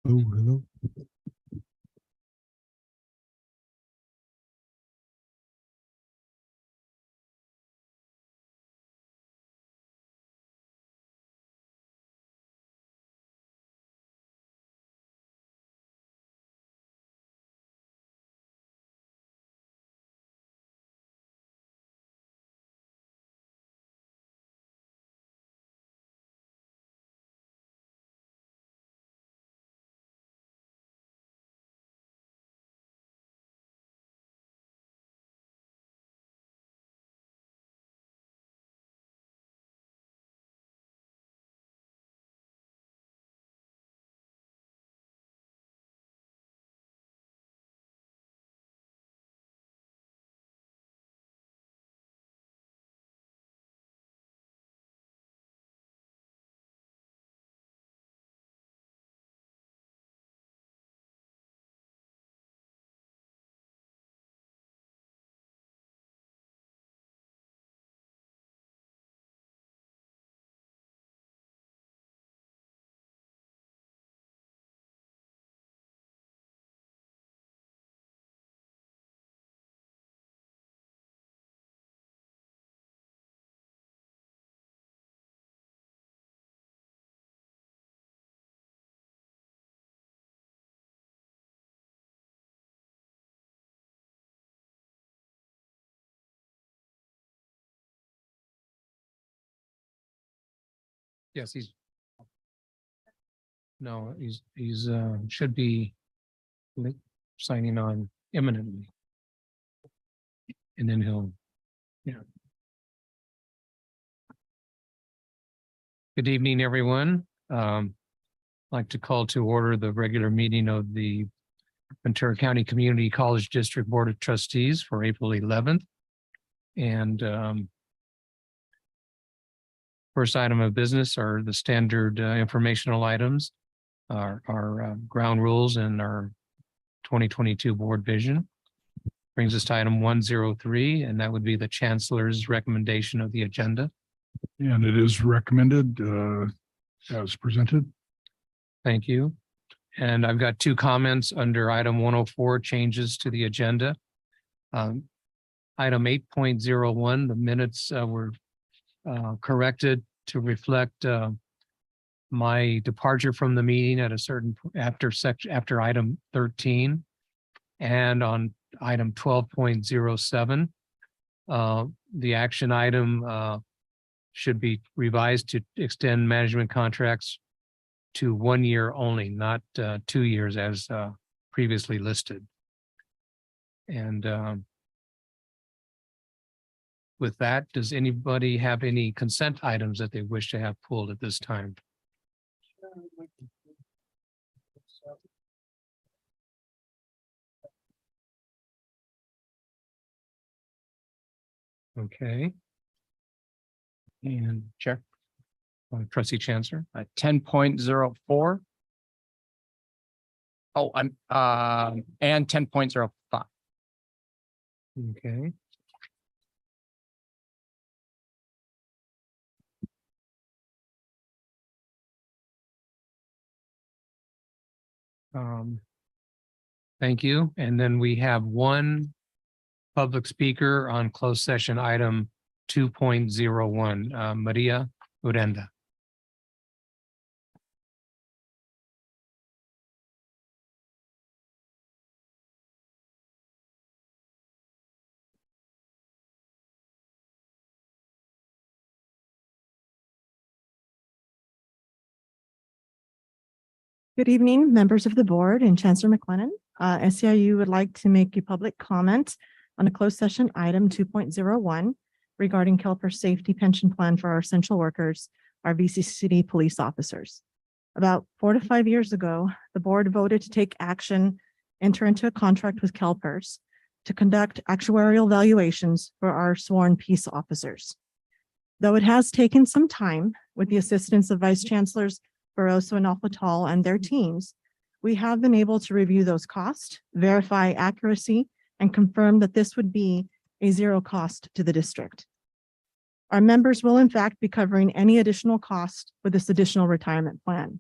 Oh, hello. Yes, he's should be signing on imminently. And then he'll, yeah. Good evening, everyone. I'd like to call to order the regular meeting of the Ventura County Community College District Board of Trustees for April 11th. And first item of business are the standard informational items, our ground rules and our 2022 board vision. Brings us to item 103, and that would be the chancellor's recommendation of the agenda. And it is recommended as presented. Thank you. And I've got two comments under item 104, changes to the agenda. Item 8.01, the minutes were corrected to reflect my departure from the meeting at a certain after item 13, and on item 12.07, the action item should be revised to extend management contracts to 1 year only, not 2 years as previously listed. And with that, does anybody have any consent items that they wish to have pulled at this time? Okay. And check. Trustee Chancellor. 10.04. Oh, and 10.05. Okay. Thank you. And then we have one public speaker on closed session item 2.01, Maria Urenda. Good evening, members of the board and Chancellor McLennan. SEIU would like to make a public comment on a closed session item 2.01 regarding CalPERS safety pension plan for our essential workers, our VCCCD police officers. About 4 to 5 years ago, the board voted to take action, enter into a contract with CalPERS to conduct actuarial valuations for our sworn peace officers. Though it has taken some time, with the assistance of Vice Chancellors Barroso and Al-Fattal and their teams, we have been able to review those costs, verify accuracy, and confirm that this would be a zero cost to the district. Our members will in fact be covering any additional cost for this additional retirement plan.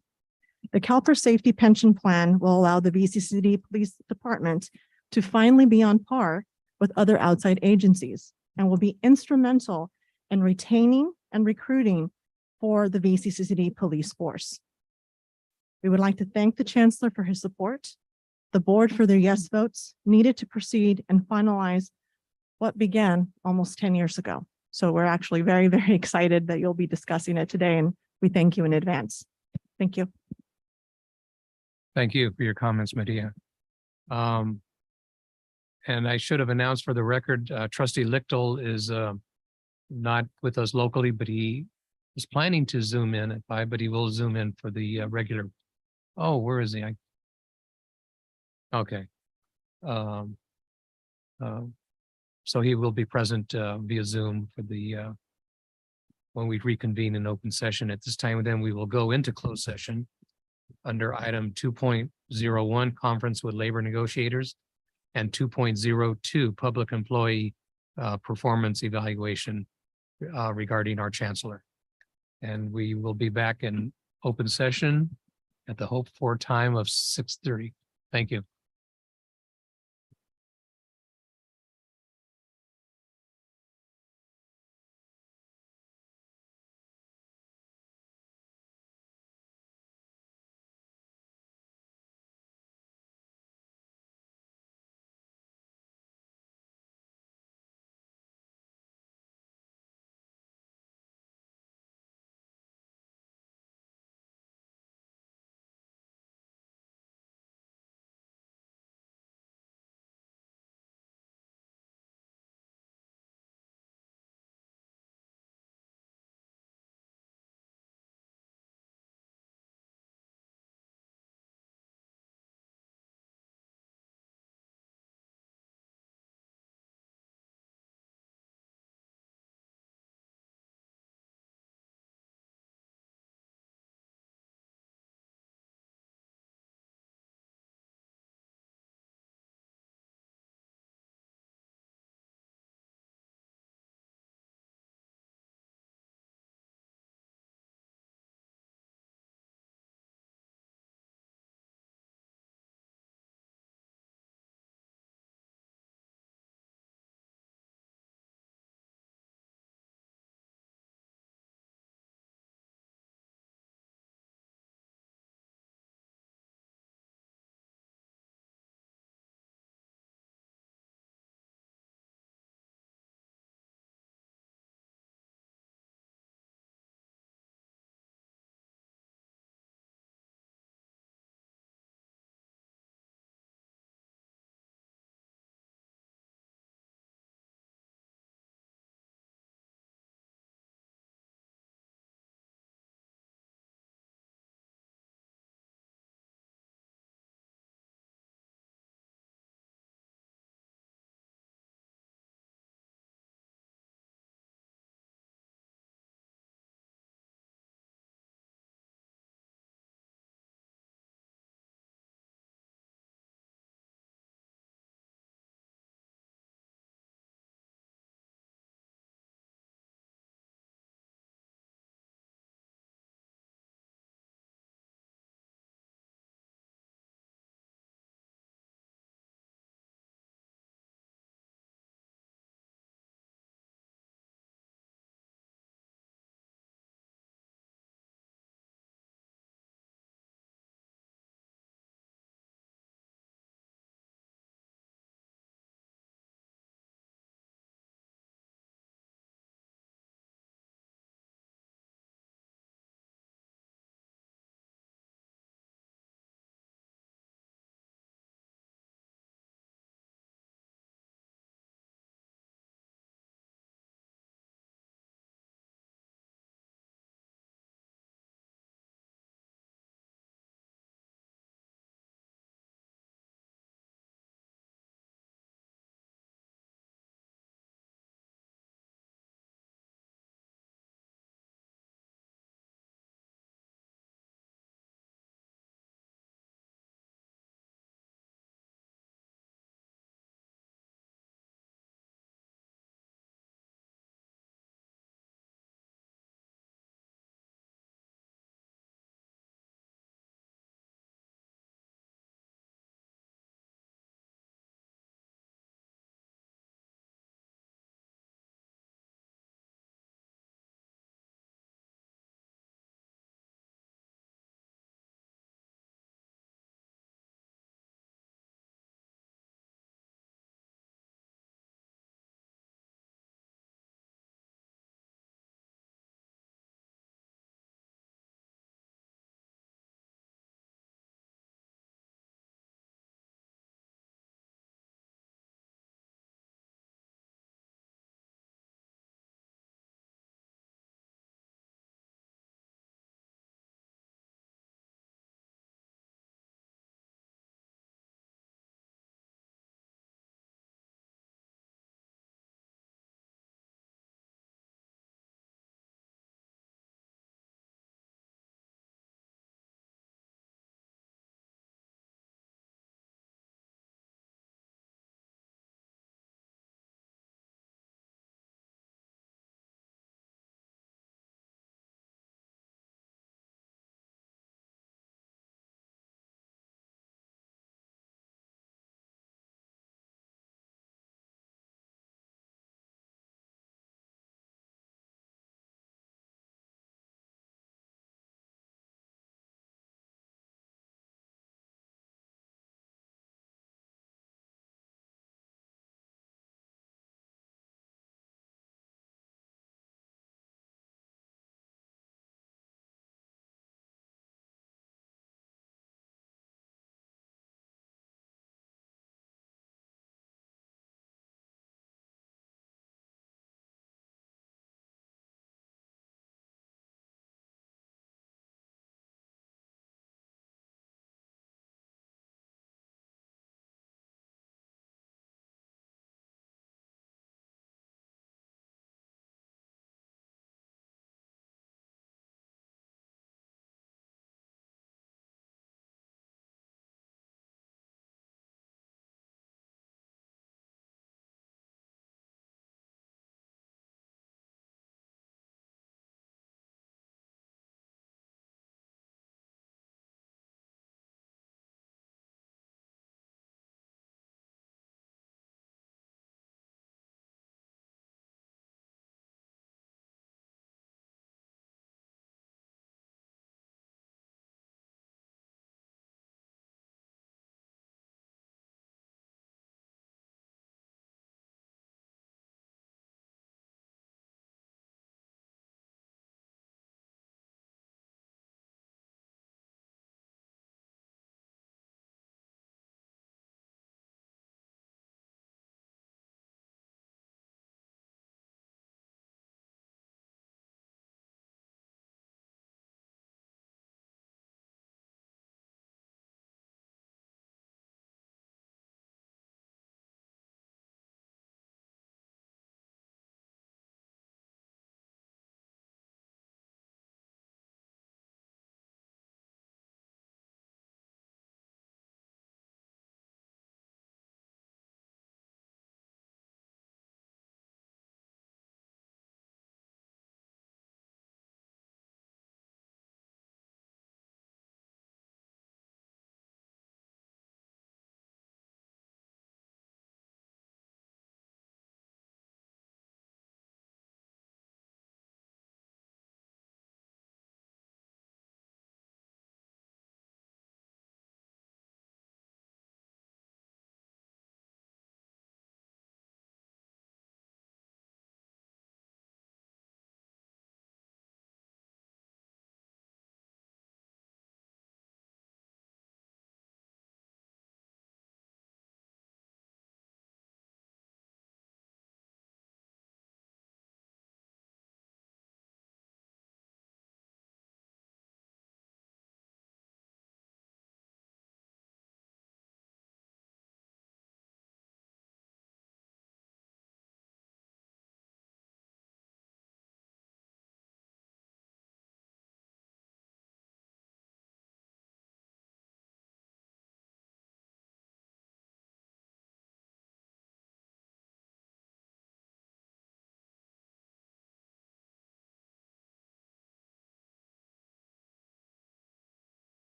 The CalPERS Safety Pension Plan will allow the VCCD Police Department to finally be on par with other outside agencies and will be instrumental in retaining and recruiting for the VCCCD police force. We would like to thank the Chancellor for his support, the board for their yes votes needed to proceed and finalize what began almost 10 years ago. So we're actually very, very excited that you'll be discussing it today, and we thank you in advance. Thank you. Thank you for your comments, Medea. And I should have announced for the record, trustee Lichtel is not with us locally, but he is planning to zoom in at 5, but he will zoom in for the regular. Oh, where is he? Okay. So he will be present via Zoom for the when we reconvene in open session. At this time, then we will go into closed session under item 2.01, conference with labor negotiators, and 2.02, public employee performance evaluation regarding our chancellor. And we will be back in open session at the hoped for time of 6:30. Thank you.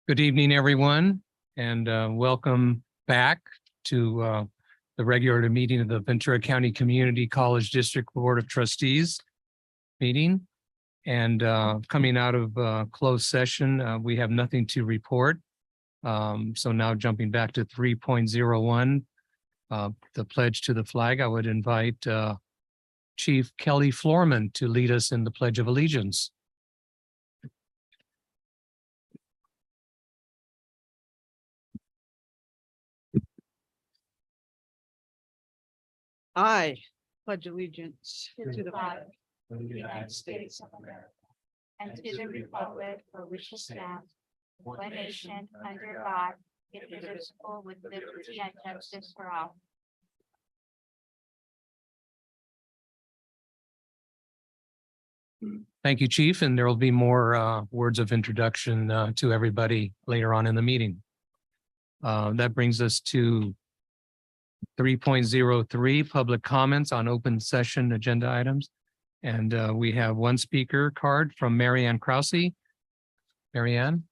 Good evening, everyone, and welcome back to the regular meeting of the Ventura County Community College District Board of Trustees meeting. And coming out of closed session, we have nothing to report. So now jumping back to 3.01, the pledge to the flag, I would invite Chief Kelly Florman to lead us in the Pledge of Allegiance. I pledge allegiance to the flag of the United States of America and to the republic for which it stands, one nation under God, indivisible, with liberty and justice for all. Thank you, Chief, and there will be more words of introduction to everybody later on in the meeting. That brings us to 3.03, public comments on open session agenda items. And we have one speaker card from Marianne Krause. Marianne?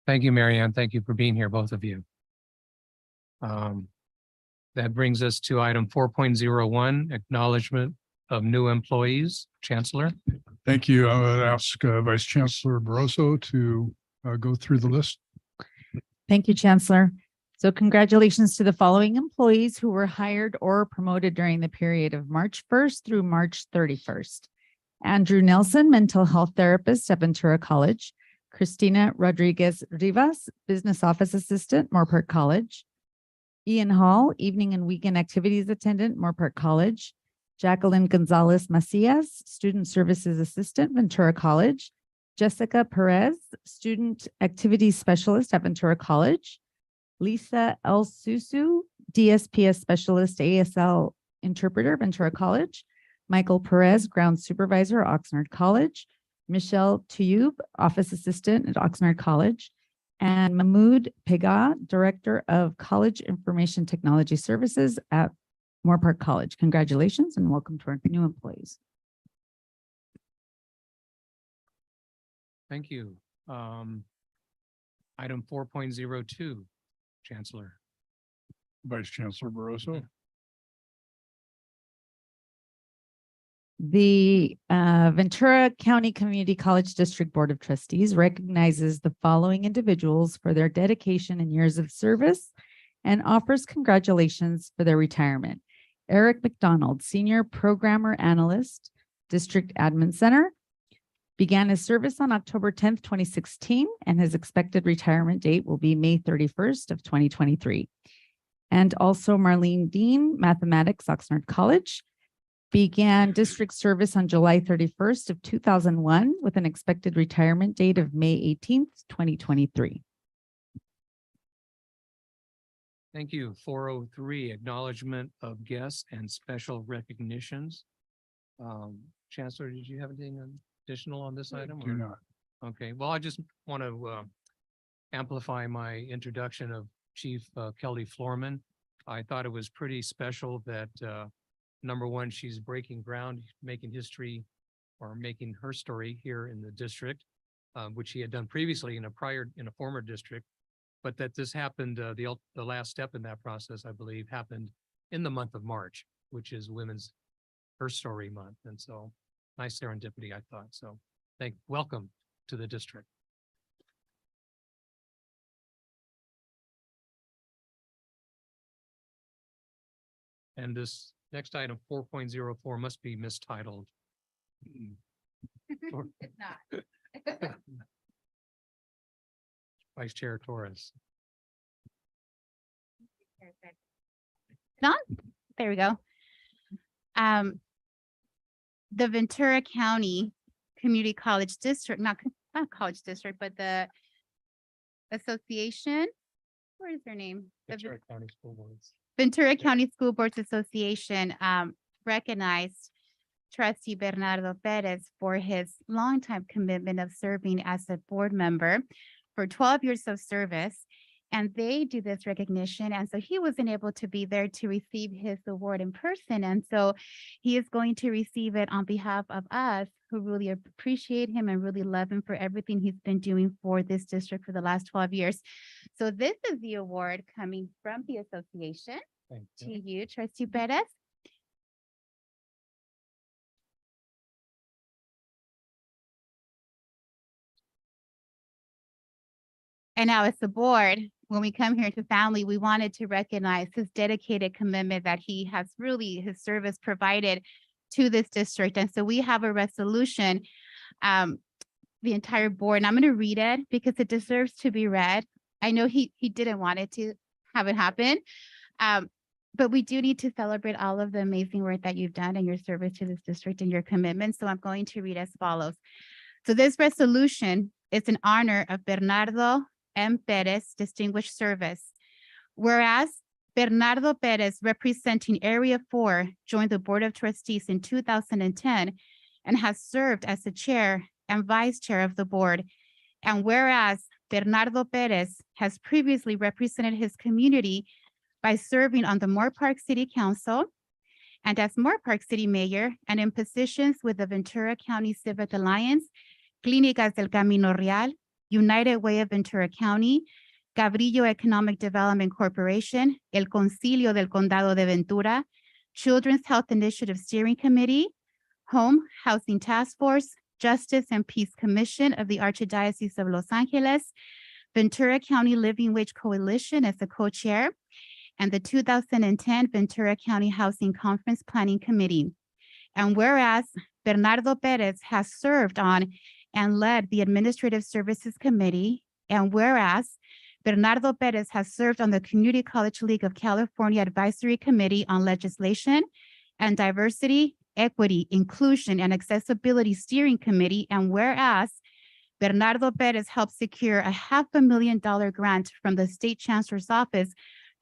Thank you, Marianne. Thank you for being here, both of you. That brings us to item 4.01, acknowledgement of new employees. Chancellor? Thank you. I would ask Vice Chancellor Barroso to go through the list. Thank you, Chancellor. So congratulations to the following employees who were hired or promoted during the period of March 1st through March 31st. Andrew Nelson, mental health therapist at Ventura College. Christina Rodriguez Rivas, business office assistant, Moorpark College. Ian Hall, evening and weekend activities attendant, Moorpark College. Jacqueline Gonzalez Macias, student services assistant, Ventura College. Jessica Perez, student activities specialist at Ventura College. Lisa El Susu, DSPS specialist, ASL interpreter, Ventura College. Michael Perez, ground supervisor, Oxnard College. Michelle Tuyub, office assistant at Oxnard College. And Mahmoud Pega, director of college information technology services at Moorpark College. Congratulations and welcome to our new employees. Thank you. Item 4.02, Chancellor. Vice Chancellor Barroso. The Ventura County Community College District Board of Trustees recognizes the following individuals for their dedication and years of service and offers congratulations for their retirement. Eric McDonald, Senior Programmer Analyst, District Admin Center, began his service on October 10th, 2016, and his expected retirement date will be May 31st of 2023. And also Marlene Dean, Mathematics, Oxnard College, began district service on July 31st of 2001 with an expected retirement date of May 18th, 2023. Thank you. 403, acknowledgement of guests and special recognitions. Chancellor, did you have anything additional on this item? Do or- not. Okay, well, I just want to amplify my introduction of Chief Kelly Florman. I thought it was pretty special that number one, she's breaking ground, making history or making her story here in the district, which she had done previously in a former district. But that this happened, the last step in that process, I believe, happened in the month of March, which is Women's Her Story Month. And so nice serendipity, I thought. So welcome to the district. And this next item, 4.04, must be mistitled. Or- It's not. Vice Chair Torres. There we go. The Ventura County Community College District, not college district, but the association, what is their name? The Ventura County School Boards. Ventura County School Boards Association recognized Trustee Bernardo Perez for his longtime commitment of serving as a board member for 12 years of service. And they do this recognition. And so he wasn't able to be there to receive his award in person. And so he is going to receive it on behalf of us who really appreciate him and really love him for everything he's been doing for this district for the last 12 years. So this is the award coming from the association Thank to you. you, Trustee Perez. And now as the board, when we come here to family, we wanted to recognize his dedicated commitment that he has really, his service provided to this district. And so we have a resolution, the entire board, and I'm going to read it because it deserves to be read. I know he didn't want it to have it happen. But we do need to celebrate all of the amazing work that you've done and your service to this district and your commitment. So I'm going to read as follows. So this resolution is in honor of Bernardo M. Perez Distinguished Service. Whereas Bernardo Perez, representing Area 4, joined the Board of Trustees in 2010 and has served as the chair and vice chair of the board. And whereas Bernardo Perez has previously represented his community by serving on the Moore Park City Council and as Moore Park City Mayor and in positions with the Ventura County Civic Alliance, Clínicas del Camino Real, United Way of Ventura County, Cabrillo Economic Development Corporation, El Concilio del Condado de Ventura, Children's Health Initiative Steering Committee, Home Housing Task Force, Justice and Peace Commission of the Archdiocese of Los Angeles, Ventura County Living Wage Coalition as the co-chair, and the 2010 Ventura County Housing Conference Planning Committee. And whereas Bernardo Perez has served on and led the Administrative Services Committee, and whereas Bernardo Perez has served on the Community College League of California Advisory Committee on Legislation and Diversity, Equity, Inclusion, and Accessibility Steering Committee, and whereas Bernardo Perez helped secure a $500,000 grant from the State Chancellor's Office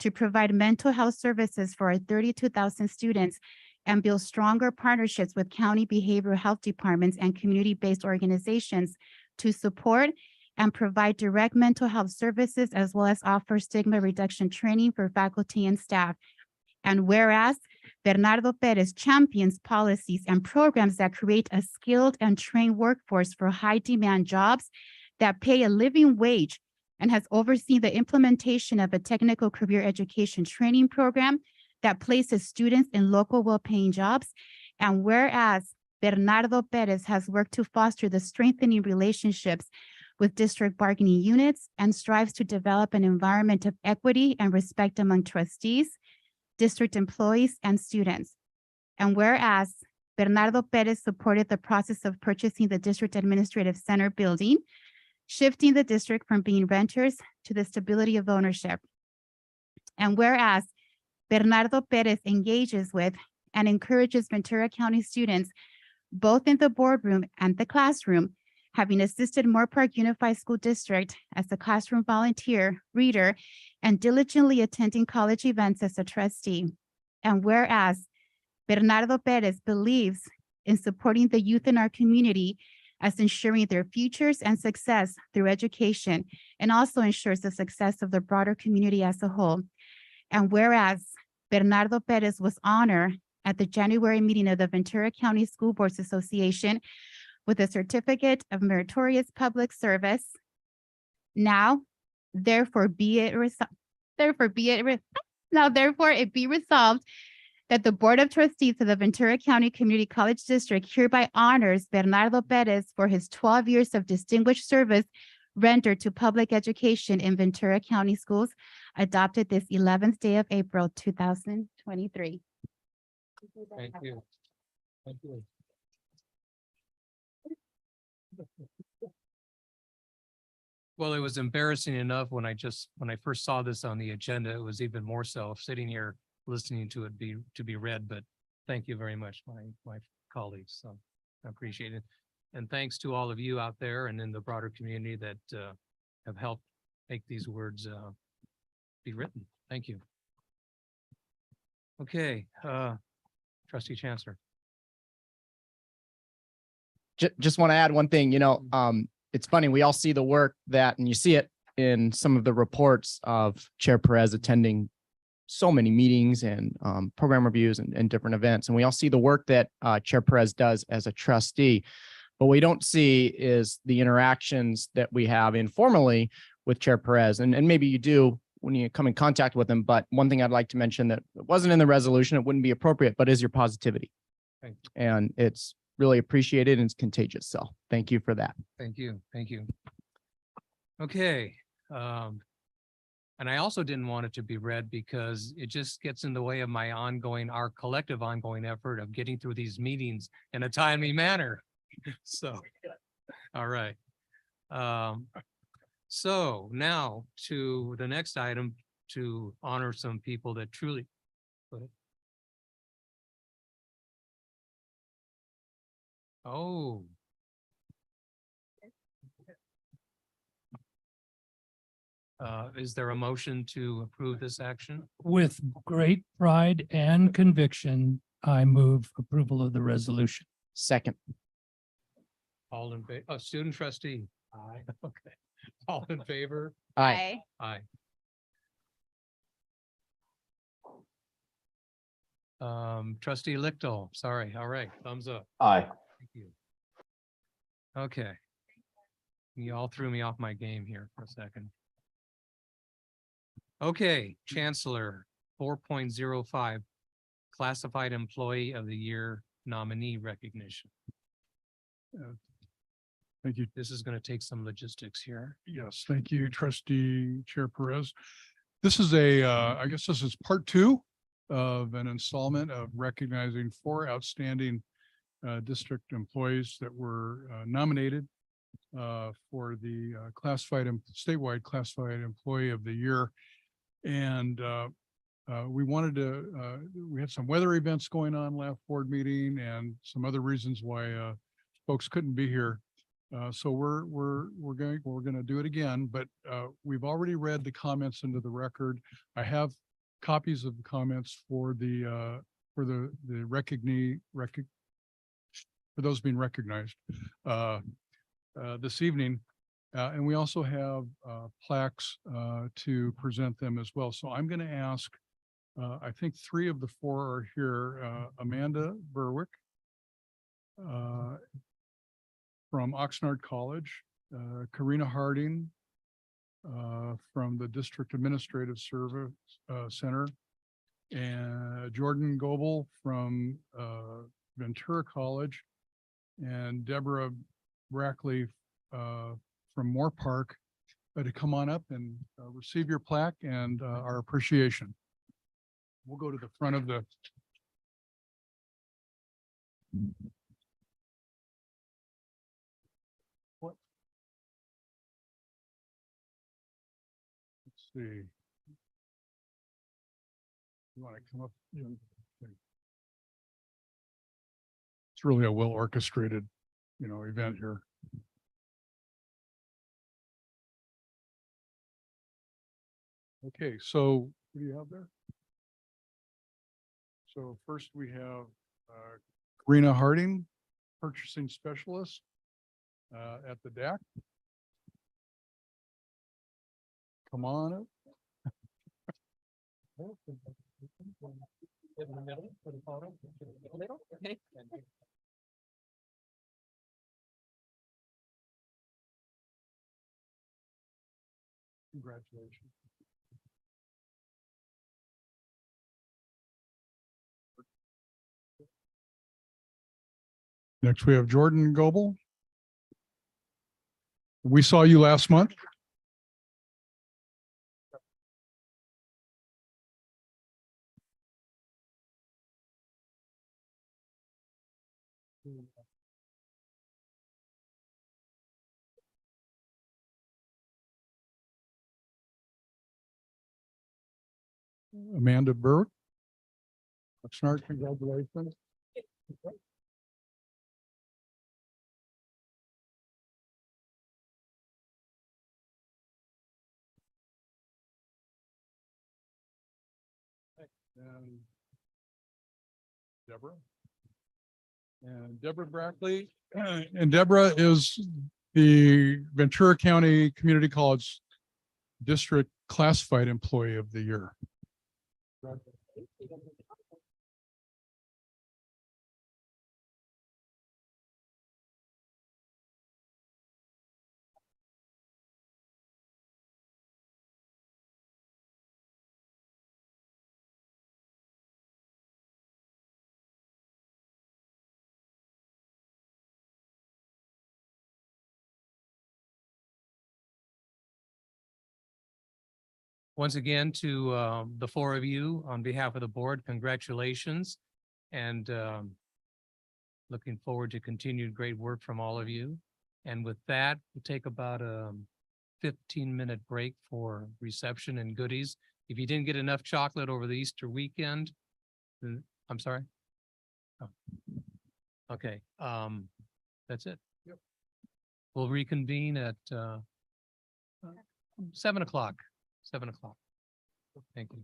to provide mental health services for our 32,000 students and build stronger partnerships with county behavioral health departments and community-based organizations to support and provide direct mental health services, as well as offer stigma reduction training for faculty and staff. And whereas Bernardo Perez champions policies and programs that create a skilled and trained workforce for high-demand jobs that pay a living wage and has overseen the implementation of a technical career education training program that places students in local well-paying jobs. And whereas Bernardo Perez has worked to foster the strengthening relationships with district bargaining units and strives to develop an environment of equity and respect among trustees, district employees, and students. And whereas Bernardo Perez supported the process of purchasing the District Administrative Center building, shifting the district from being renters to the stability of ownership. And whereas Bernardo Perez engages with and encourages Ventura County students, both in the boardroom and the classroom, having assisted Moore Park Unified School District as a classroom volunteer, reader, and diligently attending college events as a trustee. And whereas Bernardo Perez believes in supporting the youth in our community as ensuring their futures and success through education, and also ensures the success of the broader community as a whole. And whereas Bernardo Perez was honored at the January meeting of the Ventura County School Boards Association with a certificate of meritorious public service. Now, therefore be it resolved that the Board of Trustees of the Ventura County Community College District hereby honors Bernardo Perez for his 12 years of distinguished service rendered to public education in Ventura County Schools, adopted this 11th day of April, 2023. Thank you. Thank you. Well, it was embarrassing enough when I first saw this on the agenda. It was even more so sitting here listening to it to be read, but thank you very much, my colleagues. So I appreciate it. And thanks to all of you out there and in the broader community that have helped make these words be written. Thank you. Okay, Trustee Chancellor. Just want to add one thing, it's funny, we all see the work that, and you see it in some of the reports of Chair Perez attending so many meetings and program reviews and different events. And we all see the work that Chair Perez does as a trustee. What we don't see is the interactions that we have informally with Chair Perez. And maybe you do when you come in contact with him. But one thing I'd like to mention that wasn't in the resolution, it wouldn't be appropriate, but is your positivity. Thank you. And it's really appreciated and it's contagious. So thank you for that. Thank you. Thank you. Okay. And I also didn't want it to be read because it just gets in the way of our collective ongoing effort of getting through these meetings in a timely manner. So, all right. So now to the next item to honor some people that truly. Go ahead. Oh. Is there a motion to approve this action? With great pride and conviction, I move approval of the resolution. Second. All in favor, student trustee. Aye. Okay. All in favor? Aye. Aye. Trustee Lichtel, sorry. All right, thumbs up. Aye. Thank you. Okay. You all threw me off my game here for a second. Okay, Chancellor, 4.05, Classified Employee of the Year nominee recognition. Thank you. This is going to take some logistics here. Yes, thank you, Trustee Chair Perez. This is I guess this is part 2 of an installment of recognizing 4 outstanding district employees that were nominated for the statewide classified employee of the year. And we had some weather events going on last board meeting and some other reasons why folks couldn't be here. So we're going to do it again, but we've already read the comments into the record. I have copies of the comments for the for those being recognized this evening. And we also have plaques to present them as well. So I'm going to ask, I think 3 of the 4 are here. Amanda Berwick from Oxnard College, Karina Harding from the District Administrative Service Center, and Jordan Goebel from Ventura College, and Deborah Brackley from Moore Park to come on up and receive your plaque and our appreciation. We'll go to the front of the. What? Let's see. You want to come up? Yeah. It's really a well orchestrated, event here. Okay, so what do you have there? So first we have Karina Harding purchasing specialist at the deck. Come on up. Congratulations. Next, we have Jordan Goebel. We saw you last month. Amanda Burke. Oxnard, congratulations. And Deborah. And Deborah Brackley. And Deborah is the Ventura County Community College District Classified Employee of the Year. Once again, to the four of you, on behalf of the board, congratulations. And looking forward to continued great work from all of you. And with that, we'll take about a 15-minute break for reception and goodies. If you didn't get enough chocolate over the Easter weekend, then I'm sorry. Oh. Okay, that's it. Yep. We'll reconvene at 7 o'clock. 7 o'clock. Thank you.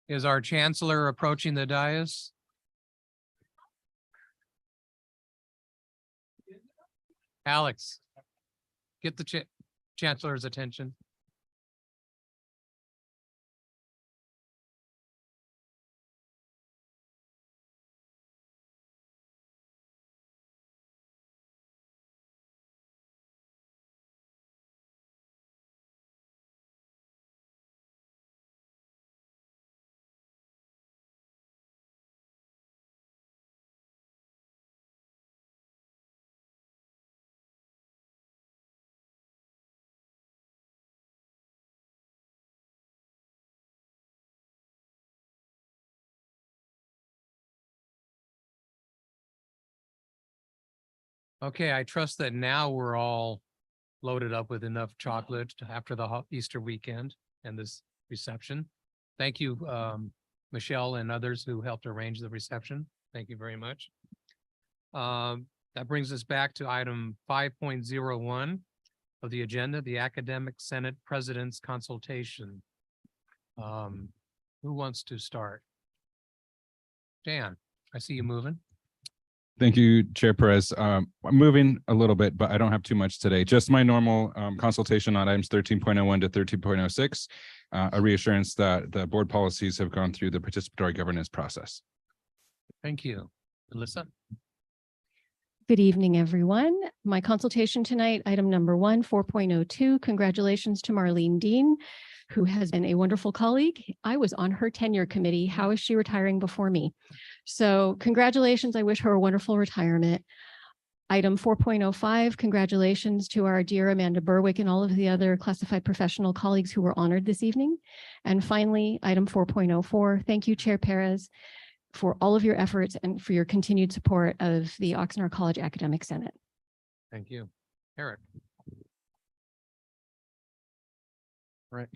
Is our chancellor approaching the dais? Alex, get the chancellor's attention. Okay, I trust that now we're all loaded up with enough chocolate after the Easter weekend and this reception. Thank you, Michelle and others who helped arrange the reception. Thank you very much. That brings us back to item 5.01 of the agenda, the Academic Senate President's Consultation. Who wants to start? Dan, I see you moving. Thank you, Chair Perez. I'm moving a little bit, but I don't have too much today. Just my normal consultation on items 13.01 to 13.06, a reassurance that the board policies have gone through the participatory governance process. Thank you. Alyssa? Good evening, everyone. My consultation tonight, item number 1, 4.02. Congratulations to Marlene Dean, who has been a wonderful colleague. I was on her tenure committee. How is she retiring before me? So congratulations. I wish her a wonderful retirement. Item 4.05, congratulations to our dear Amanda Berwick and all of the other classified professional colleagues who were honored this evening. And finally, item 4.04, thank you, Chair Perez, for all of your efforts and for your continued support of the Oxnard College Academic Senate. Thank you. Eric? Right.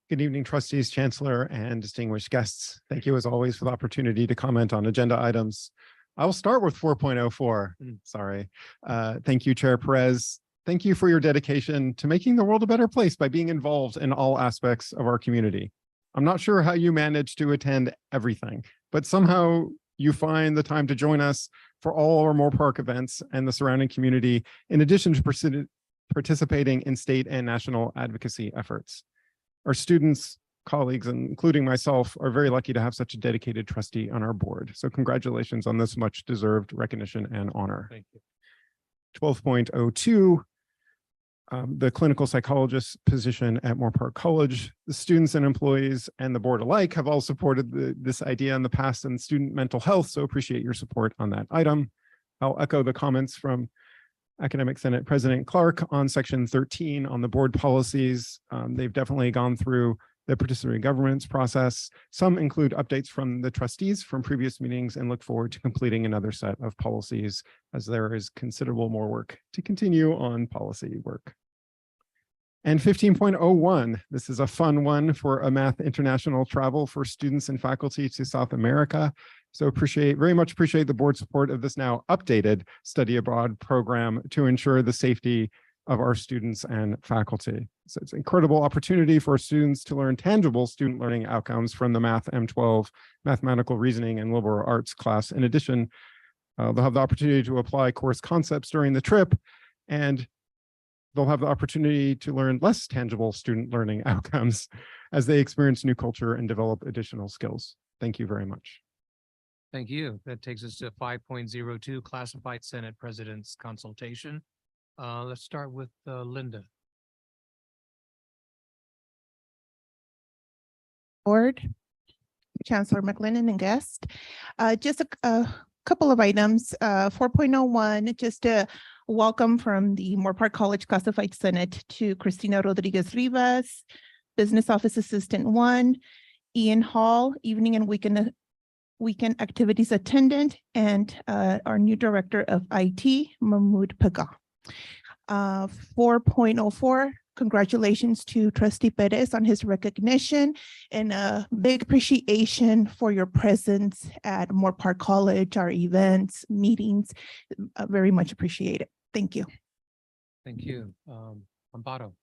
Good evening, trustees, chancellor, and distinguished guests. Thank you as always for the opportunity to comment on agenda items. I will start with 4.04. Sorry. Thank you, Chair Perez. Thank you for your dedication to making the world a better place by being involved in all aspects of our community. I'm not sure how you manage to attend everything, but somehow you find the time to join us for all our Moore Park events and the surrounding community, in addition to participating in state and national advocacy efforts. Our students, colleagues, and including myself, are very lucky to have such a dedicated trustee on our board. So congratulations on this much deserved recognition and honor. Thank you. 12.02, the clinical psychologist position at Moore Park College. The students and employees and the board alike have all supported this idea in the past in student mental health, so appreciate your support on that item. I'll echo the comments from Academic Senate President Clark on section 13 on the board policies. They've definitely gone through the participatory governance process. Some include updates from the trustees from previous meetings and look forward to completing another set of policies as there is considerable more work to continue on policy work. And 15.01, this is a fun one for a math international travel for students and faculty to South America. So very much appreciate the board support of this now updated study abroad program to ensure the safety of our students and faculty. So it's an incredible opportunity for students to learn tangible student learning outcomes from the Math M12 mathematical reasoning and liberal arts class. In addition, they'll have the opportunity to apply course concepts during the trip, and they'll have the opportunity to learn less tangible student learning outcomes as they experience new culture and develop additional skills. Thank you very much. Thank you. That takes us to 5.02, Classified Senate President's Consultation. Let's start with Linda. Board, Chancellor McLennan and guest. Just a couple of items. 4.01, just a welcome from the Moore Park College Classified Senate to Cristina Rodriguez Rivas, Business Office Assistant 1, Ian Hall, Evening and Weekend Activities Attendant, and our new Director of IT, Mahmoud Paga. 4.04, congratulations to Trustee Perez on his recognition and a big appreciation for your presence at Moore Park College, our events, meetings, very much appreciated. Thank you. Thank you. Amparo.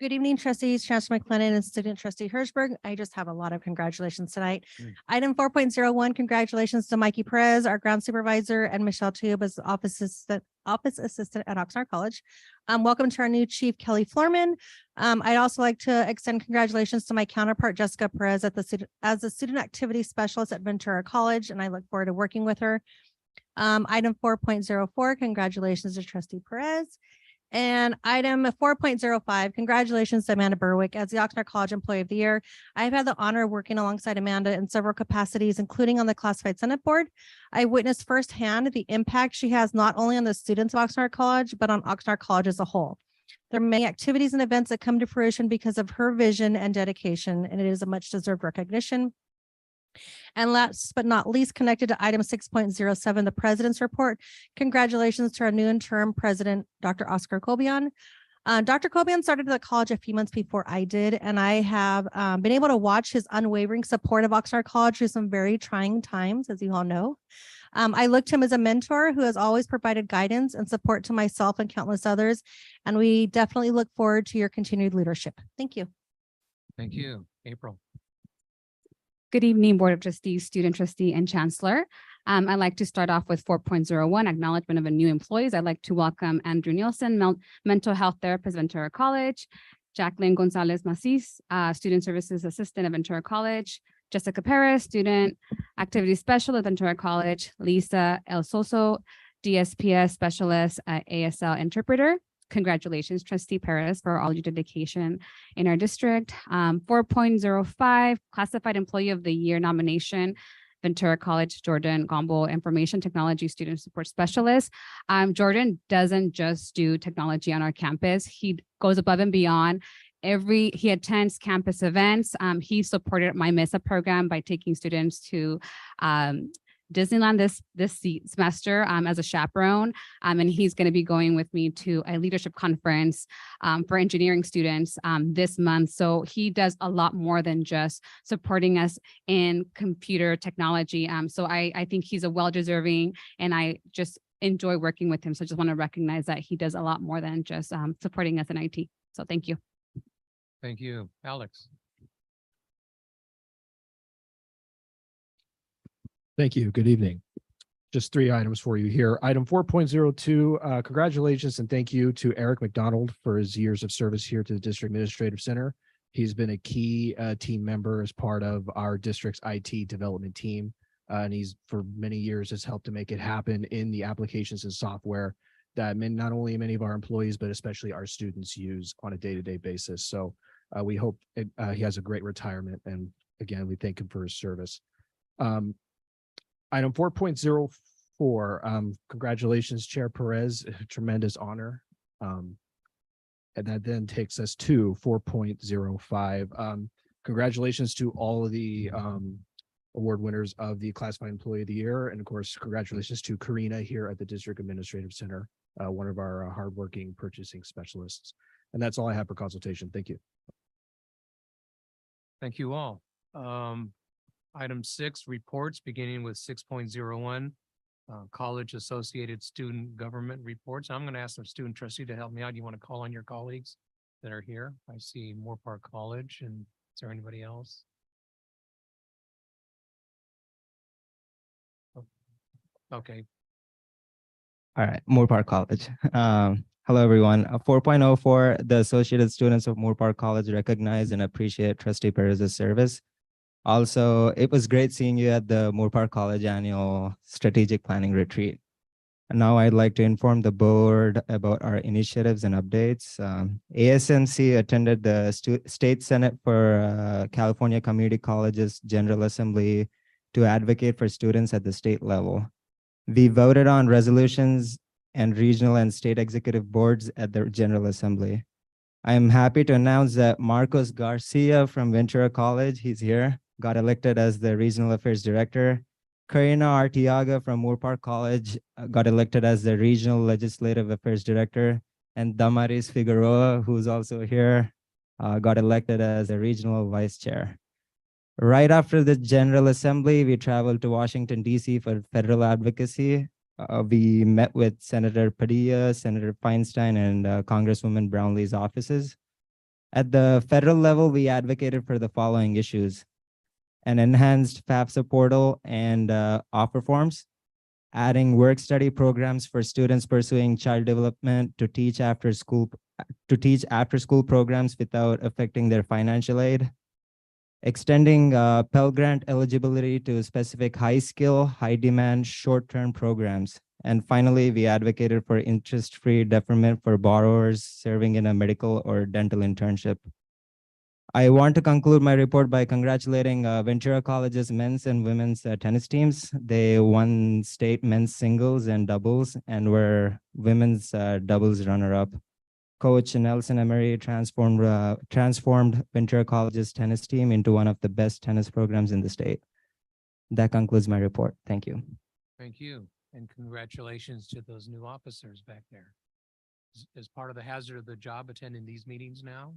Good evening, trustees, Chancellor McLennan and student trustee Hirschberg. I just have a lot of congratulations tonight. Item 4.01, congratulations to Mikey Perez, our ground supervisor, and Michelle Tube as office assistant at Oxnard College. Welcome to our new chief, Kelly Florman. I'd also like to extend congratulations to my counterpart, Jessica Perez, as the student activity specialist at Ventura College, and I look forward to working with her. Item 4.04, congratulations to trustee Perez. And item 4.05, congratulations to Amanda Berwick as the Oxnard College Employee of the Year. I've had the honor of working alongside Amanda in several capacities, including on the Classified Senate Board. I witnessed firsthand the impact she has not only on the students of Oxnard College, but on Oxnard College as a whole. There are many activities and events that come to fruition because of her vision and dedication, and it is a much deserved recognition. And last but not least, connected to item 6.07, the president's report. Congratulations to our new interim president, Dr. Oscar Cobian. Dr. Cobian started at the college a few months before I did, and I have been able to watch his unwavering support of Oxnard College through some very trying times, as you all know. I looked to him as a mentor who has always provided guidance and support to myself and countless others, and we definitely look forward to your continued leadership. Thank you. Thank you. April. Good evening, Board of Trustees, Student Trustee, and Chancellor. I'd like to start off with 4.01, acknowledgement of a new employees. I'd like to welcome Andrew Nielsen, mental health therapist, Ventura College, Jacqueline Gonzalez Macis, Student Services Assistant at Ventura College, Jessica Perez, Student Activity Specialist at Ventura College, Lisa El Soso, DSPS Specialist at ASL Interpreter. Congratulations, Trustee Perez, for all your dedication in our district. 4.05, Classified Employee of the Year nomination, Ventura College, Jordan Gombo, Information Technology Student Support Specialist. Jordan doesn't just do technology on our campus. He goes above and beyond. He attends campus events. He supported my MESA program by taking students to Disneyland this semester as a chaperone, and he's going to be going with me to a leadership conference for engineering students this month. So he does a lot more than just supporting us in computer technology. So I think he's a well-deserving, and I just enjoy working with him. So I just want to recognize that he does a lot more than just supporting us in IT. So thank you. Thank you. Alex. Thank you. Good evening. Just 3 items for you here. Item 4.02, congratulations and thank you to Eric McDonald for his years of service here to the District Administrative Center. He's been a key team member as part of our district's IT development team. And he's for many years has helped to make it happen in the applications and software that not only many of our employees, but especially our students use on a day-to-day basis. So we hope he has a great retirement. And again, we thank him for his service. Item 4.04, congratulations, Chair Perez, tremendous honor. And that then takes us to 4.05. Congratulations to all of the award winners of the Classified Employee of the Year. And of course, congratulations to Karina here at the District Administrative Center, one of our hardworking purchasing specialists. And that's all I have for consultation. Thank you. Thank you all. Item 6, reports, beginning with 6.01, college associated student government reports. I'm going to ask some student trustee to help me out. You want to call on your colleagues that are here? I see Moore Park College, and is there anybody else? Okay. All right, Moore Park College. Hello, everyone. 4.04, the associated students of Moore Park College recognize and appreciate Trustee Perez's service. Also, it was great seeing you at the Moore Park College annual strategic planning retreat. And now I'd like to inform the board about our initiatives and updates. ASNC attended the State Senate for California Community Colleges General Assembly to advocate for students at the state level. We voted on resolutions and regional and state executive boards at the General Assembly. I am happy to announce that Marcos Garcia from Ventura College, he's here, got elected as the Regional Affairs Director. Karina Artiaga from Moore Park College got elected as the Regional Legislative Affairs Director. And Damaris Figueroa, who's also here, got elected as the Regional Vice Chair. Right after the General Assembly, we traveled to Washington, D.C. for federal advocacy. We met with Senator Padilla, Senator Feinstein, and Congresswoman Brownlee's offices. At the federal level, we advocated for the following issues: an enhanced FAFSA portal and offer forms, adding work-study programs for students pursuing child development to teach after-school programs without affecting their financial aid, extending Pell Grant eligibility to specific high-skill, high-demand, short-term programs. And finally, we advocated for interest-free deferment for borrowers serving in a medical or dental internship. I want to conclude my report by congratulating Ventura College's men's and women's tennis teams. They won state men's singles and doubles and were women's doubles runner-up. Coach Nelson Emery transformed Ventura College's tennis team into one of the best tennis programs in the state. That concludes my report. Thank you. Thank you. And congratulations to those new officers back there. Is part of the hazard of the job attending these meetings now?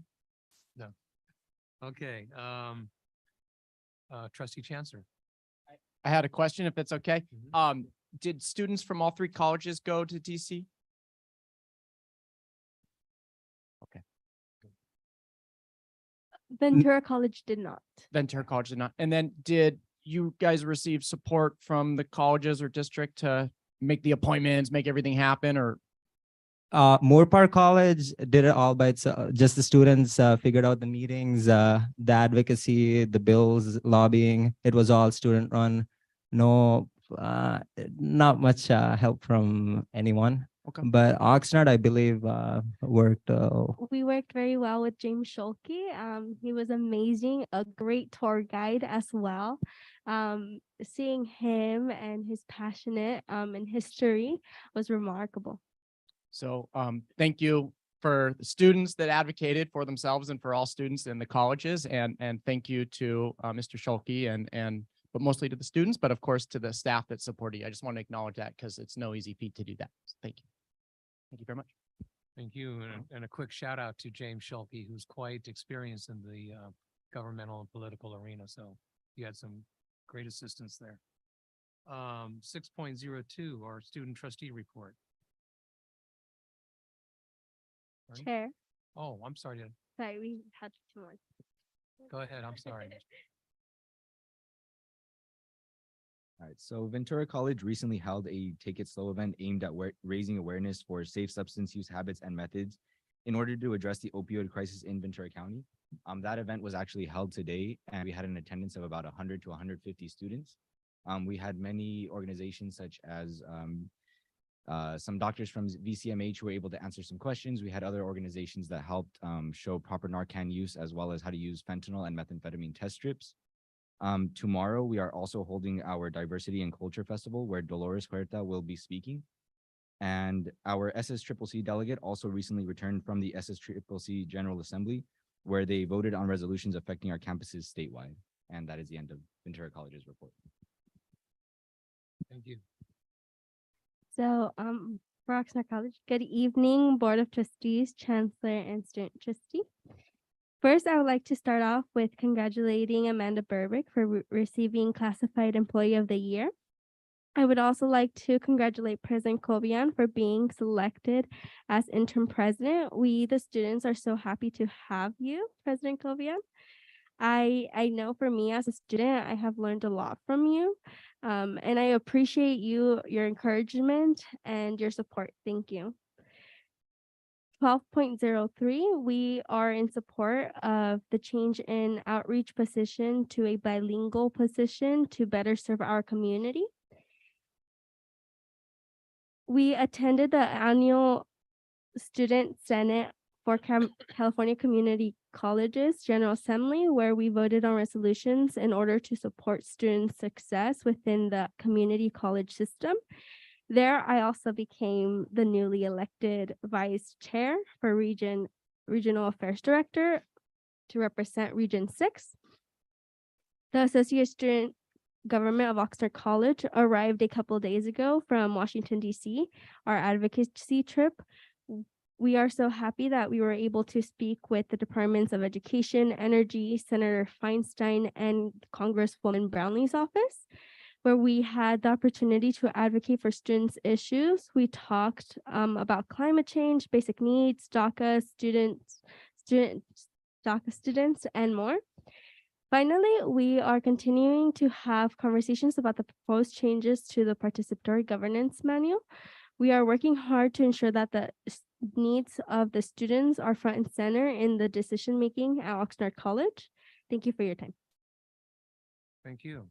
No. Okay. Trustee Chancellor. I had a question, if that's okay. Did students from all 3 colleges go to DC? Okay. Ventura College did not. Ventura College did not. And then did you guys receive support from the colleges or district to make the appointments, make everything happen, or? Moore Park College did it all by itself. Just the students figured out the meetings, the advocacy, the bills, lobbying. It was all student run. No, not much help from anyone. Okay. But Oxnard, I believe, worked. We worked very well with James Scholke. He was amazing, a great tour guide as well. Seeing him and his passionate in history was remarkable. So thank you for the students that advocated for themselves and for all students in the colleges. And thank you to Mr. Scholke but mostly to the students, but of course to the staff that supported you. I just want to acknowledge that because it's no easy feat to do that. So thank you. Thank you very much. Thank you. And a quick shout out to James Scholke, who's quite experienced in the governmental and political arena. So you had some great assistance there. 6.02, our student trustee report. Sorry? Chair. Oh, I'm sorry. Sorry, we had 2 more. Go ahead. I'm sorry. All right, so Ventura College recently held a Take It Slow event aimed at raising awareness for safe substance use habits and methods in order to address the opioid crisis in Ventura County. That event was actually held today, and we had an attendance of about 100 to 150 students. We had many organizations such as some doctors from VCMH who were able to answer some questions. We had other organizations that helped show proper Narcan use, as well as how to use fentanyl and methamphetamine test strips. Tomorrow, we are also holding our Diversity and Culture Festival, where Dolores Huerta will be speaking. And our SSCCC delegate also recently returned from the SSCCC General Assembly, where they voted on resolutions affecting our campuses statewide. And that is the end of Ventura College's report. Thank you. So, for Oxnard College, good evening, Board of Trustees, Chancellor, and Student Trustee. First, I would like to start off with congratulating Amanda Berbick for receiving Classified Employee of the Year. I would also like to congratulate President Kobian for being selected as interim president. We, the students, are so happy to have you, President Kobian. I know for me as a student, I have learned a lot from you, and I appreciate your encouragement and your support. Thank you. 12.03, we are in support of the change in outreach position to a bilingual position to better serve our community. We attended the annual Student Senate for California Community Colleges General Assembly, where we voted on resolutions in order to support student success within the community college system. There, I also became the newly elected vice chair for Regional Affairs Director to represent Region 6. The Associate Student Government of Oxnard College arrived a couple days ago from Washington, D.C., our advocacy trip. We are so happy that we were able to speak with the Departments of Education, Energy, Senator Feinstein, and Congresswoman Brownlee's office, where we had the opportunity to advocate for students' issues. We talked about climate change, basic needs, DACA, student DACA students, and more. Finally, we are continuing to have conversations about the proposed changes to the participatory governance manual. We are working hard to ensure that the needs of the students are front and center in the decision-making at Oxnard College. Thank you for your time. Thank you.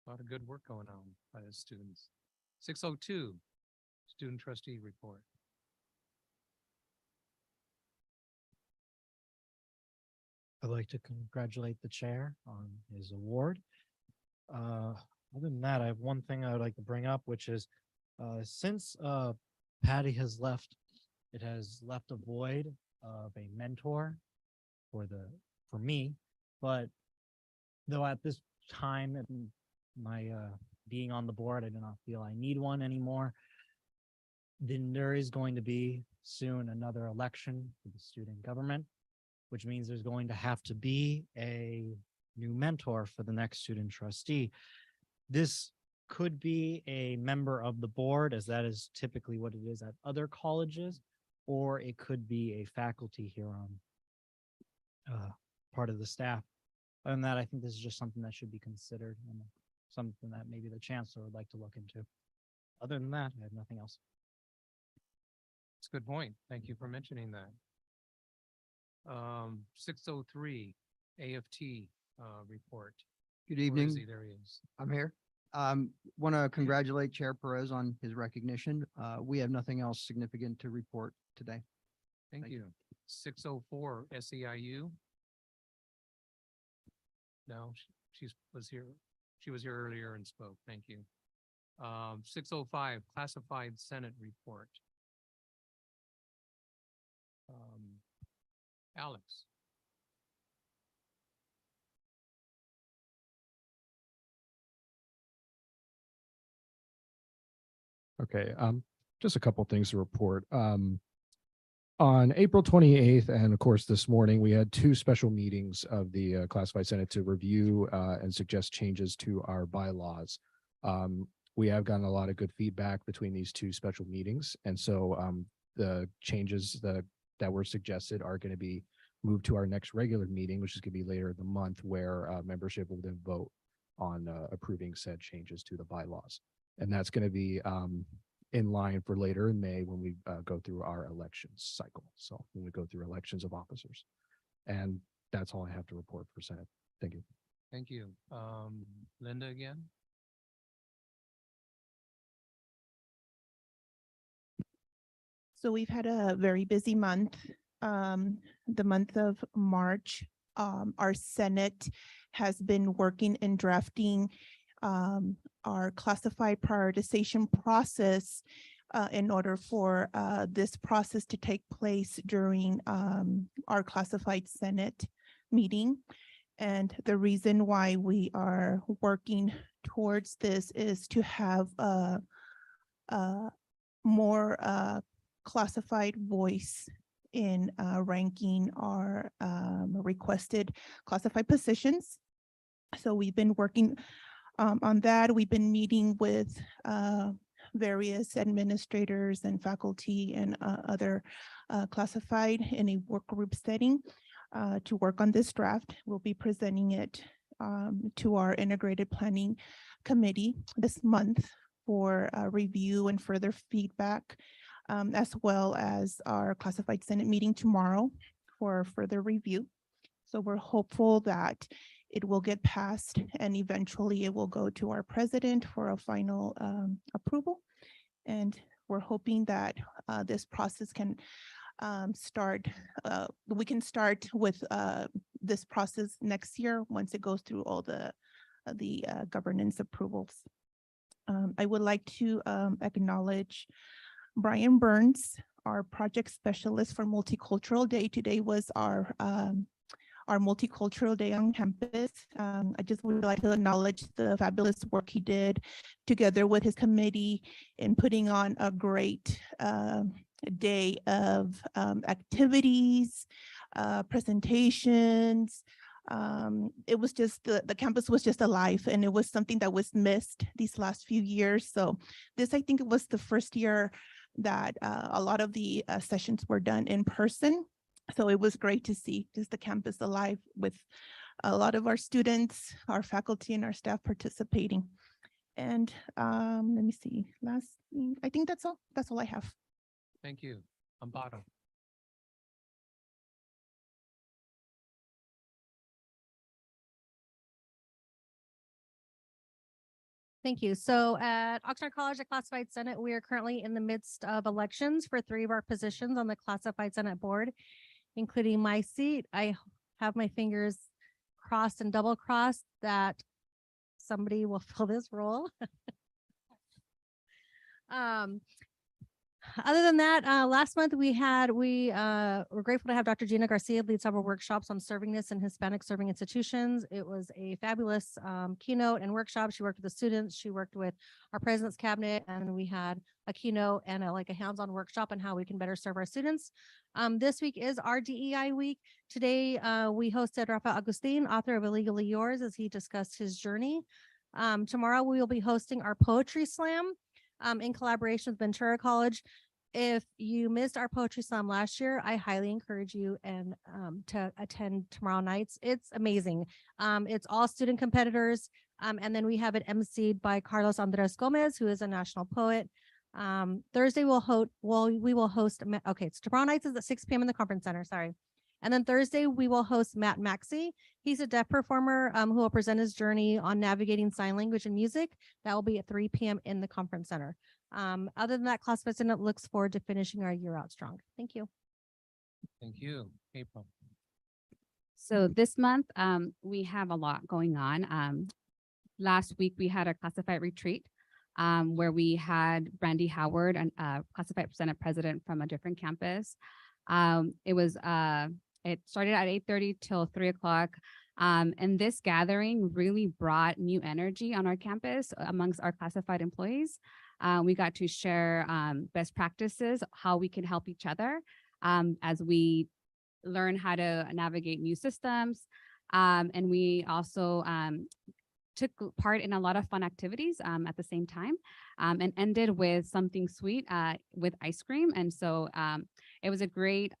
A lot of good work going on by the students. 602, student trustee report. I'd like to congratulate the chair on his award. Other than that, I have one thing I would like to bring up, which is since Patty has left, it has left a void of a mentor for me. But though at this time in my being on the board, I do not feel I need one anymore. Then there is going to be soon another election for the student government, which means there's going to have to be a new mentor for the next student trustee. This could be a member of the board, as that is typically what it is at other colleges, or it could be a faculty here on part of the staff. Other than that, I think this is just something that should be considered and something that maybe the chancellor would like to look into. Other than that, I have nothing else. It's a good point. Thank you for mentioning that. 603 AFT report. Good Where is evening. he? There he is. I'm here. Want to congratulate Chair Perez on his recognition. We have nothing else significant to report today. Thank you. 604 SEIU. No, she was here. She was here earlier and spoke. Thank you. 605 classified Senate report. Alex. Okay, just a couple things to report. On April 28th, and of course this morning, we had two special meetings of the Classified Senate to review and suggest changes to our bylaws. We have gotten a lot of good feedback between these two special meetings, and so the changes that were suggested are going to be moved to our next regular meeting, which is going to be later in the month, where membership will then vote on approving said changes to the bylaws. And that's going to be in line for later in May when we go through our elections cycle. So when we go through elections of officers. And that's all I have to report for Senate. Thank you. Thank you. Linda again. So we've had a very busy month. The month of March, our Senate has been working and drafting our classified prioritization process in order for this process to take place during our classified Senate meeting. And the reason why we are working towards this is to have a more classified voice in ranking our requested classified positions. So we've been working on that. We've been meeting with various administrators and faculty and other classified in a work group setting to work on this draft. We'll be presenting it to our integrated planning committee this month for review and further feedback, as well as our classified Senate meeting tomorrow for further review. So we're hopeful that it will get passed and eventually it will go to our president for a final approval. And we're hoping that this process can start, we can start with this process next year once it goes through all the governance approvals. I would like to acknowledge Brian Burns, our project specialist for Multicultural Day. Today was our Multicultural Day on campus. I just would like to acknowledge the fabulous work he did together with his committee in putting on a great day of activities, presentations. It was just, the campus was just alive, and it was something that was missed these last few years. So this, I think it was the first year that a lot of the sessions were done in person. So it was great to see just the campus alive with a lot of our students, our faculty and our staff participating. And let me see, I think that's all. That's all I have. Thank you. Amparo. Thank you. So at Oxnard College, the Classified Senate, we are currently in the midst of elections for 3 of our positions on the Classified Senate Board, including my seat. I have my fingers crossed and double crossed that somebody will fill this role. Other than that, last month we were grateful to have Dr. Gina Garcia lead several workshops on servingness in Hispanic serving institutions. It was a fabulous keynote and workshop. She worked with the students, she worked with our president's cabinet, and we had a keynote and a hands-on workshop on how we can better serve our students. This week is our DEI week. Today, we hosted Rafa Agustin, author of Illegally Yours, as he discussed his journey. Tomorrow, we will be hosting our poetry slam in collaboration with Ventura College. If you missed our poetry slam last year, I highly encourage you to attend tomorrow night's. It's amazing. It's all student competitors. And then we have it emceed by Carlos Andres Gomez, who is a national poet. Thursday we will host, okay, it's tomorrow night is at 6 p.m. in the conference center, sorry. And then Thursday we will host Matt Maxey. He's a deaf performer who will present his journey on navigating sign language and music. That will be at 3 p.m. in the conference center. Other than that, Classified Senate looks forward to finishing our year out strong. Thank you. Thank you. April. So this month, we have a lot going on. Last week, we had a classified retreat where we had Brandy Howard, a classified Senate president from a different campus. It started at 8:30 till 3 o'clock. And this gathering really brought new energy on our campus amongst our classified employees. We got to share best practices, how we can help each other as we learn how to navigate new systems. And we also took part in a lot of fun activities at the same time and ended with something sweet with ice cream. And so it was a great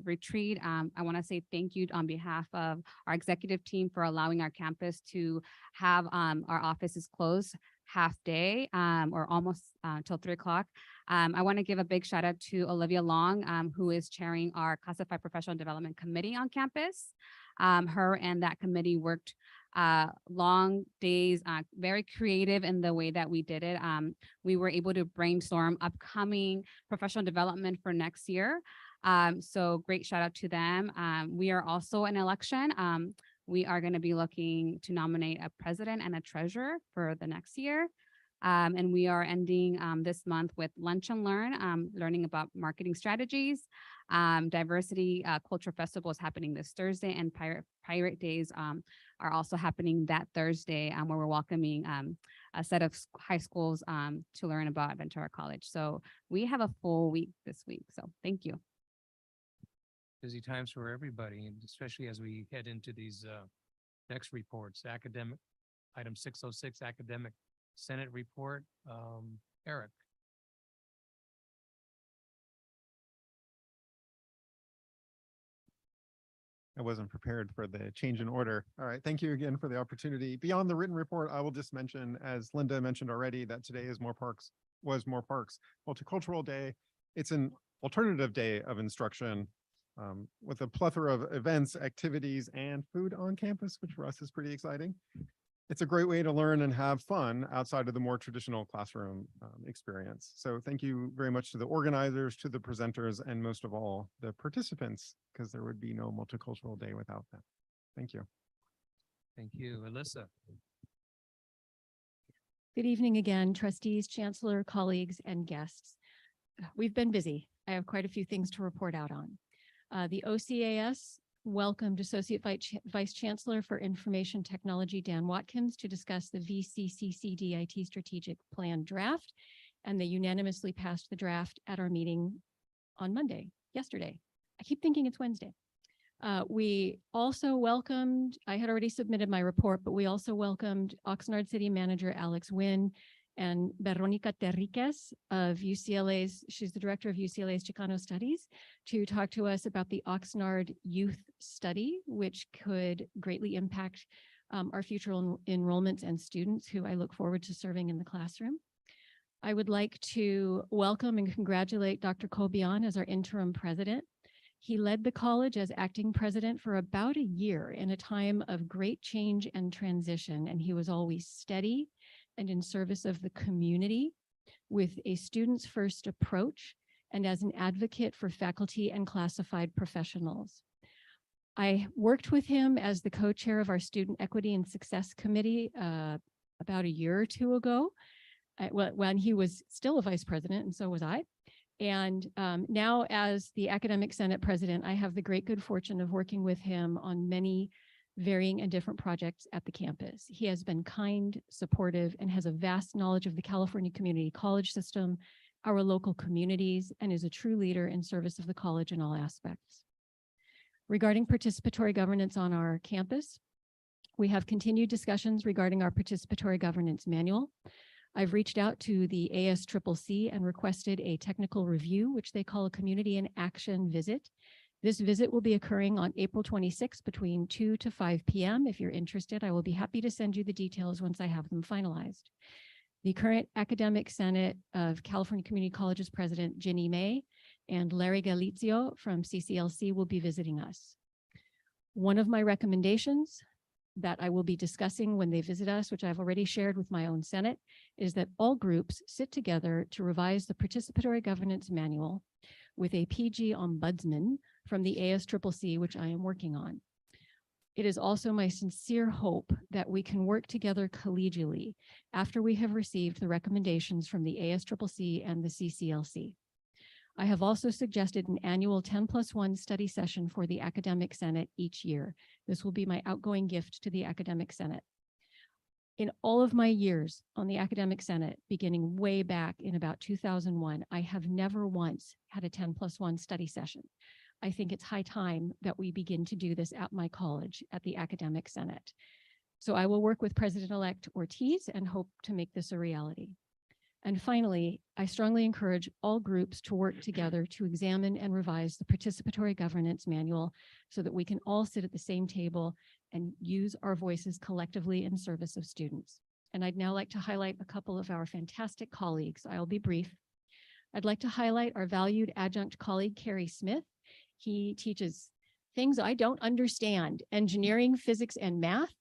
retreat. I want to say thank you on behalf of our executive team for allowing our campus to have our offices closed half day or almost till 3 o'clock. I want to give a big shout out to Olivia Long, who is chairing our Classified Professional Development Committee on campus. Her and that committee worked long days, very creative in the way that we did it. We were able to brainstorm upcoming professional development for next year. So great shout out to them. We are also in election. We are going to be looking to nominate a president and a treasurer for the next year. And we are ending this month with Lunch and Learn, learning about marketing strategies. Diversity Culture Festival is happening this Thursday, and Pirate Days are also happening that Thursday, where we're welcoming a set of high schools to learn about Ventura College. So we have a full week this week. So thank you. Busy times for everybody, and especially as we head into these next reports. Academic, item 606, Academic Senate report. Eric. I wasn't prepared for the change in order. All right, thank you again for the opportunity. Beyond the written report, I will just mention, as Linda mentioned already, that today is More Parks Multicultural Day. It's an alternative day of instruction with a plethora of events, activities, and food on campus, which for us is pretty exciting. It's a great way to learn and have fun outside of the more traditional classroom experience. So thank you very much to the organizers, to the presenters, and most of all, the participants, because there would be no Multicultural Day without them. Thank you. Thank you. Alyssa. Good evening again, trustees, chancellor, colleagues, and guests. We've been busy. I have quite a few things to report out on. The OCAS welcomed Associate Vice Chancellor for Information Technology, Dan Watkins, to discuss the VCCCD IT Strategic Plan draft, and they unanimously passed the draft at our meeting on yesterday. I keep thinking it's Wednesday. We also welcomed, I had already submitted my report, but we also welcomed Oxnard City Manager Alex Wynn and Veronica Terriquez of UCLA's, she's the director of UCLA's Chicano Studies, to talk to us about the Oxnard Youth Study, which could greatly impact our future enrollments and students who I look forward to serving in the classroom. I would like to welcome and congratulate Dr. Kobian as our interim president. He led the college as acting president for about a year in a time of great change and transition, and he was always steady and in service of the community with a students first approach and as an advocate for faculty and classified professionals. I worked with him as the co-chair of our Student Equity and Success Committee about a year or two ago, when he was still a vice president, and so was I. And now as the Academic Senate president, I have the great good fortune of working with him on many varying and different projects at the campus. He has been kind, supportive, and has a vast knowledge of the California community college system, our local communities, and is a true leader in service of the college in all aspects. Regarding participatory governance on our campus, we have continued discussions regarding our participatory governance manual. I've reached out to the ASCCC and requested a technical review, which they call a community in action visit. This visit will be occurring on April 26th between 2 to 5 p.m. If you're interested, I will be happy to send you the details once I have them finalized. The current Academic Senate of California Community Colleges President Ginny May and Larry Galizio from CCLC will be visiting us. One of my recommendations that I will be discussing when they visit us, which I've already shared with my own Senate, is that all groups sit together to revise the Participatory Governance Manual with a PG ombudsman from the ASCCC, which I am working on. It is also my sincere hope that we can work together collegially after we have received the recommendations from the ASCCC and the CCLC. I have also suggested an annual 10+1 study session for the Academic Senate each year. This will be my outgoing gift to the Academic Senate. In all of my years on the Academic Senate, beginning way back in about 2001, I have never once had a 10+1 study session. I think it's high time that we begin to do this at my college, at the Academic Senate. So I will work with President-elect Ortiz and hope to make this a reality. And finally, I strongly encourage all groups to work together to examine and revise the Participatory Governance Manual so that we can all sit at the same table and use our voices collectively in service of students. And I'd now like to highlight a couple of our fantastic colleagues. I'll be brief. I'd like to highlight our valued adjunct colleague, Carrie Smith. He teaches things I don't understand, engineering, physics, and math.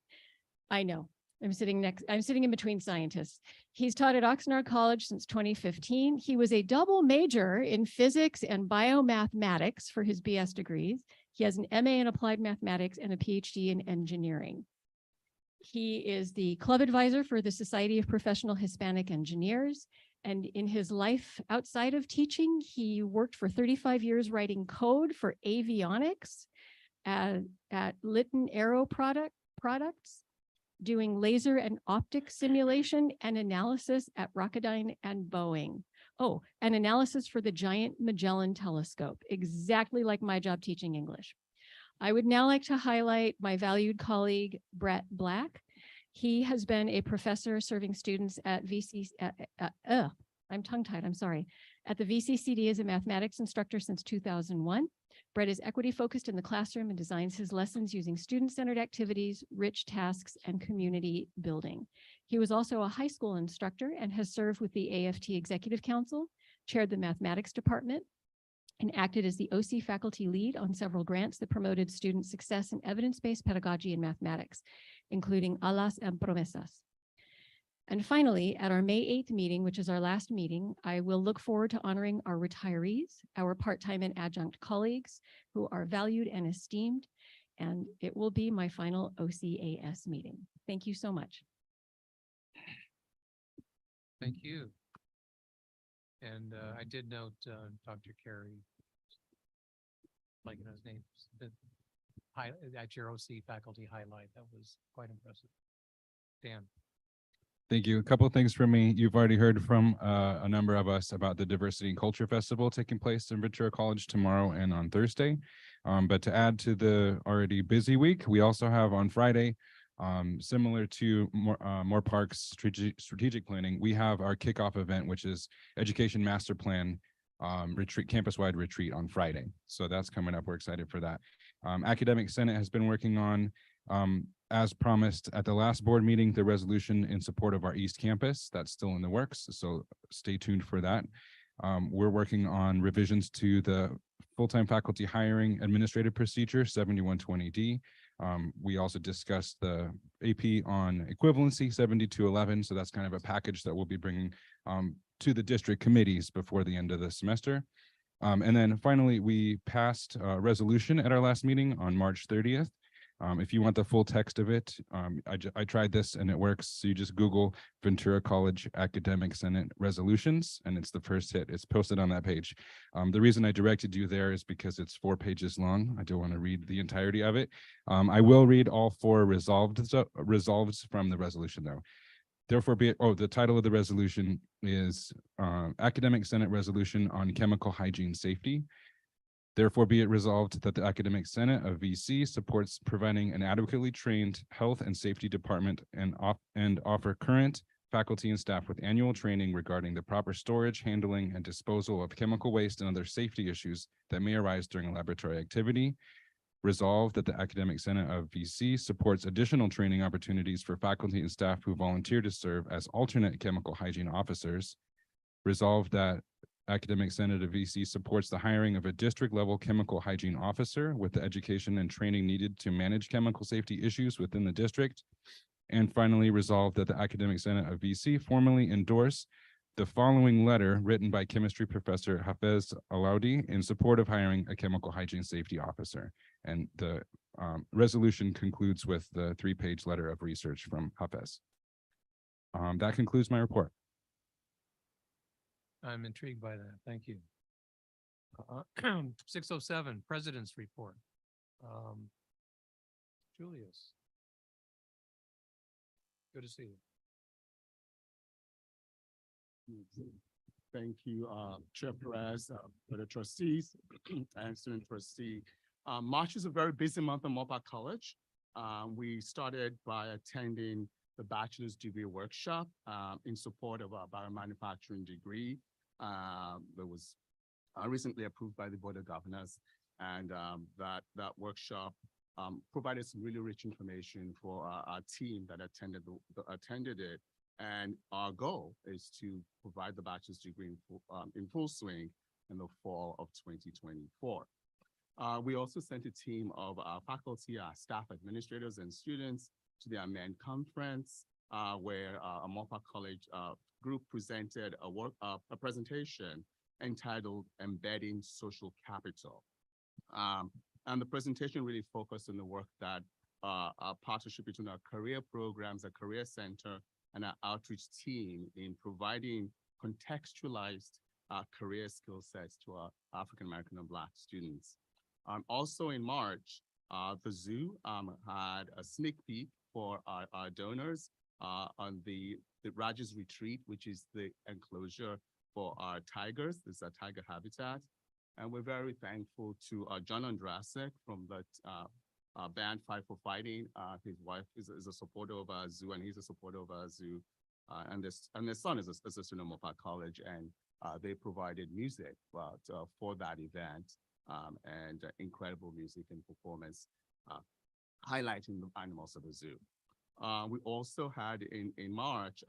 I know. I'm sitting in between scientists. He's taught at Oxnard College since 2015. He was a double major in physics and biomathematics for his BS degrees. He has an MA in applied mathematics and a PhD in engineering. He is the club advisor for the Society of Professional Hispanic Engineers. And in his life outside of teaching, he worked for 35 years writing code for avionics at Litton Aero Products, doing laser and optic simulation and analysis at Rocketdyne and Boeing. Oh, and analysis for the Giant Magellan Telescope, exactly like my job teaching English. I would now like to highlight my valued colleague, Brett Black. He has been a professor serving students at I'm tongue-tied, I'm sorry, at the VCCCD as a mathematics instructor since 2001. Brett is equity-focused in the classroom and designs his lessons using student-centered activities, rich tasks, and community building. He was also a high school instructor and has served with the AFT Executive Council, chaired the mathematics department, and acted as the OC faculty lead on several grants that promoted student success in evidence-based pedagogy and mathematics, including Alas and Promesas. And finally, at our May 8th meeting, which is our last meeting, I will look forward to honoring our retirees, our part-time and adjunct colleagues who are valued and esteemed, and it will be my final OCAS meeting. Thank you so much. Thank you. And I did note Dr. Carey, like his name, at your OC faculty highlight. That was quite impressive. Dan. Thank you. A couple of things from me. You've already heard from a number of us about the Diversity and Culture Festival taking place in Ventura College tomorrow and on Thursday. But to add to the already busy week, we also have on Friday Similar to More Parks strategic planning, we have our kickoff event, which is Education Master Plan retreat, campus-wide retreat on Friday. So that's coming up. We're excited for that. Academic Senate has been working on, as promised at the last board meeting, the resolution in support of our East Campus. That's still in the works, so stay tuned for that. We're working on revisions to the full-time faculty hiring administrative procedure 7120D. We also discussed the AP on equivalency 7211. So that's kind of a package that we'll be bringing to the district committees before the end of the semester. And then finally, we passed a resolution at our last meeting on March 30th. If you want the full text of it, I tried this and it works. So you just Google Ventura College Academic Senate resolutions, and it's the first hit. It's posted on that page. The reason I directed you there is because it's 4 pages long. I don't want to read the entirety of it. I will read all 4 resolves from the resolution though. Therefore be it, the title of the resolution is Academic Senate Resolution on Chemical Hygiene Safety. Therefore, be it resolved that the Academic Senate of VC supports providing an adequately trained health and safety department and offer current faculty and staff with annual training regarding the proper storage, handling, and disposal of chemical waste and other safety issues that may arise during a laboratory activity. Resolved that the Academic Senate of VC supports additional training opportunities for faculty and staff who volunteer to serve as alternate chemical hygiene officers. Resolved that Academic Senate of VC supports the hiring of a district-level chemical hygiene officer with the education and training needed to manage chemical safety issues within the district. And finally, resolved that the Academic Senate of VC formally endorse the following letter written by chemistry professor Hafez Alaudi in support of hiring a chemical hygiene safety officer. And the resolution concludes with the 3-page letter of research from Hafez. That concludes my report. I'm intrigued by that. Thank you. 607, President's Report. Julius. Good to see you. Thank you, Chair Perez, for the trustees and student trustee. March is a very busy month at Moorpark College. We started by attending the bachelor's degree workshop in support of our biomanufacturing degree. That was recently approved by the Board of Governors, and that workshop provided some really rich information for our team that attended it. And our goal is to provide the bachelor's degree in full swing in the fall of 2024. We also sent a team of faculty, staff, administrators, and students to the AMEN conference, where a Moorpark College group presented a presentation entitled Embedding Social Capital. And the presentation really focused on the work that our partnership between our career programs, our career center, and our outreach team in providing contextualized career skill sets to our African-American and Black students. Also in March, the zoo had a sneak peek for our donors on the Raj's Retreat, which is the enclosure for our tigers. This is a tiger habitat. And we're very thankful to John Andrasek from the band Fight for Fighting. His wife is a supporter of our zoo, and he's a supporter of our zoo. And their son is a student at Moorpark College, and they provided music for that event, and incredible music and performance highlighting the animals of the zoo. We also had in March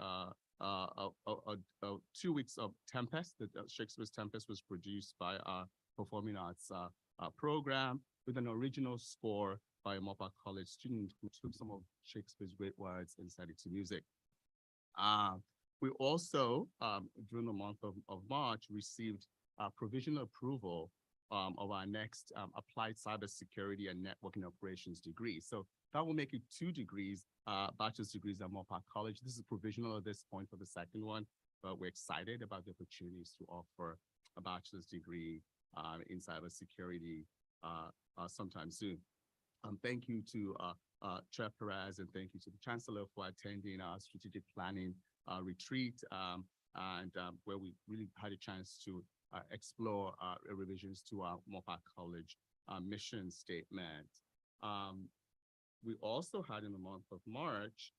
2 weeks of Tempest. Shakespeare's Tempest was produced by our Performing Arts program with an original score by a Moorpark College student who took some of Shakespeare's great words and set it to music. We also, during the month of March, received provisional approval of our next applied cybersecurity and networking operations degree. So that will make it 2 degrees, bachelor's degrees at Moorpark College. This is provisional at this point for the second one, but we're excited about the opportunities to offer a bachelor's degree in cybersecurity sometime soon. Thank you to Chair Perez, and thank you to the Chancellor for attending our strategic planning retreat, and where we really had a chance to explore revisions to our Moorpark College mission statement. We also had in the month of March,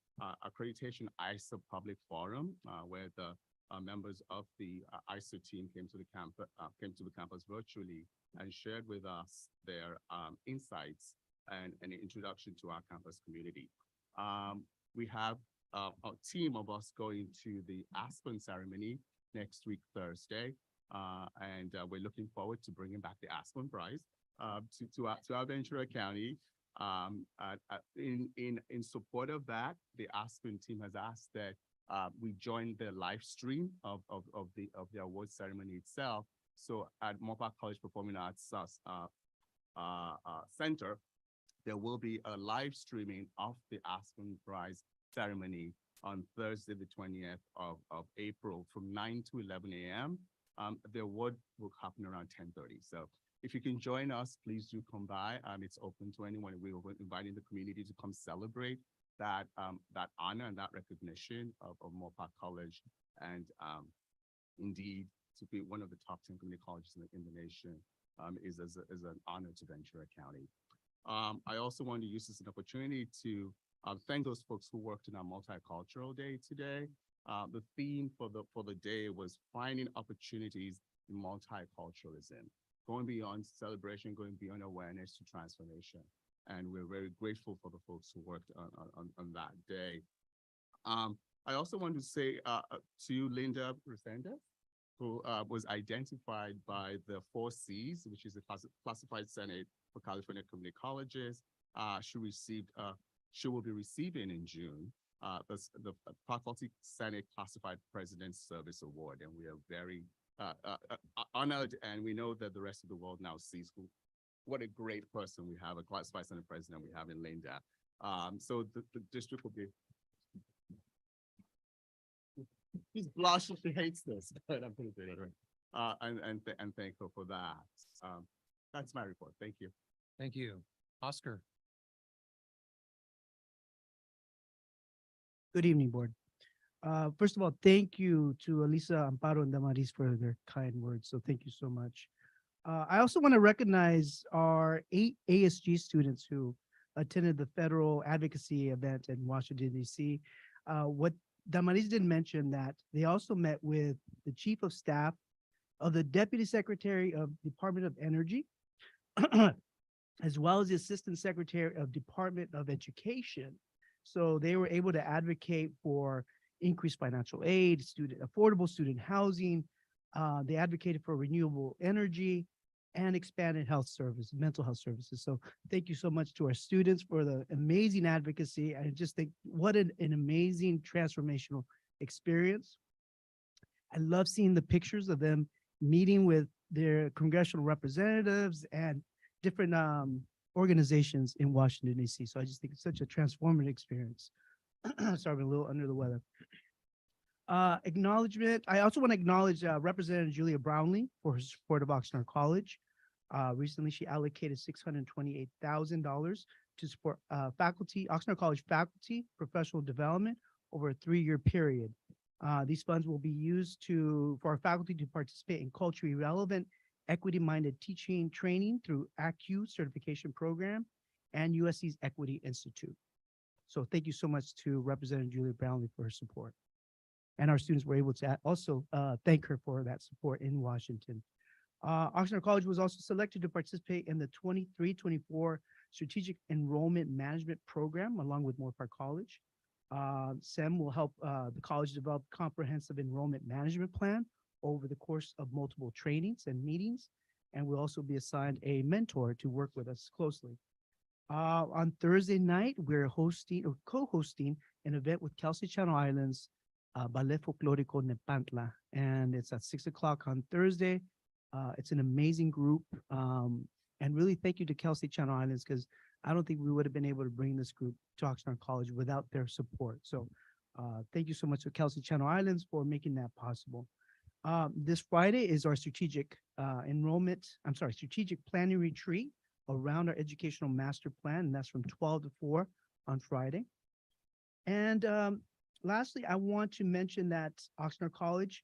accreditation ISO public forum, where the members of the ISO team came to the campus virtually and shared with us their insights and an introduction to our campus community. We have a team of us going to the Aspen ceremony next week, Thursday. And we're looking forward to bringing back the Aspen Prize to our Ventura County. In support of that, the Aspen team has asked that we join the live stream of the award ceremony itself. So at Moorpark College Performing Arts Center, there will be a live streaming of the Aspen Prize ceremony on Thursday, the 20th of April from 9 to 11 a.m. The award will happen around 10:30. So if you can join us, please do come by. It's open to anyone. We're inviting the community to come celebrate that honor and that recognition of Moorpark College, and indeed to be one of the top 10 community colleges in the nation is an honor to Ventura County. I also want to use this as an opportunity to thank those folks who worked in our multicultural day today. The theme for the day was finding opportunities in multiculturalism, going beyond celebration, going beyond awareness to transformation. And we're very grateful for the folks who worked on that day. I also want to say to you, Linda Resendez, who was identified by the 4 Cs, which is the Classified Senate for California Community Colleges. She will be receiving in June the Faculty Senate Classified President's Service Award, and we are very honored, and we know that the rest of the world now sees what a great person we have, a Classified Senate President we have in Linda. So the district will be. She's blushing, she hates this, but I'm pretty good at it. And thankful for that. That's my report. Thank you. Thank you. Oscar. Good evening, board. First of all, thank you to Elisa, Amparo, and Damaris for their kind words. So thank you so much. I also want to recognize our 8 ASG students who attended the federal advocacy event in Washington, D.C. What Damaris didn't mention that they also met with the Chief of Staff of the Deputy Secretary of Department of Energy, as well as the Assistant Secretary of Department of Education. So they were able to advocate for increased financial aid, affordable student housing. They advocated for renewable energy and expanded mental health services. So thank you so much to our students for the amazing advocacy. I just think what an amazing transformational experience. I love seeing the pictures of them meeting with their congressional representatives and different organizations in Washington, D.C. So I just think it's such a transformative experience. Sorry, I'm a little under the weather. Acknowledgement. I also want to acknowledge Representative Julia Brownlee for her support of Oxnard College. Recently, she allocated $628,000 to support Oxnard College faculty professional development over a 3-year period. These funds will be used for our faculty to participate in culturally relevant, equity-minded teaching training through ACU certification program and USC's Equity Institute. So thank you so much to Representative Julia Brownlee for her support. And our students were able to also thank her for that support in Washington. Oxnard College was also selected to participate in the 23-24 Strategic Enrollment Management Program along with Moorpark College. SEM will help the college develop comprehensive enrollment management plan over the course of multiple trainings and meetings, and we'll also be assigned a mentor to work with us closely. On Thursday night, we're co-hosting an event with Kelsey Channel Islands Ballet Folklorico Nepantla, and it's at 6 o'clock on Thursday. It's an amazing group, and really thank you to Kelsey Channel Islands, because I don't think we would have been able to bring this group to Oxnard College without their support. So thank you so much to Kelsey Channel Islands for making that possible. This Friday is our strategic planning retreat around our educational master plan, and that's from 12 to 4 on Friday. And lastly, I want to mention that Oxnard College,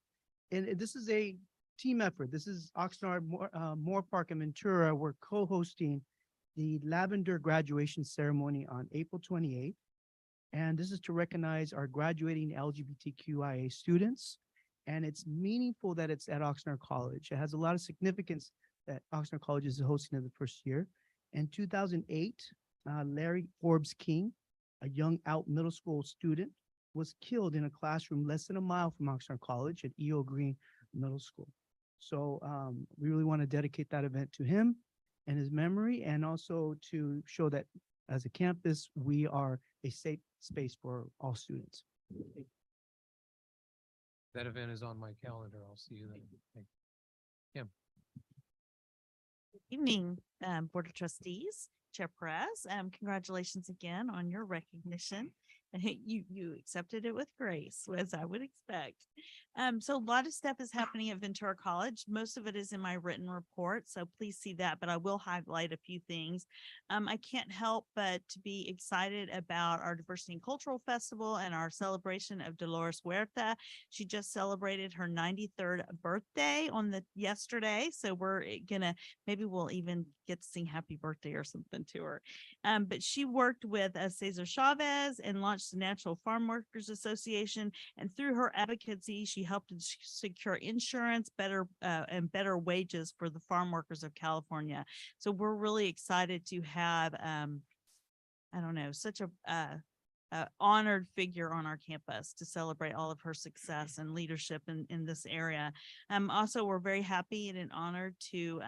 and this is a team effort. This is Oxnard, Moorpark, and Ventura. We're co-hosting the Lavender graduation ceremony on April 28th. And this is to recognize our graduating LGBTQIA students. And it's meaningful that it's at Oxnard College. It has a lot of significance that Oxnard College is hosting in the first year. In 2008, Larry Forbes King, a young out middle school student, was killed in a classroom less than a mile from Oxnard College at E.O. Green Middle School. So we really want to dedicate that event to him and his memory, and also to show that as a campus, we are a safe space for all students. That event is on my calendar. I'll see you then. Thank you. Kim. Evening, Board of Trustees, Chair Perez. Congratulations again on your recognition. You accepted it with grace, as I would expect. So a lot of stuff is happening at Ventura College. Most of it is in my written report, so please see that, but I will highlight a few things. I can't help but to be excited about our Diversity and Cultural Festival and our celebration of Dolores Huerta. She just celebrated her 93rd birthday on yesterday, so we're gonna, maybe we'll even get to sing happy birthday or something to her. But she worked with Cesar Chavez and launched the Natural Farm Workers Association, and through her advocacy, she helped to secure insurance, better wages for the farm workers of California. So we're really excited to have, I don't know, such a honored figure on our campus to celebrate all of her success and leadership in this area. Also, we're very happy and honored to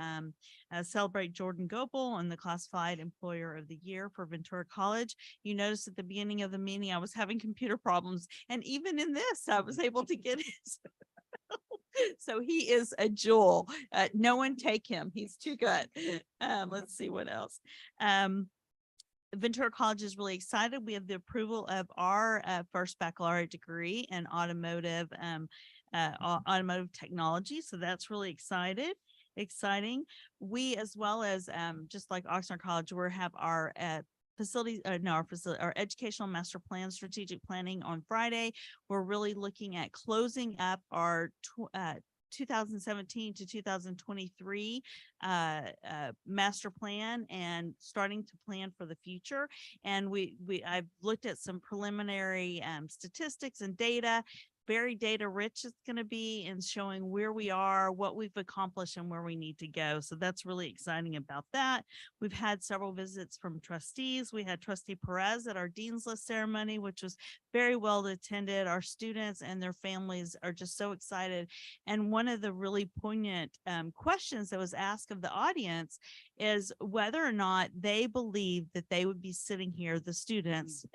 celebrate Jordan Goebel on the Classified Employer of the Year for Ventura College. You noticed at the beginning of the meeting, I was having computer problems, and even in this, I was able to get his. So he is a jewel. No one take him. He's too good. Let's see what else. Ventura College is really excited. We have the approval of our first baccalaureate degree in automotive technology. So that's really exciting. We, as well as just like Oxnard College, we have our our educational master plan, strategic planning on Friday. We're really looking at closing up our 2017 to 2023 master plan and starting to plan for the future. And I've looked at some preliminary statistics and data. Very data rich it's going to be in showing where we are, what we've accomplished, and where we need to go. So that's really exciting about that. We've had several visits from trustees. We had Trustee Perez at our Dean's List ceremony, which was very well attended. Our students and their families are just so excited. And one of the really poignant questions that was asked of the audience is whether or not they believe that they would be sitting here, the students,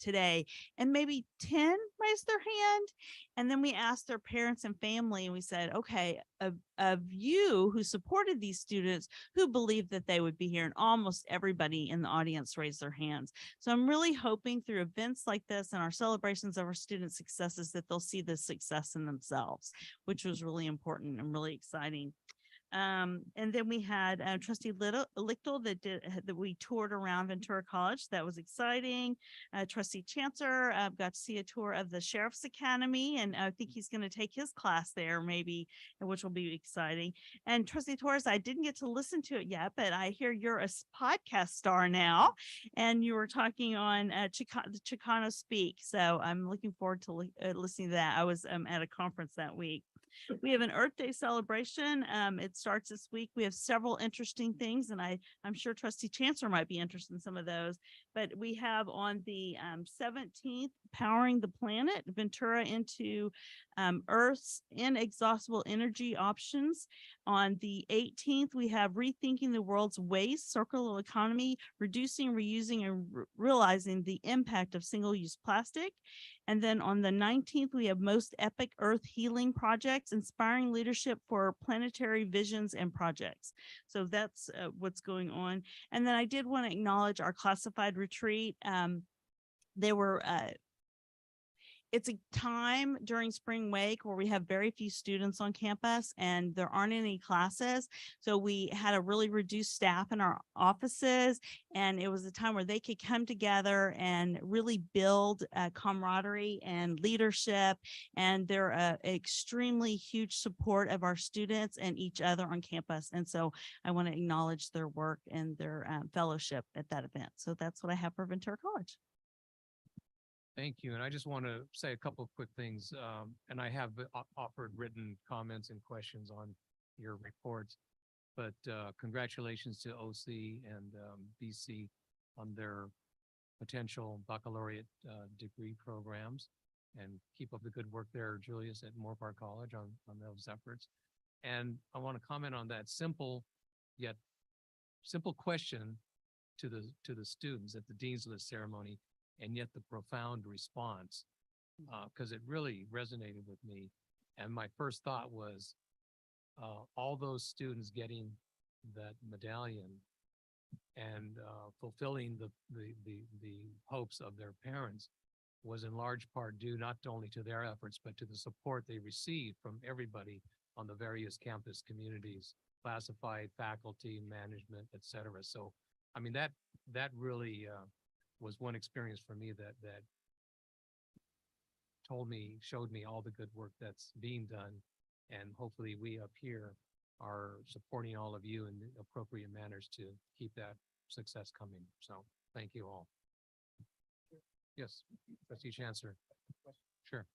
today, and maybe 10 raised their hand. And then we asked their parents and family, and we said, okay, of you who supported these students, who believed that they would be here? And almost everybody in the audience raised their hands. So I'm really hoping through events like this and our celebrations of our student successes that they'll see the success in themselves, which was really important and really exciting. And then we had Trustee Lichtel that we toured around Ventura College. That was exciting. Trustee Chancellor got to see a tour of the Sheriff's Academy, and I think he's going to take his class there maybe, which will be exciting. And Trustee Torres, I didn't get to listen to it yet, but I hear you're a podcast star now, and you were talking on the Chicano Speak. So I'm looking forward to listening to that. I was at a conference that week. We have an Earth Day celebration. It starts this week. We have several interesting things, and I'm sure Trustee Chancellor might be interested in some of those. But we have on the 17th, Powering the Planet, Ventura into Earth's inexhaustible energy options. On the 18th, we have Rethinking the World's Waste, Circular Economy, Reducing, Reusing, and Realizing the Impact of Single-Use Plastic. And then on the 19th, we have Most Epic Earth Healing Projects, Inspiring Leadership for Planetary Visions and Projects. So that's what's going on. And then I did want to acknowledge our classified retreat. There were it's a time during spring break where we have very few students on campus and there aren't any classes. So we had a really reduced staff in our offices, and it was a time where they could come together and really build camaraderie and leadership. And they're a extremely huge support of our students and each other on campus. And so I want to acknowledge their work and their fellowship at that event. So that's what I have for Ventura College. Thank you. And I just want to say a couple of quick things. And I have offered written comments and questions on your reports. But congratulations to OC and BC on their potential baccalaureate degree programs. And keep up the good work there, Julius, at Moore Park College on those efforts. And I want to comment on that simple yet simple question to the students at the Dean's List ceremony, and yet the profound response, because it really resonated with me. And my first thought was, all those students getting that medallion and fulfilling the hopes of their parents was in large part due not only to their efforts, but to the support they received from everybody on the various campus communities, classified, faculty, management, et cetera. So, I mean, that really was one experience for me that showed me all the good work that's being done. And hopefully we up here are supporting all of you in appropriate manners to keep that success coming. So thank you all. Yes, Trustee Chancellor. Sure.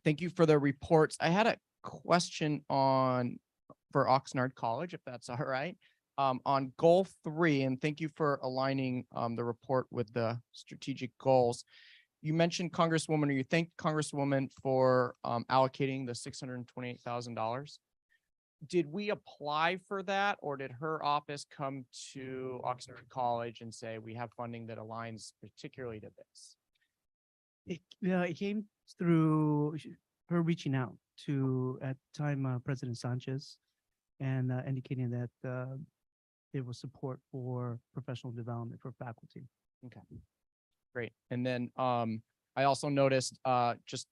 Thank you for the reports. I had a question for Oxnard College, if that's all right. On goal 3, and thank you for aligning the report with the strategic goals. You mentioned Congresswoman, or you thanked Congresswoman for allocating the $628,000. Did we apply for that, or did her office come to Oxnard College and say, we have funding that aligns particularly to this? It came through her reaching out to, at the time, President Sanchez, and indicating that it was support for professional development for faculty. Okay, great. And then I also noticed just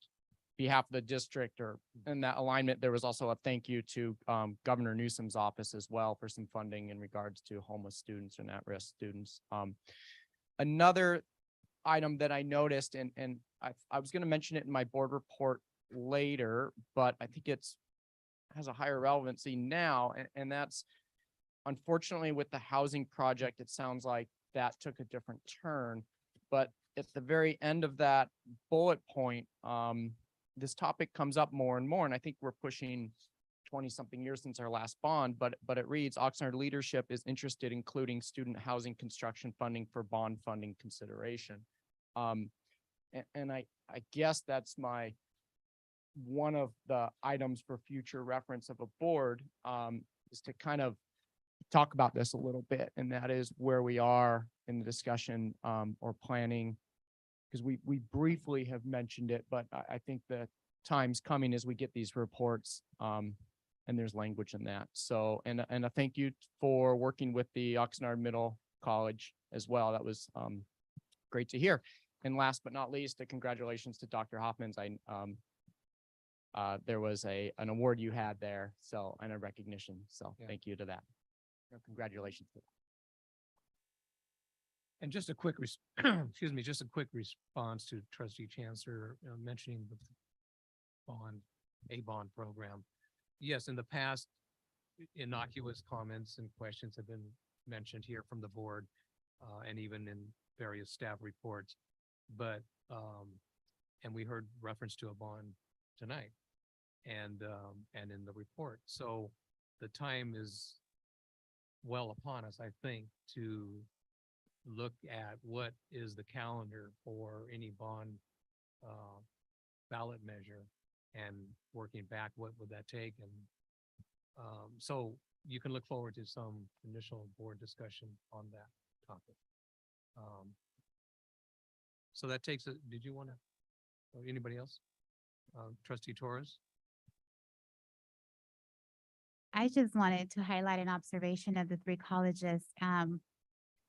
behalf of the district, or in that alignment, there was also a thank you to Governor Newsom's office as well for some funding in regards to homeless students and at-risk students. Another item that I noticed, and I was going to mention it in my board report later, but I think has a higher relevancy now, and that's, unfortunately, with the housing project, it sounds like that took a different turn. But at the very end of that bullet point, this topic comes up more and more, and I think we're pushing 20-something years since our last bond, but it reads, Oxnard leadership is interested in including student housing construction funding for bond funding consideration. And I guess that's one of the items for future reference of a board, is to kind of talk about this a little bit, and that is where we are in the discussion or planning, because we briefly have mentioned it, but I think the time's coming as we get these reports, and there's language in that. So, and a thank you for working with the Oxnard Middle College as well. That was great to hear. And last but not least, congratulations to Dr. Hoffman's. There was an award you had there, so, and a recognition. So thank you to that. Congratulations to that. And just a quick, excuse me, just a quick response to Trustee Chancellor mentioning the bond program. Yes, in the past, innocuous comments and questions have been mentioned here from the board, and even in various staff reports. But and we heard reference to a bond tonight, and in the report. So the time is well upon us, I think, to look at what is the calendar for any bond ballot measure, and working back, what would that take? And so you can look forward to some initial board discussion on that topic. So that takes it. Did you want to, anybody else? Trustee Torres? I just wanted to highlight an observation of the 3 colleges.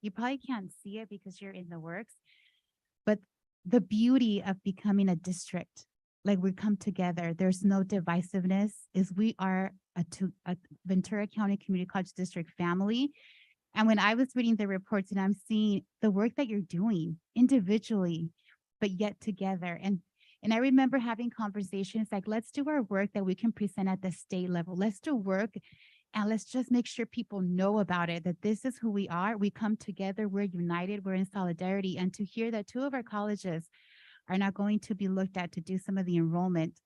You probably can't see it because you're in the works, but the beauty of becoming a district. Like we come together, there's no divisiveness, is we are a Ventura County Community College District family. And when I was reading the reports and I'm seeing the work that you're doing individually, but yet together. And I remember having conversations like, let's do our work that we can present at the state level. Let's do work and let's just make sure people know about it, that this is who we are. We come together, we're united, we're in solidarity. And to hear that 2 of our colleges are not going to be looked at to do some of the enrollment,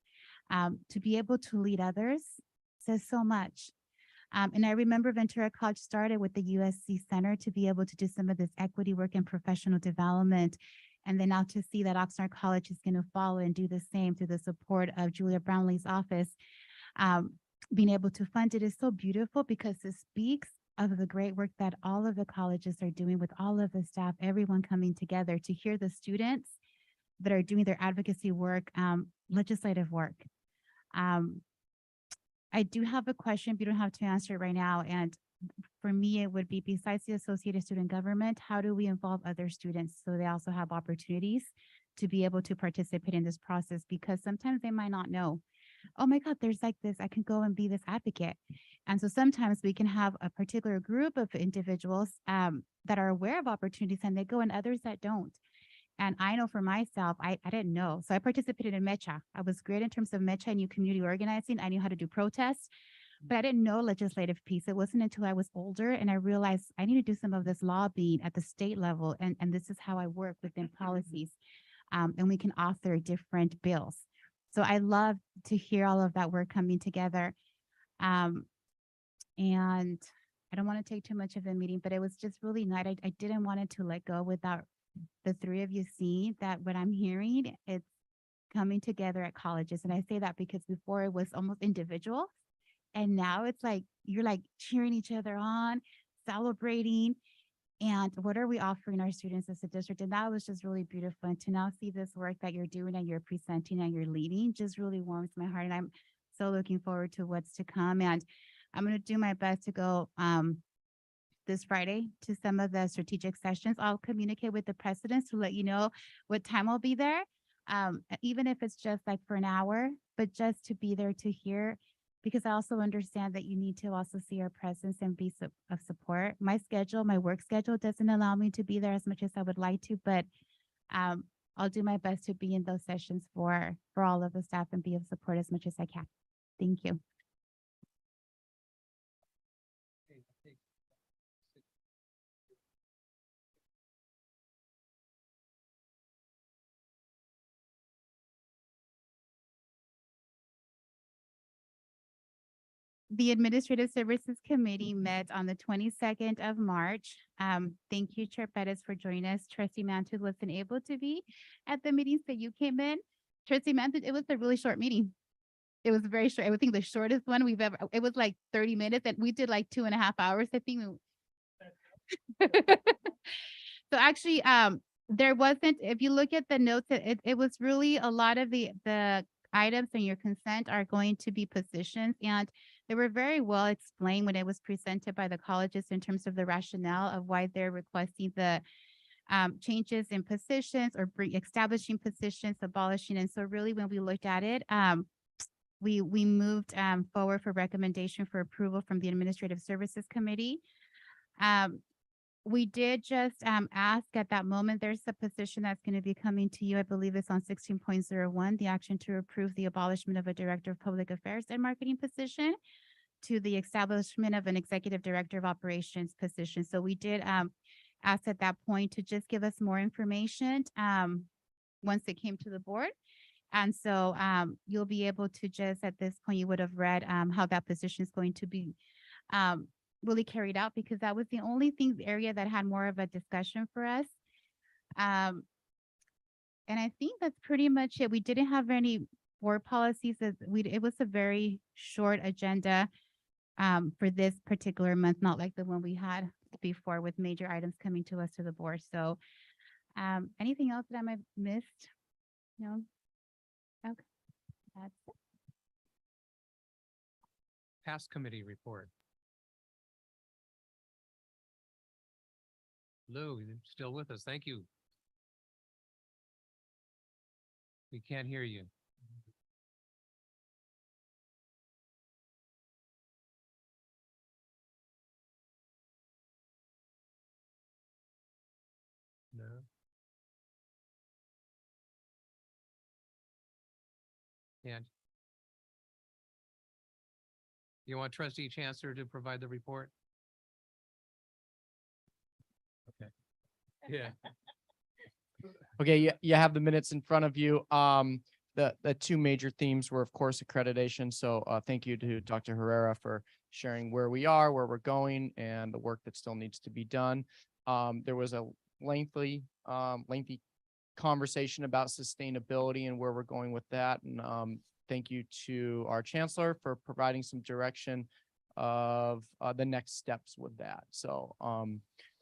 to be able to lead others says so much. And I remember Ventura College started with the USC Center to be able to do some of this equity work and professional development. And then now to see that Oxnard College is going to follow and do the same through the support of Julia Brownlee's office, being able to fund it is so beautiful because it speaks of the great work that all of the colleges are doing with all of the staff, everyone coming together to hear the students that are doing their advocacy work, legislative work. I do have a question, but you don't have to answer it right now. And for me, it would be, besides the Associated Student Government, how do we involve other students so they also have opportunities to be able to participate in this process? Because sometimes they might not know, oh my God, there's like this, I can go and be this advocate. And so sometimes we can have a particular group of individuals that are aware of opportunities and they go, and others that don't. And I know for myself, I didn't know. So I participated in MECHA. I was great in terms of MECHA. I knew community organizing. I knew how to do protests, but I didn't know legislative piece. It wasn't until I was older and I realized I need to do some of this lobbying at the state level. And this is how I work within policies. And we can author different bills. So I love to hear all of that work coming together. And I don't want to take too much of the meeting, but it was just really nice. I didn't want it to let go without the 3 of you see that what I'm hearing, it's coming together at colleges. And I say that because before it was almost individual. And now it's like, you're like cheering each other on, celebrating. And what are we offering our students as a district? And that was just really beautiful. And to now see this work that you're doing and you're presenting and you're leading just really warms my heart. And I'm so looking forward to what's to come. And I'm going to do my best to go this Friday to some of the strategic sessions. I'll communicate with the presidents to let you know what time I'll be there, even if it's just like for an hour, but just to be there to hear, because I also understand that you need to also see our presence and be of support. My schedule, my work schedule doesn't allow me to be there as much as I would like to, but I'll do my best to be in those sessions for all of the staff and be of support as much as I can. Thank you. The Administrative Services Committee met on the 22nd of March. Thank you, Chair Pettis, for joining us. Trustee Mantu wasn't able to be at the meetings that you came in. Trustee Mantu, it was a really short meeting. It was very short. I think the shortest one we've ever, it was like 30 minutes and we did like 2.5 hours, I think. So actually, there wasn't, if you look at the notes, it was really a lot of the items in your consent are going to be positions, and they were very well explained when it was presented by the colleges in terms of the rationale of why they're requesting the changes in positions or establishing positions, abolishing. And so really when we looked at it, we moved forward for recommendation for approval from the Administrative Services Committee. We did just ask at that moment, there's a position that's going to be coming to you. I believe it's on 16.01, the action to approve the abolishment of a Director of Public Affairs and Marketing position to the establishment of an Executive Director of Operations position. So we did ask at that point to just give us more information once it came to the board. And so you'll be able to just at this point, you would have read how that position is going to be really carried out, because that was the only thing, the area that had more of a discussion for us. And I think that's pretty much it. We didn't have any board policies. It was a very short agenda for this particular month, not like the one we had before with major items coming to us to the board. So anything else that I might have missed? No? Okay, that's it. Past committee report. Lou, you're still with us. Thank you. We can't hear you. No. Can't. You want trustee Chancellor to provide the report? Okay. Yeah. Okay, you have the minutes in front of you. The two major themes were, of course, accreditation. So thank you to Dr. Herrera for sharing where we are, where we're going, and the work that still needs to be done. There was a lengthy conversation about sustainability and where we're going with that. And thank you to our chancellor for providing some direction of the next steps with that. So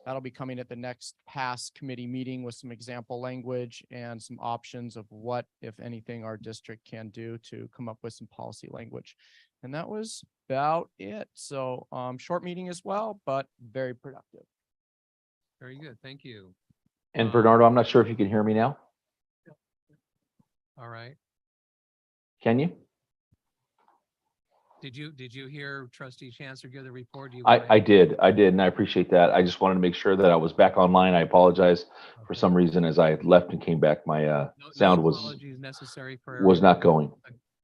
that'll be coming at the next PASS committee meeting with some example language and some options of what, if anything, our district can do to come up with some policy language. And that was about it. So short meeting as well, but very productive. Very good. Thank you. And Bernardo, I'm not sure if you can hear me now. All right. Can you? Did you hear trustee Chancellor give the report? Do you I did, and I appreciate that. I just wanted to make sure that I was back online. I apologize for some reason as I left and came back, my sound was apologies necessary for not everyone. going.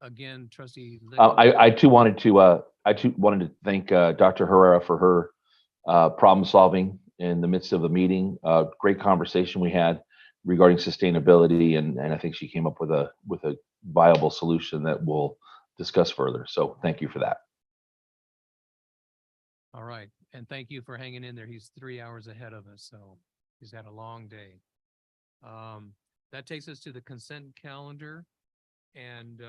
Again, trustee. I too wanted to thank Dr. Herrera for her problem solving in the midst of the meeting. Great conversation we had regarding sustainability, and I think she came up with a viable solution that we'll discuss further. So thank you for that. All right. And thank you for hanging in there. He's 3 hours ahead of us, so he's had a long day. That takes us to the consent calendar. And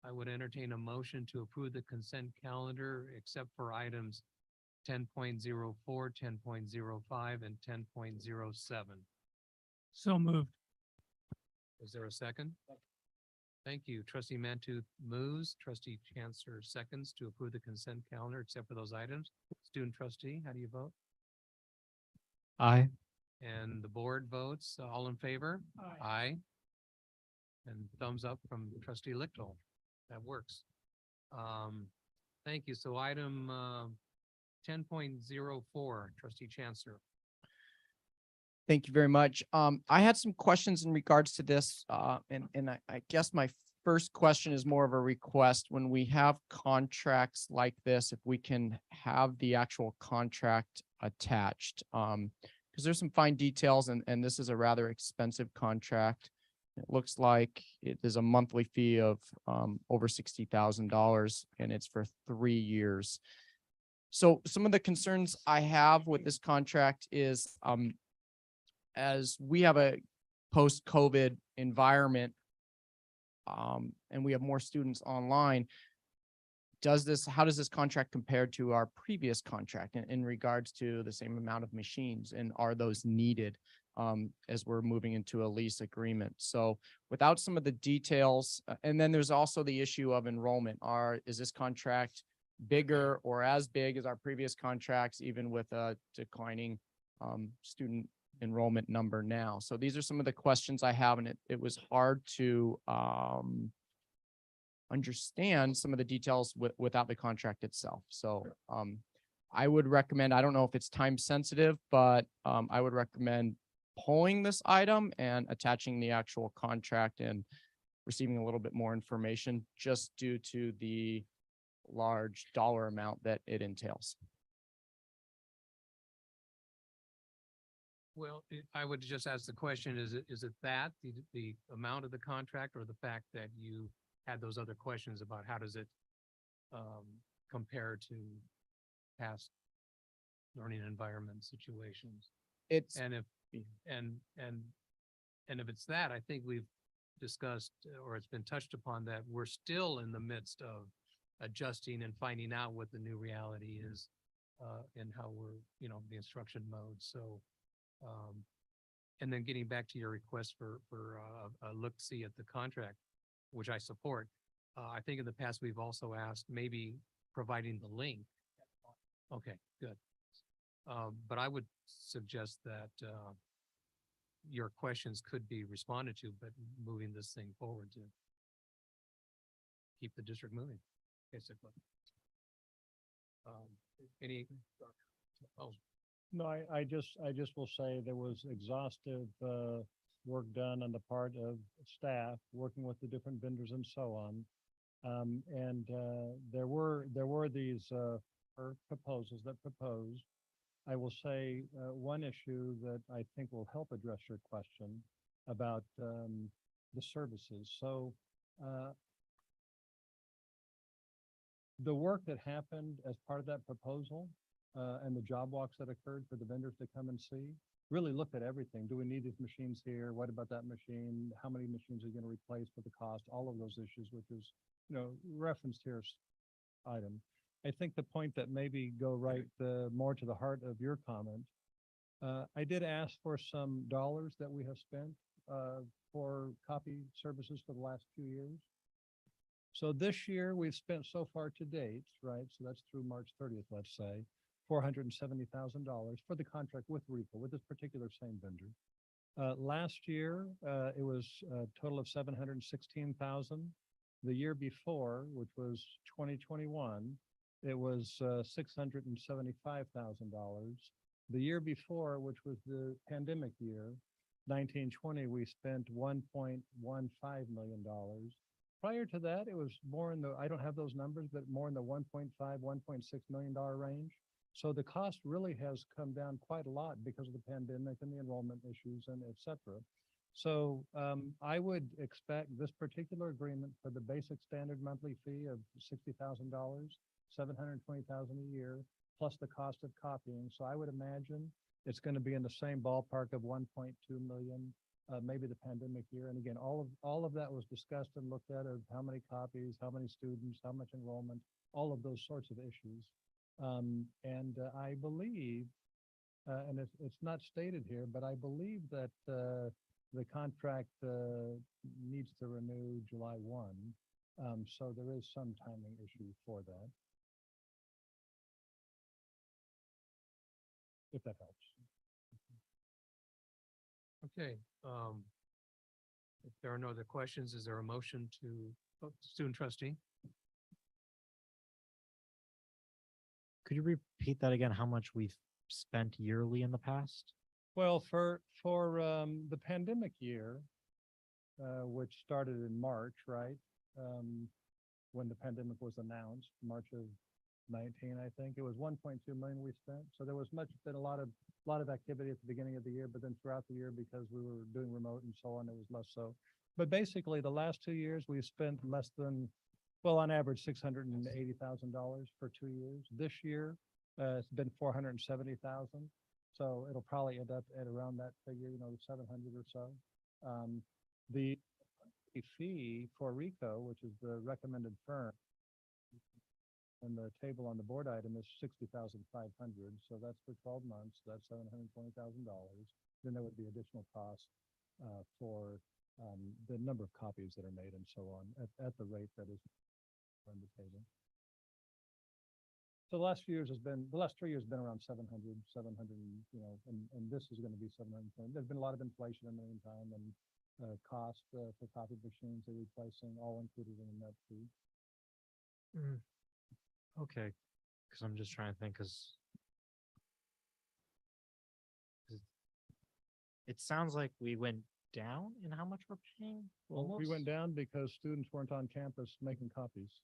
I would entertain a motion to approve the consent calendar except for items 10.04, 10.05, and 10.07. So moved. Is there a second? Thank you. Trustee Mantooth moves, trustee Chancellor seconds to approve the consent calendar except for those items. Student trustee, how do you vote? Aye. And the board votes, all in favor? Aye. And thumbs up from trustee Lichtel. That works. Thank you. So item 10.04, trustee Chancellor. Thank you very much. I had some questions in regards to this, and I guess my first question is more of a request. When we have contracts like this, if we can have the actual contract attached, because there's some fine details, and this is a rather expensive contract. It looks like it is a monthly fee of over $60,000, and it's for 3 years. So some of the concerns I have with this contract is, as we have a post-COVID environment, and we have more students online, how does this contract compare to our previous contract in regards to the same amount of machines, and are those needed as we're moving into a lease agreement? So without some of the details, and then there's also the issue of enrollment. Is this contract bigger or as big as our previous contracts, even with a declining student enrollment number now? So these are some of the questions I have, and it was hard to understand some of the details without the contract itself. So I would recommend, I don't know if it's time sensitive, but I would recommend pulling this item and attaching the actual contract and receiving a little bit more information, just due to the large dollar amount that it entails. Well, I would just ask the question, is it that the amount of the contract, or the fact that you had those other questions about how does it compare to past learning environment situations? It's and if it's that, I think we've discussed, or it's been touched upon, that we're still in the midst of adjusting and finding out what the new reality is and how we're, the instruction mode. So and then getting back to your request for a look-see at the contract, which I support. I think in the past, we've also asked maybe providing the link. Okay, good. But I would suggest that your questions could be responded to, but moving this thing forward to keep the district moving, basically. Any? Oh, No, I just will say there was exhaustive work done on the part of staff, working with the different vendors and so on. And there were these proposals that proposed. I will say one issue that I think will help address your question about the services. So the work that happened as part of that proposal and the job walks that occurred for the vendors to come and see really looked at everything. Do we need these machines here? What about that machine? How many machines are you going to replace for the cost? All of those issues, which is, referenced here item. I think the point that maybe go right more to the heart of your comment, I did ask for some dollars that we have spent for copy services for the last 2 years. So this year we've spent so far to date, right? So that's through March 30th, let's say, $470,000 for the contract with RICO, with this particular same vendor. Last year, it was a total of $716,000. The year before, which was 2021, it was $675,000. The year before, which was the pandemic year, 1920, we spent $1.15 million. Prior to that, it was more in the, I don't have those numbers, but more in the $1.5, $1.6 million range. So the cost really has come down quite a lot because of the pandemic and the enrollment issues and et cetera. So I would expect this particular agreement for the basic standard monthly fee of $60,000, $720,000 a year, plus the cost of copying. So I would imagine it's going to be in the same ballpark of 1.2 million, maybe the pandemic year. And again, all of that was discussed and looked at of how many copies, how many students, how much enrollment, all of those sorts of issues. I believe, and it's not stated here, but I believe that the contract needs to renew July 1. So there is some timing issue for that. If that helps. okay. If there are no other questions, is there a motion to student trustee? Could you repeat that again? How much we've spent yearly in the past? Well, for the pandemic year, which started in March, right? When the pandemic was announced, March of 19, I think it was 1.2 million we spent. So there was been a lot of activity at the beginning of the year, but then throughout the year, because we were doing remote and so on, it was less so. But basically, the last 2 years we've spent less than, well, on average, $680,000 for 2 years. This year, it's been $470,000. So it'll probably end up at around that figure, 700 or so. The fee for RICO, which is the recommended firm, and the table on the board item is $60,500. So that's for 12 months. That's $720,000. Then there would be additional costs for the number of copies that are made and so on at the rate that is on the table. So the last 3 years has been around 700, and this is going to be 720. There's been a lot of inflation in the meantime, and cost for copy machines they're replacing, all included in that fee. Okay, because I'm just trying to think, because it sounds like we went down in how much we're paying. Well, we went down because students weren't on campus making copies.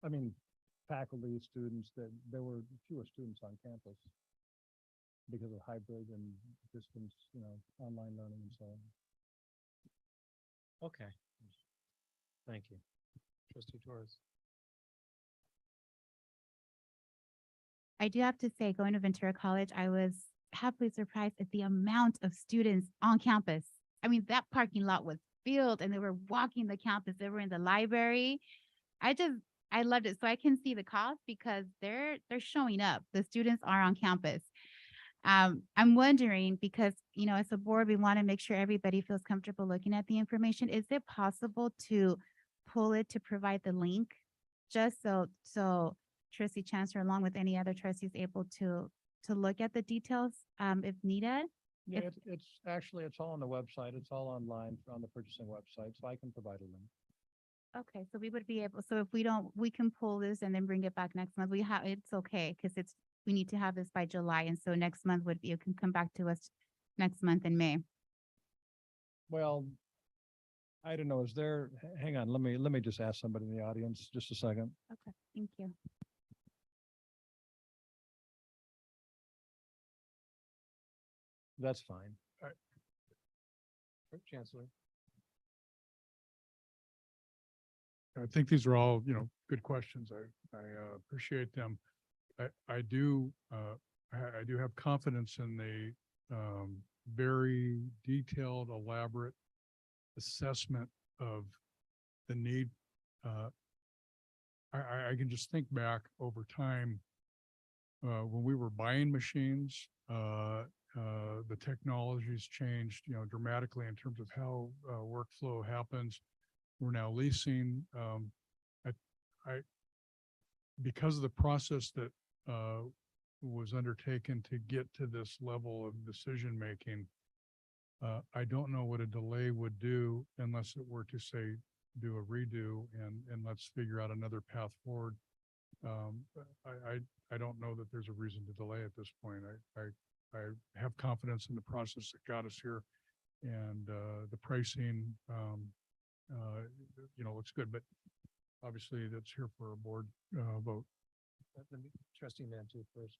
I mean, faculty, students, that there were fewer students on campus because of hybrid and distance, online learning and so on. Okay. Thank you. Trustee Torres. I do have to say, going to Ventura College, I was happily surprised at the amount of students on campus. I mean, that parking lot was filled and they were walking the campus. They were in the library. I loved it. So I can see the cost because they're showing up. The students are on campus. I'm wondering because, as a board, we want to make sure everybody feels comfortable looking at the information. Is it possible to pull it to provide the link just so Trustee Chancellor, along with any other trustees, able to look at the details if needed? Yeah, it's actually, it's all on the website. It's all online on the purchasing website, so I can provide a link. Okay, so we would be able, so if we don't, we can pull this and then bring it back next month. We have, it's okay, because we need to have this by July, and so next month would be, you can come back to us next month in May. Well, I don't know, is there, hang on, let me just ask somebody in the audience, just a second. Okay, thank you. That's fine. Chancellor. I think these are all, good questions. I appreciate them. I do have confidence in the very detailed, elaborate assessment of the need. I can just think back over time when we were buying machines, the technology's changed, dramatically in terms of how workflow happens. We're now leasing. Because of the process that was undertaken to get to this level of decision making, I don't know what a delay would do unless it were to say do a redo and let's figure out another path forward. I don't know that there's a reason to delay at this point. I have confidence in the process that got us here, and the pricing, looks good, but obviously that's here for a board vote. Let me, Trustee Mantu first.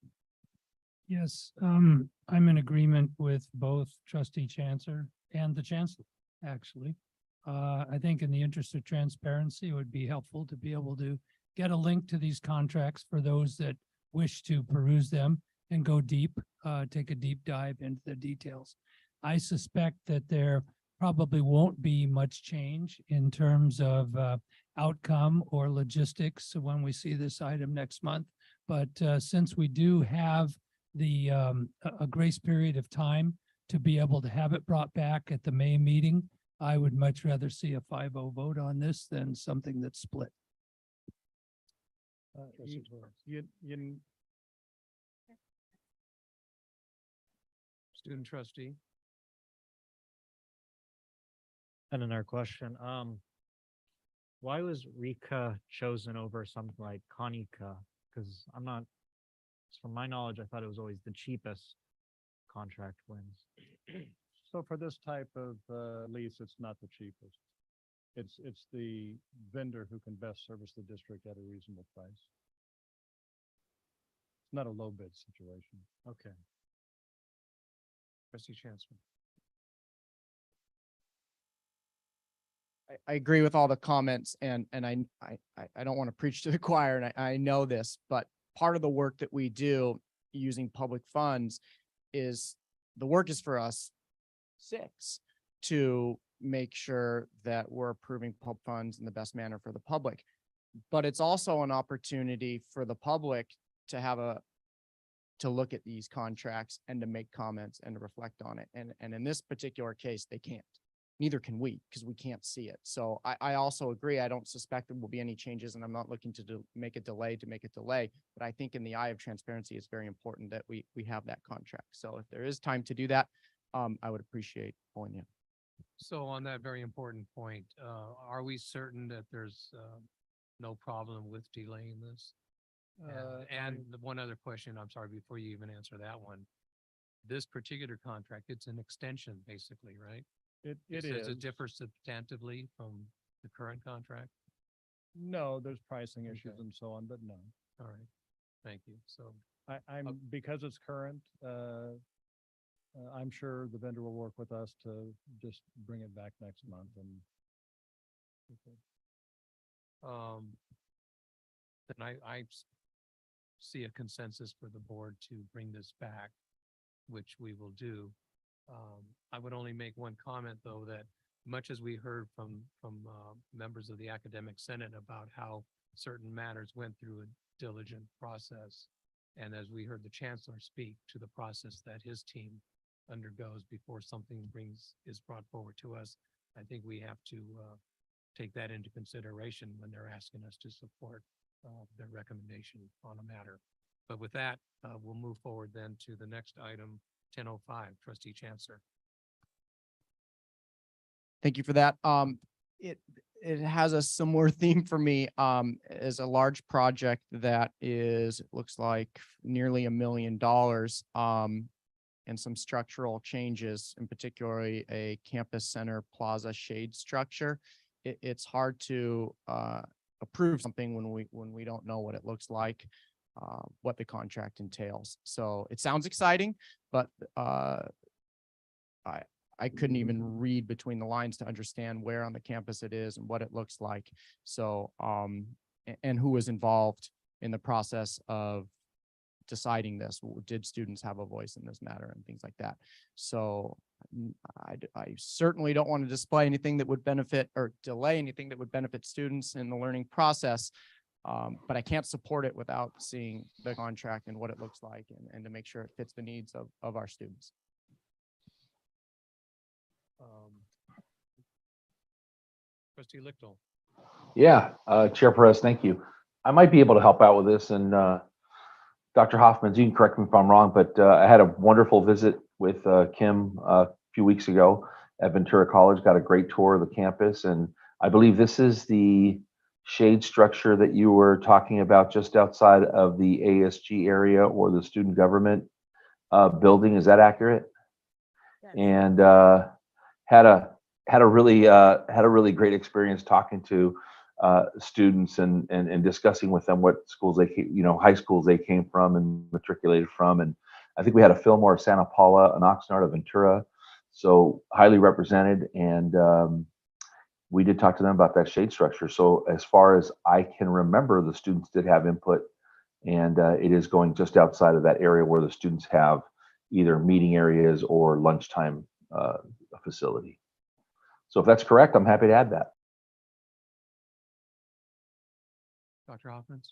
Yes, I'm in agreement with both trustee Chancellor and the Chancellor, actually. I think in the interest of transparency, it would be helpful to be able to get a link to these contracts for those that wish to peruse them and go deep, take a deep dive into the details. I suspect that there probably won't be much change in terms of outcome or logistics when we see this item next month. But since we do have the a grace period of time to be able to have it brought back at the May meeting, I would much rather see a 5-0 vote on this than something that's split. Student trustee. And another question, why was Rika chosen over something like Konica? Because from my knowledge, I thought it was always the cheapest contract wins. So for this type of lease, it's not the cheapest. It's the vendor who can best service the district at a reasonable price. It's not a low bid situation. Okay. Trustee Chancellor. I agree with all the comments, and I don't want to preach to the choir, and I know this, but part of the work that we do using public funds is the work is for us six to make sure that we're approving public funds in the best manner for the public. But it's also an opportunity for the public to look at these contracts and to make comments and to reflect on it. And in this particular case, they can't. Neither can we, because we can't see it. So I also agree. I don't suspect there will be any changes, and I'm not looking to make a delay to make a delay. But I think in the eye of transparency, it's very important that we have that contract. So if there is time to do that, I would appreciate pulling you. So on that very important point, are we certain that there's no problem with delaying this? And one other question, I'm sorry, before you even answer that one. This particular contract, it's an extension basically, right? It Does is. it differ substantively from the current contract? No, there's pricing issues and so on, but no. All right, thank you. So I'm because it's current, I'm sure the vendor will work with us to just bring it back next month and. then I see a consensus for the board to bring this back, which we will do. I would only make one comment, though, that much as we heard from members of the Academic Senate about how certain matters went through a diligent process, and as we heard the Chancellor speak to the process that his team undergoes before something is brought forward to us, I think we have to take that into consideration when they're asking us to support their recommendation on a matter. But with that, we'll move forward then to the next item, 10:05, trustee Chancellor. Thank you for that. It has a similar theme for me, as a large project that is, it looks like nearly $1 million, and some structural changes, in particularly a campus center plaza shade structure. It's hard to, approve something when we don't know what it looks like, what the contract entails. So it sounds exciting, but, I couldn't even read between the lines to understand where on the campus it is and what it looks like. So, and who was involved in the process of deciding this? Did students have a voice in this matter and things like that? So I certainly don't want to display anything that would benefit or delay anything that would benefit students in the learning process. But I can't support it without seeing the contract and what it looks like and to make sure it fits the needs of our students. Trustee Lichtel. Yeah, Chair Perez, thank you. I might be able to help out with this, and Dr. Hoffman, you can correct me if I'm wrong, but I had a wonderful visit with Kim a few weeks ago at Ventura College, got a great tour of the campus, and I believe this is the shade structure that you were talking about just outside of the ASG area or the student government building. Is that accurate? Yes. And had a really great experience talking to students and discussing with them what schools they came, high schools they came from and matriculated from. And I think we had a Fillmore of Santa Paula, an Oxnard of Ventura, so highly represented. And we did talk to them about that shade structure. So as far as I can remember, the students did have input, and it is going just outside of that area where the students have either meeting areas or lunchtime facility. So if that's correct, I'm happy to add that. Dr. Hoffman.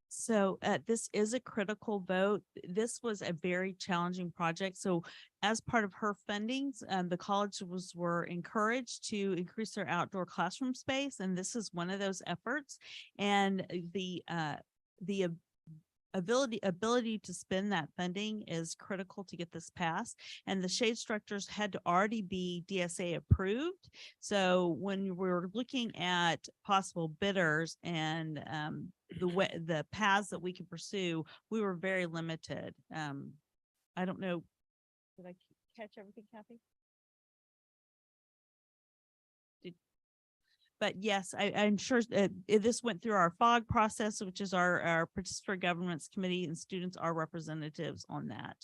So this is a critical vote. This was a very challenging project. So as part of her fundings, the colleges were encouraged to increase their outdoor classroom space, and this is one of those efforts. And the ability to spend that funding is critical to get this passed. And the shade structures had to already be DSA approved. So when we're looking at possible bidders and the paths that we could pursue, we were very limited. I don't know. Did I catch everything, Kathy? But yes, I'm sure that this went through our FOG process, which is our Participatory Governments Committee, and students are representatives on that.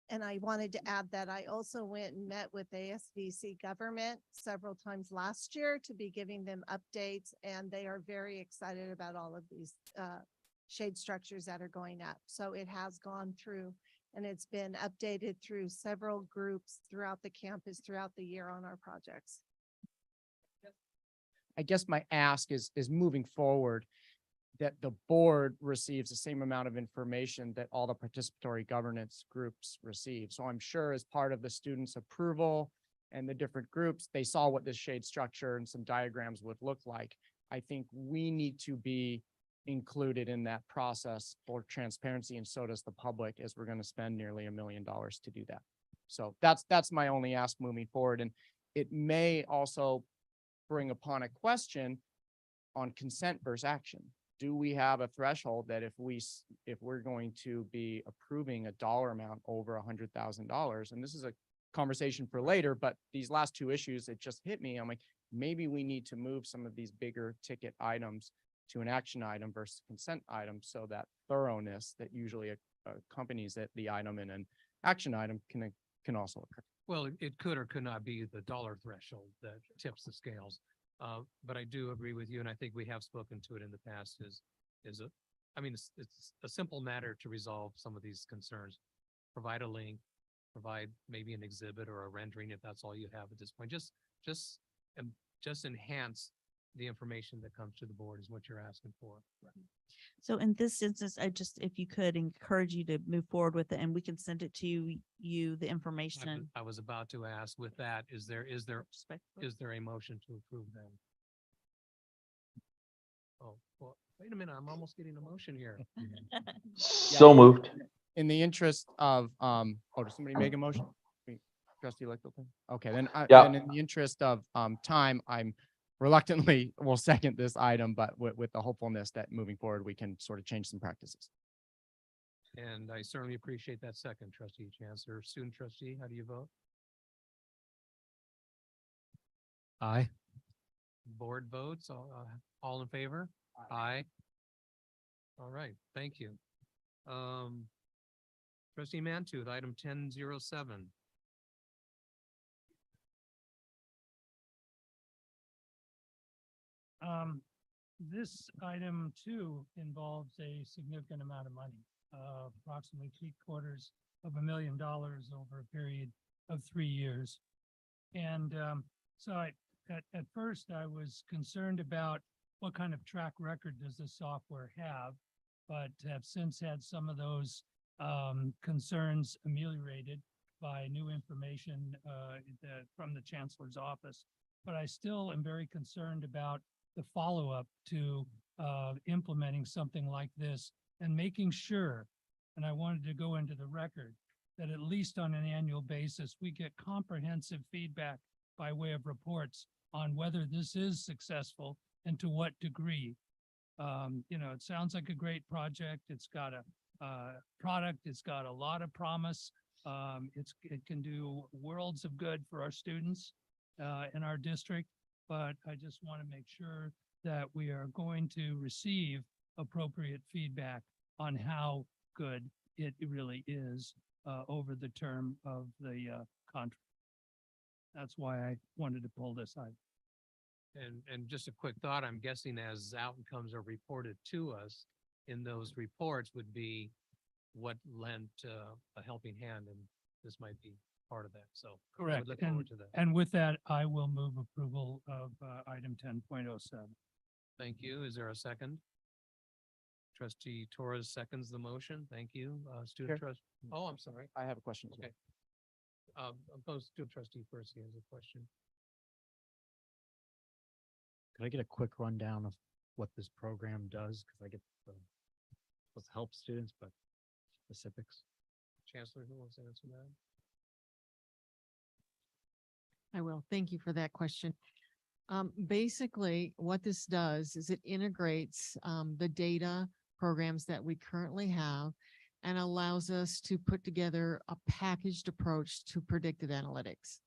And I wanted to add that I also went and met with ASVC government several times last year to be giving them updates, and they are very excited about all of these shade structures that are going up. So it has gone through, and it's been updated through several groups throughout the campus throughout the year on our projects. I guess my ask is moving forward, that the board receives the same amount of information that all the participatory governance groups receive. So I'm sure as part of the students' approval and the different groups, they saw what this shade structure and some diagrams would look like. I think we need to be included in that process for transparency, and so does the public, as we're going to spend nearly $1 million to do that. So that's my only ask moving forward. And it may also bring upon a question on consent versus action. Do we have a threshold that if we're going to be approving a dollar amount over $100,000, and this is a conversation for later, but these last two issues, it just hit me. I'm like, maybe we need to move some of these bigger ticket items to an action item versus consent item, so that thoroughness that usually accompanies the item in an action item can also occur. Well, it could or could not be the dollar threshold that tips the scales. But I do agree with you, and I think we have spoken to it in the past, it's a simple matter to resolve some of these concerns. Provide a link, provide maybe an exhibit or a rendering if that's all you have at this point. Just enhance the information that comes to the board is what you're asking for. So in this instance, if you could, encourage you to move forward with it, and we can send it to you, the information. I was about to ask, with that, is there a motion to approve them? Oh, well, wait a minute, I'm almost getting a motion here. So moved. in the interest of, does somebody make a motion? Trustee Lickleton? Okay, then, Yeah. then in the interest of, time, I'm reluctantly will second this item, but with the hopefulness that moving forward, we can sort of change some practices. And I certainly appreciate that second, trustee Chancellor. Student trustee, how do you vote? Aye. Board votes, all in favor? Aye. All right, thank you. Trustee Mantooth, item 1007. This item too involves a significant amount of money, approximately $750,000 over a period of 3 years. And so at first I was concerned about what kind of track record does this software have, but have since had some of those concerns ameliorated by new information from the Chancellor's office. But I still am very concerned about the follow-up to implementing something like this and making sure, and I wanted to go into the record, that at least on an annual basis, we get comprehensive feedback by way of reports on whether this is successful and to what degree. It sounds like a great project. It's got a product. It's got a lot of promise. It can do worlds of good for our students in our district. But I just want to make sure that we are going to receive appropriate feedback on how good it really is over the term of the contract. That's why I wanted to pull this out. And just a quick thought, I'm guessing as outcomes are reported to us in those reports would be what lent a helping hand, and this might be part of that. So I would Correct. look forward to that. And with that, I will move approval of item 10.07. Thank you. Is there a second? Trustee Torres seconds the motion. Thank you. Student Sure. trust. Oh, I'm sorry. I have a question as well. Okay. I'll go student trustee first. He has a question. Could I get a quick rundown of what this program does? Because I get supposed to help students, but specifics. Chancellor, who wants to answer that? I will. Thank you for that question. Basically, what this does is it integrates the data programs that we currently have and allows us to put together a packaged approach to predictive analytics.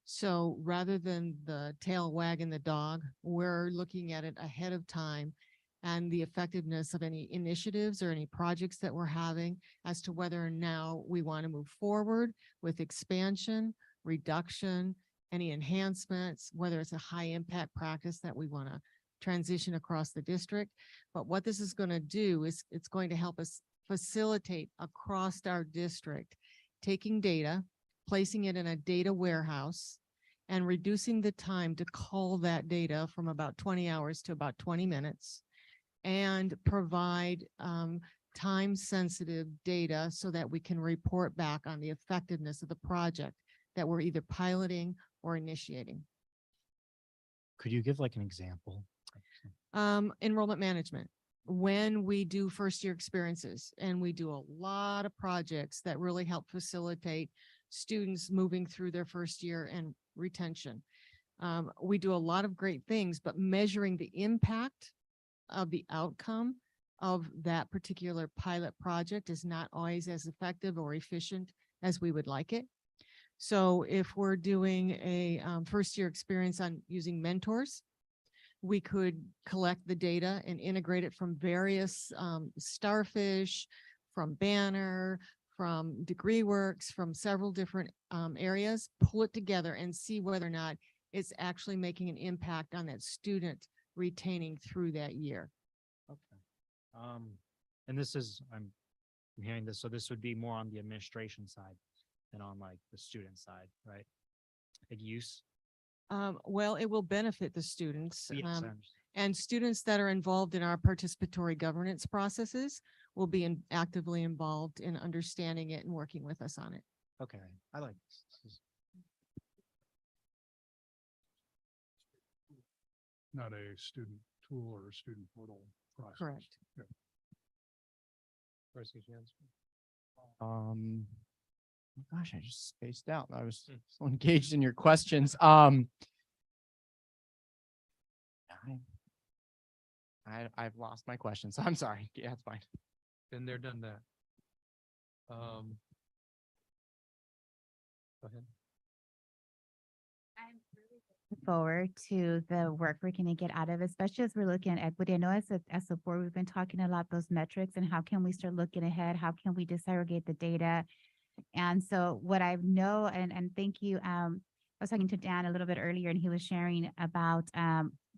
So rather than the tail wagging the dog, we're looking at it ahead of time and the effectiveness of any initiatives or any projects that we're having as to whether or now we want to move forward with expansion, reduction, any enhancements, whether it's a high impact practice that we want to transition across the district. But what this is going to do is it's going to help us facilitate across our district, taking data, placing it in a data warehouse, and reducing the time to call that data from about 20 hours to about 20 minutes, and provide time-sensitive data so that we can report back on the effectiveness of the project that we're either piloting or initiating. Could you give like an example? Enrollment management. When we do first year experiences and we do a lot of projects that really help facilitate students moving through their first year and retention. We do a lot of great things, but measuring the impact of the outcome of that particular pilot project is not always as effective or efficient as we would like it. So if we're doing a first year experience on using mentors, we could collect the data and integrate it from various Starfish, from Banner, from DegreeWorks, from several different areas, pull it together and see whether or not it's actually making an impact on that student retaining through that year. Okay. And this is, I'm hearing this, so this would be more on the administration side than on like the student side, right? Like use. Well, it will benefit the students. Yes, I understand. And students that are involved in our participatory governance processes will be actively involved in understanding it and working with us on it. Okay, I like this. This is Not a student tool or a student portal process. Correct. Yeah. Trustee Chancellor. Gosh, I just spaced out. I was so engaged in your questions. I've lost my question, so I'm sorry. Yeah, it's fine. Been there, done that. Go ahead. Forward to the work we're going to get out of, especially as we're looking at equity. I know as a board, we've been talking a lot those metrics and how can we start looking ahead? How can we disaggregate the data? And so what I know, and thank you, I was talking to Dan a little bit earlier and he was sharing about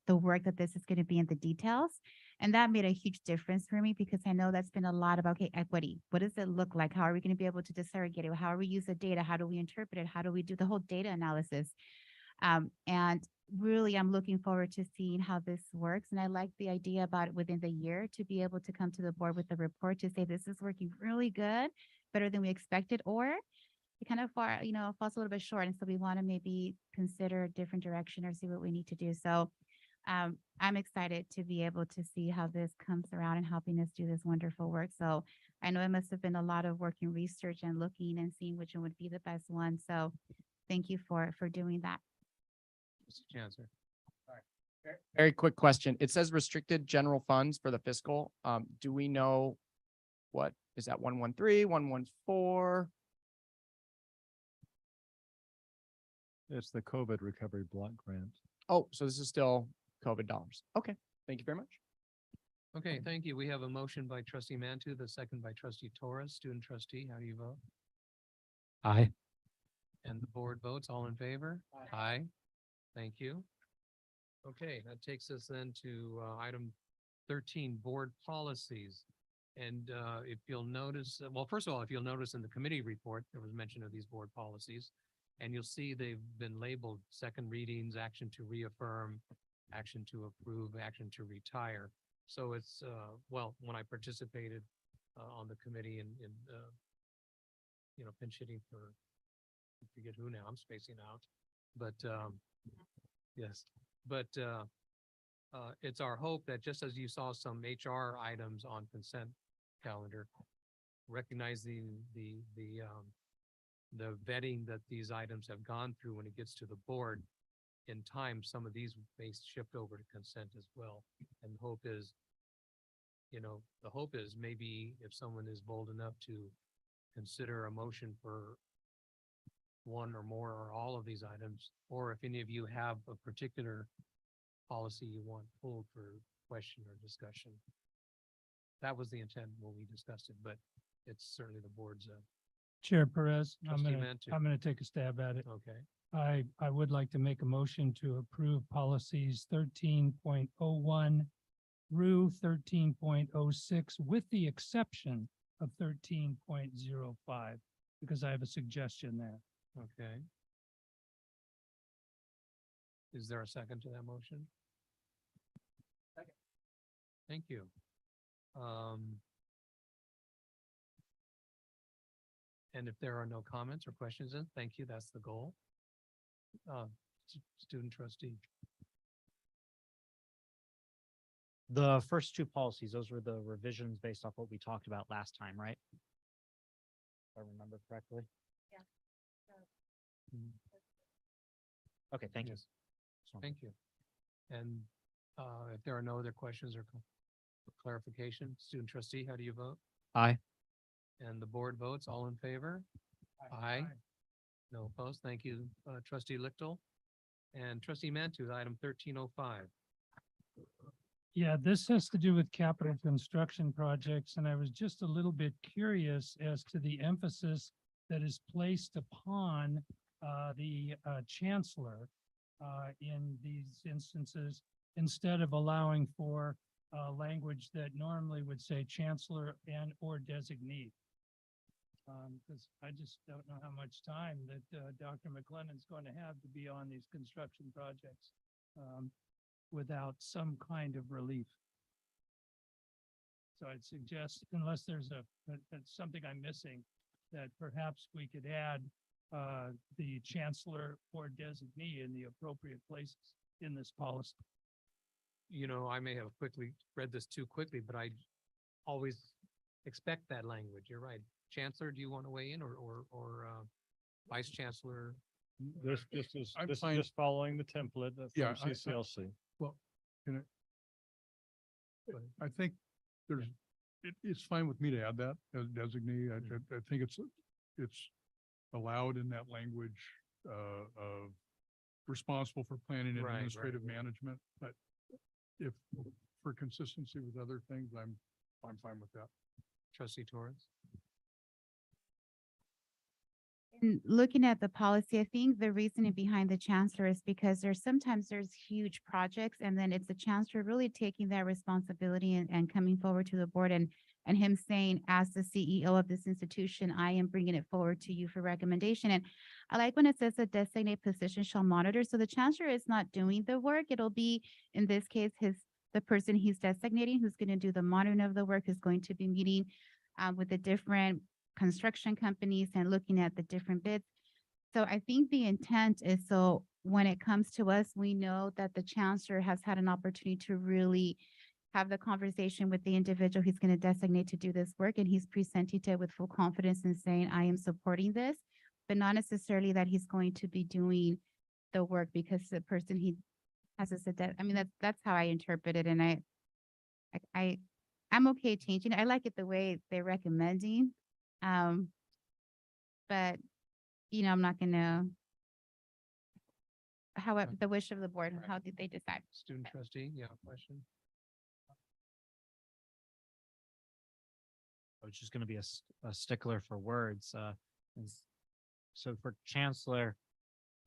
the work that this is going to be in the details. And that made a huge difference for me because I know that's been a lot about, okay, equity. What does it look like? How are we going to be able to disaggregate it? How do we use the data? How do we interpret it? How do we do the whole data analysis? And really, I'm looking forward to seeing how this works. And I like the idea about within the year to be able to come to the board with a report to say this is working really good, better than we expected, or it kind of far, falls a little bit short. And so we want to maybe consider a different direction or see what we need to do. So I'm excited to be able to see how this comes around and helping us do this wonderful work. So I know it must have been a lot of work and research and looking and seeing which one would be the best one. So thank you for doing that. Mr. Chancellor. Very quick question. It says restricted general funds for the fiscal. Do we know what is that 113, 114? It's the COVID recovery block grant. Oh, so this is still COVID dollars. Okay. Thank you very much. Okay, thank you. We have a motion by trustee Mantu, the second by trustee Torres, student trustee. How do you vote? Aye. And the board votes all in favor? Aye. Thank you. Okay, that takes us then to item 13, board policies. And if you'll notice, well, first of all, if you'll notice in the committee report, there was mention of these board policies. And you'll see they've been labeled second readings, action to reaffirm, action to approve, action to retire. So it's, well, when I participated on the committee in pinch hitting for, I forget who now, I'm spacing out. But yes, but it's our hope that just as you saw some HR items on consent calendar, recognizing the vetting that these items have gone through when it gets to the board, in time, some of these may shift over to consent as well. And the hope is, maybe if someone is bold enough to consider a motion for one or more or all of these items, or if any of you have a particular policy you want pulled for question or discussion. That was the intent when we discussed it, but it's certainly the board's. Chair Perez, Trustee Mantu. I'm gonna take a stab at it. Okay. I would like to make a motion to approve policies 13.01 through 13.06 with the exception of 13.05, because I have a suggestion there. Okay. Is there a second to that motion? Second. Thank you. And if there are no comments or questions, then thank you. That's the goal. Student trustee. The first two policies, those were the revisions based off what we talked about last time, right? If I remember correctly. Yeah. Okay, thank you. Yes. Thank you. And if there are no other questions or clarification, student trustee, how do you vote? Aye. And the board votes all in favor? Aye. No opposed. Thank you, trustee Lichtel. And trustee Mantu, item 1305. Yeah, this has to do with capital construction projects, and I was just a little bit curious as to the emphasis that is placed upon the chancellor in these instances, instead of allowing for language that normally would say chancellor and or designee. Because I just don't know how much time that Dr. McLennan's going to have to be on these construction projects without some kind of relief. So I'd suggest, unless there's something I'm missing, that perhaps we could add the chancellor or designee in the appropriate places in this policy. I may have quickly read this too quickly, but I always expect that language. You're right. Chancellor, do you want to weigh in or Vice Chancellor? This is I'm this is fine. just following the template Yeah, from CCLC. Well, can I think there's, it's fine with me to add that as designee. I think it's allowed in that language, of responsible for planning and Right, administrative right. management. But if, for consistency with other things, I'm fine with that. Trustee Torres? And looking at the policy, I think the reasoning behind the chancellor is because there's huge projects and then it's the chancellor really taking that responsibility and coming forward to the board and him saying, as the CEO of this institution, I am bringing it forward to you for recommendation. And I like when it says a designated position shall monitor. So the chancellor is not doing the work. It'll be, in this case, the person he's designating who's going to do the monitoring of the work is going to be meeting with the different construction companies and looking at the different bids. So I think the intent is so when it comes to us, we know that the chancellor has had an opportunity to really have the conversation with the individual he's going to designate to do this work. And he's presenting it with full confidence and saying, I am supporting this, but not necessarily that he's going to be doing the work because the person he has a set. I mean, that's how I interpret it. And I'm okay changing it. I like it the way they're recommending. But I'm not gonna, however, the wish of the board, how did they decide? Student trustee, you have a question? I was just gonna be a stickler for words. So for chancellor,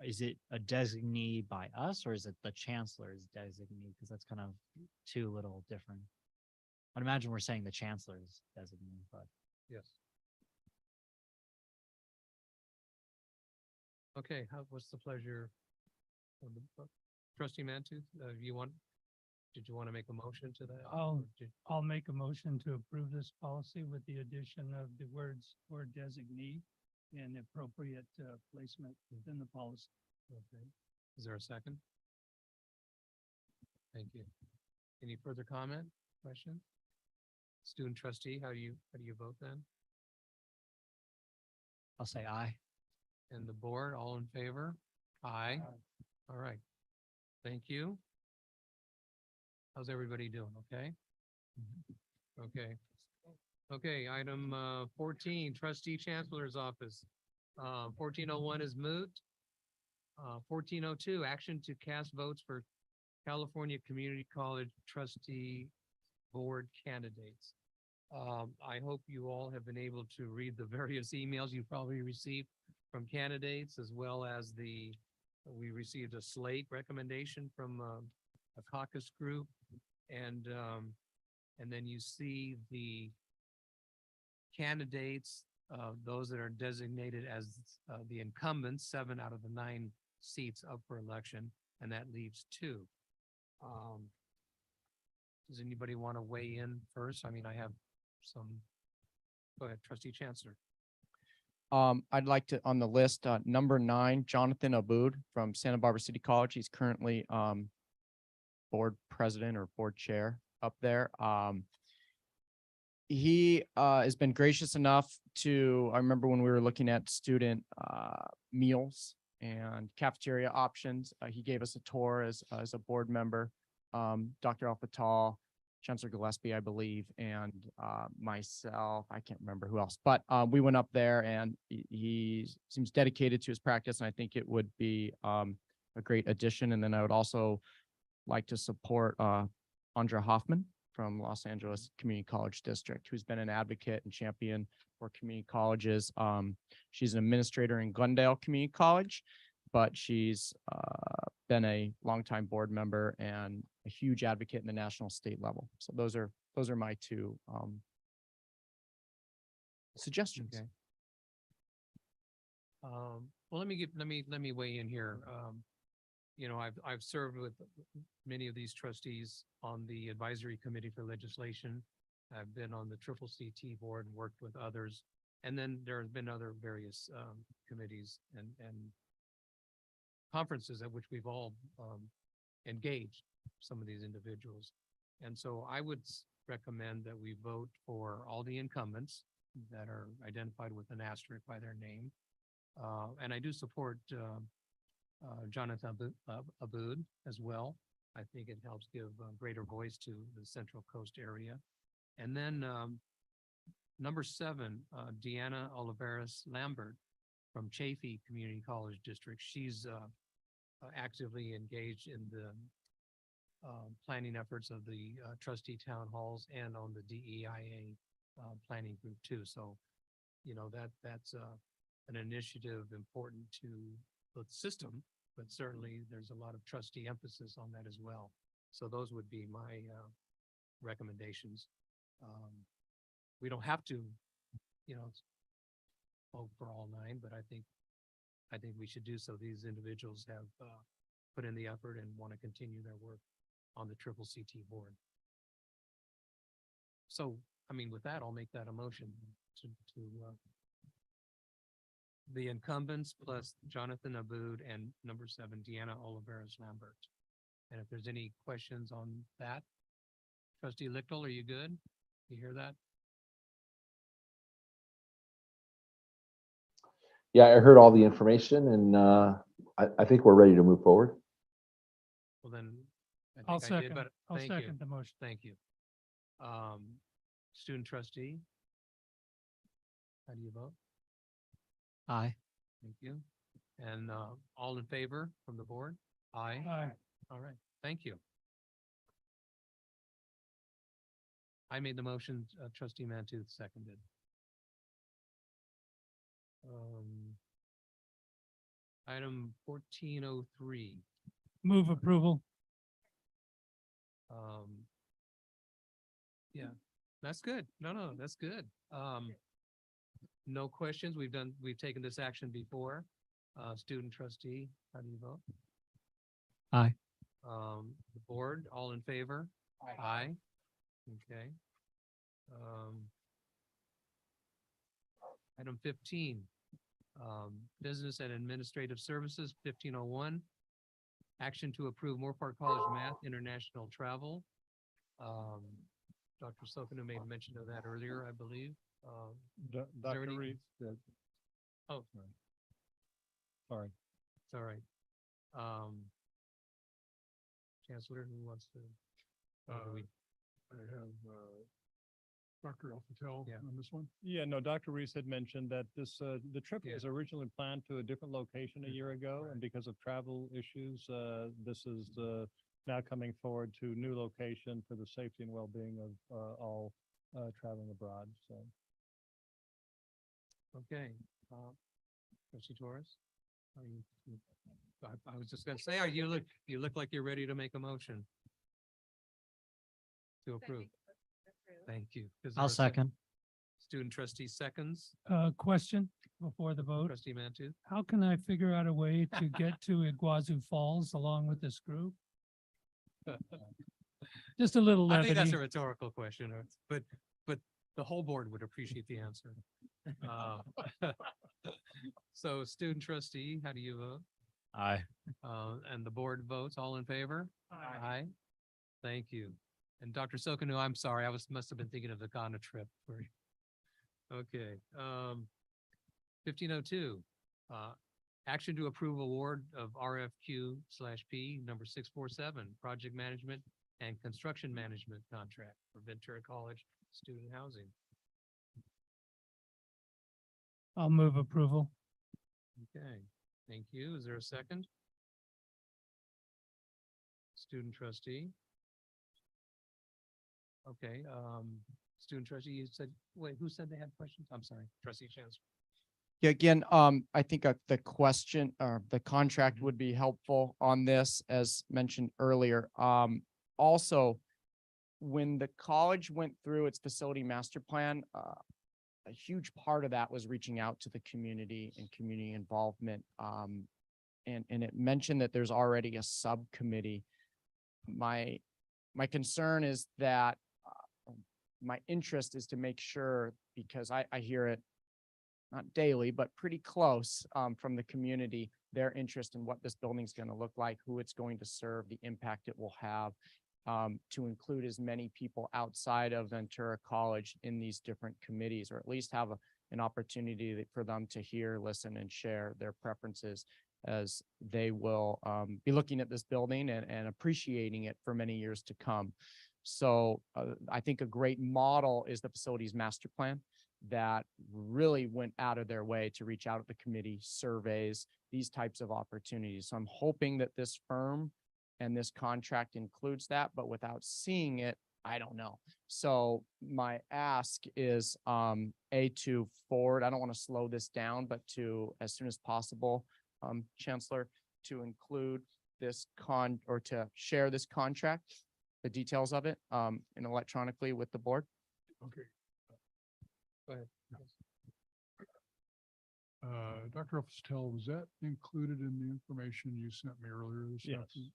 is it a designee by us or is it the chancellor's designee? Because that's kind of two little different. I'd imagine we're saying the chancellor's designee, but. Yes. Okay, what's the pleasure of the trustee Mantooth? Did you want to make a motion to that? I'll make a motion to approve this policy with the addition of the words or designee and appropriate placement within the policy. Okay. Is there a second? Thank you. Any further comment, question? Student trustee, how do you vote then? I'll say aye. And the board, all in favor? Aye. All right. Thank you. How's everybody doing? Okay? Okay. Okay, item 14, trustee chancellor's office. 1401 is moot. 1402, action to cast votes for California Community College trustee board candidates. I hope you all have been able to read the various emails you probably received from candidates, as well as we received a slate recommendation from a caucus group, and then you see the candidates, those that are designated as the incumbents, 7 out of the 9 seats up for election, and that leaves 2. Does anybody want to weigh in first? I mean, I have some. Go ahead, trustee Chancellor. I'd like to, on the list, number 9, Jonathan Aboud from Santa Barbara City College. He's currently board president or board chair up there. He has been gracious enough to, I remember when we were looking at student meals and cafeteria options, he gave us a tour as a board member. Dr. Al-Fattal, Chancellor Gillespie, I believe, and myself, I can't remember who else, but we went up there and he seems dedicated to his practice, and I think it would be a great addition. And then I would also like to support Andra Hoffman from Los Angeles Community College District, who's been an advocate and champion for community colleges. She's an administrator in Glendale Community College, but she's been a longtime board member and a huge advocate in the national state level. So those are my 2 suggestions. Okay. Well, let me weigh in here. I've served with many of these trustees on the advisory committee for legislation. I've been on the CCCCD board and worked with others. And then there have been other various committees and conferences at which we've all engaged some of these individuals. And so I would recommend that we vote for all the incumbents that are identified with an asterisk by their name. And I do support Jonathan Abud as well. I think it helps give greater voice to the Central Coast area. And then number 7, Deanna Oliveras Lambert from Chaffee Community College District. She's actively engaged in the planning efforts of the trustee town halls and on the DEIA planning group too. So, you know, that's an initiative important to the system, but certainly there's a lot of trustee emphasis on that as well. So those would be my recommendations. We don't have to, you know, vote for all 9, but I think we should do so. These individuals have put in the effort and want to continue their work on the CCCT board. So, I mean, with that, I'll make that a motion to the incumbents plus Jonathan Abud and number 7, Deanna Oliveras Lambert. And if there's any questions on that, Trustee Lichtel, are you good? You hear that? Yeah, I heard all the information and I think we're ready to move forward. Well, then, I'll I think I did, second, but I'll thank you. second the motion. Thank you. Student trustee? How do you vote? Aye. Thank you. And all in favor from the board? Aye. Aye. All right, thank you. I made the motion, trustee Mantooth seconded. Item 1403. Move approval. Yeah, that's good. No, that's good. No questions. We've taken this action before. Student trustee, how do you vote? Aye. The board, all in favor? Aye. Okay. Item 15, business and administrative services, 1501. Action to approve Moorpark College Math International Travel. Dr. Sokinu made mention of that earlier, I believe. Dr. any- Reed, Oh, sorry. it's all right. Chancellor, who wants to? or do we- I have Dr. Alfatel Yeah. on this one. Yeah, no, Dr. Reese had mentioned that this, the trip Yeah. was originally planned to a different location a year ago, and because of travel issues, this is now coming forward to new location for the safety and well-being of all traveling abroad, so. Okay. Trustee Torres? Are you, I was just gonna say, you look like you're ready to make a motion to approve. Thank you. Is there I'll a sec- second. Student trustee seconds, Question before the vote. trustee Mantooth. How can I figure out a way to get to Iguazu Falls along with this group? Just a little I think that's a levity. rhetorical question, but the whole board would appreciate the answer. Uh, So student trustee, how do you vote? Aye. And the board votes, all in favor? Aye. Thank you. And Dr. Sokinu, I'm sorry, must have been thinking of the Ghana trip. Okay, 1502. Action to approve award of RFQ/P number 647, project management and construction management contract for Ventura College student housing. I'll move approval. Okay, thank you. Is there a second? Student trustee. Okay, student trustee, you said, wait, who said they had questions? I'm sorry, trustee Chancellor. Yeah, again, I think the question or the contract would be helpful on this, as mentioned earlier. Also, when the college went through its facility master plan, a huge part of that was reaching out to the community and community involvement. And it mentioned that there's already a subcommittee. My concern is that my interest is to make sure, because I hear it not daily, but pretty close from the community, their interest in what this building is going to look like, who it's going to serve, the impact it will have. to include as many people outside of Ventura College in these different committees, or at least have an opportunity for them to hear, listen, and share their preferences as they will be looking at this building and appreciating it for many years to come. So I think a great model is the facilities master plan that really went out of their way to reach out at the committee, surveys, these types of opportunities. So I'm hoping that this firm and this contract includes that, but without seeing it, I don't know. So my ask is to forward, I don't want to slow this down, but to, as soon as possible, Chancellor, to include this or to share this contract, the details of it, and electronically with the board. Okay. Go ahead. Dr. Official, was that included in the information you sent me earlier this Yes. afternoon?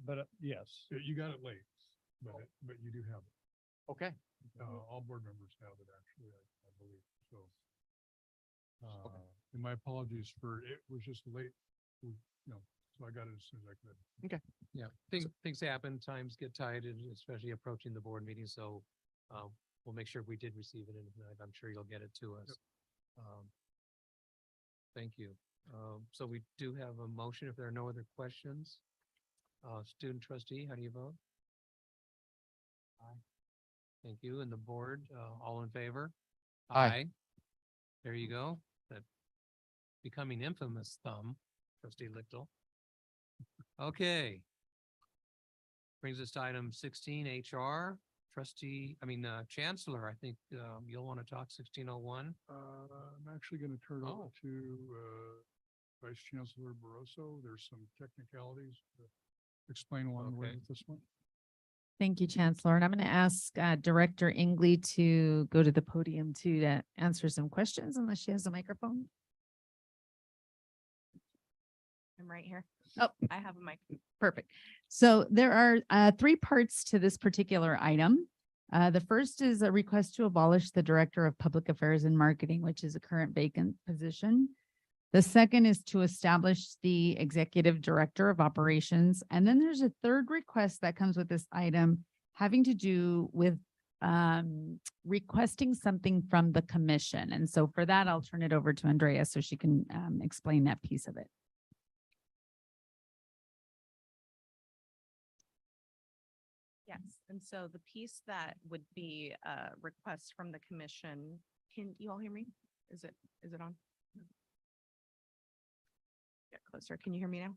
But yes. You got it late, but you do have it. Okay. All board members have it actually, I believe, so. And my apologies for, it was just late, so I got it as soon as I could. Okay. Yeah, things happen, times get tight, and especially approaching the board meeting, so we'll make sure we did receive it in tonight. I'm sure you'll get it to us. Thank you. So we do have a motion if there are no other questions. Student trustee, how do you vote? Aye. Thank you. And the board, all in favor? Aye. There you go. That becoming infamous thumb, trustee Lichtel. Okay. Brings us to item 16, HR. Chancellor, I think you'll want to talk 1601. I'm actually going to turn it over to Vice Chancellor Barroso. There's some technicalities to explain along the way with this one. Thank you, Chancellor. And I'm going to ask Director Ingley to go to the podium too to answer some questions unless she has a microphone. I'm right here. Oh, I have a mic. Perfect. So there are 3 parts to this particular item. The first is a request to abolish the Director of Public Affairs and Marketing, which is a current vacant position. The second is to establish the Executive Director of Operations. And then there's a third request that comes with this item having to do with requesting something from the commission. And so for that, I'll turn it over to Andrea so she can explain that piece of it. Yes, and so the piece that would be a request from the commission, can you all hear me? Is it on? Get closer. Can you hear me now?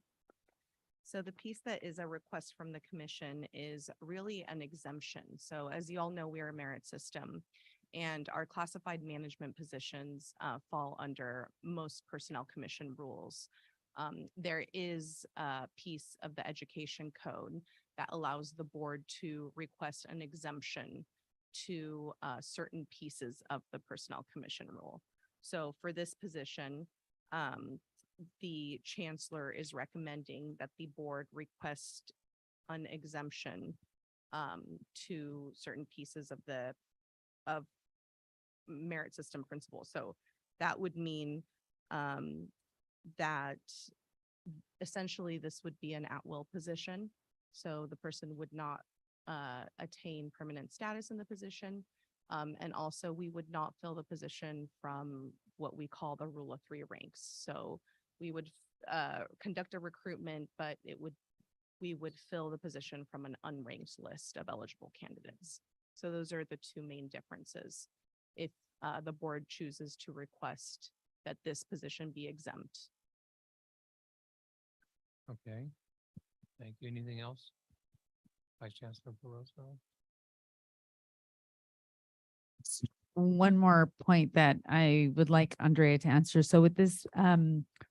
So the piece that is a request from the commission is really an exemption. So as you all know, we are a merit system and our classified management positions fall under most personnel commission rules. There is a piece of the education code that allows the board to request an exemption to certain pieces of the personnel commission rule. So for this position, the chancellor is recommending that the board request an exemption to certain pieces of merit system principles. So that would mean that essentially this would be an at-will position. So the person would not attain permanent status in the position. And also we would not fill the position from what we call the rule of 3 ranks. So we would conduct a recruitment, but we would fill the position from an unranked list of eligible candidates. So those are the 2 main differences. If the board chooses to request that this position be exempt. Okay. Thank you. Anything else? Vice Chancellor Barroso? One more point that I would like Andrea to answer. So would this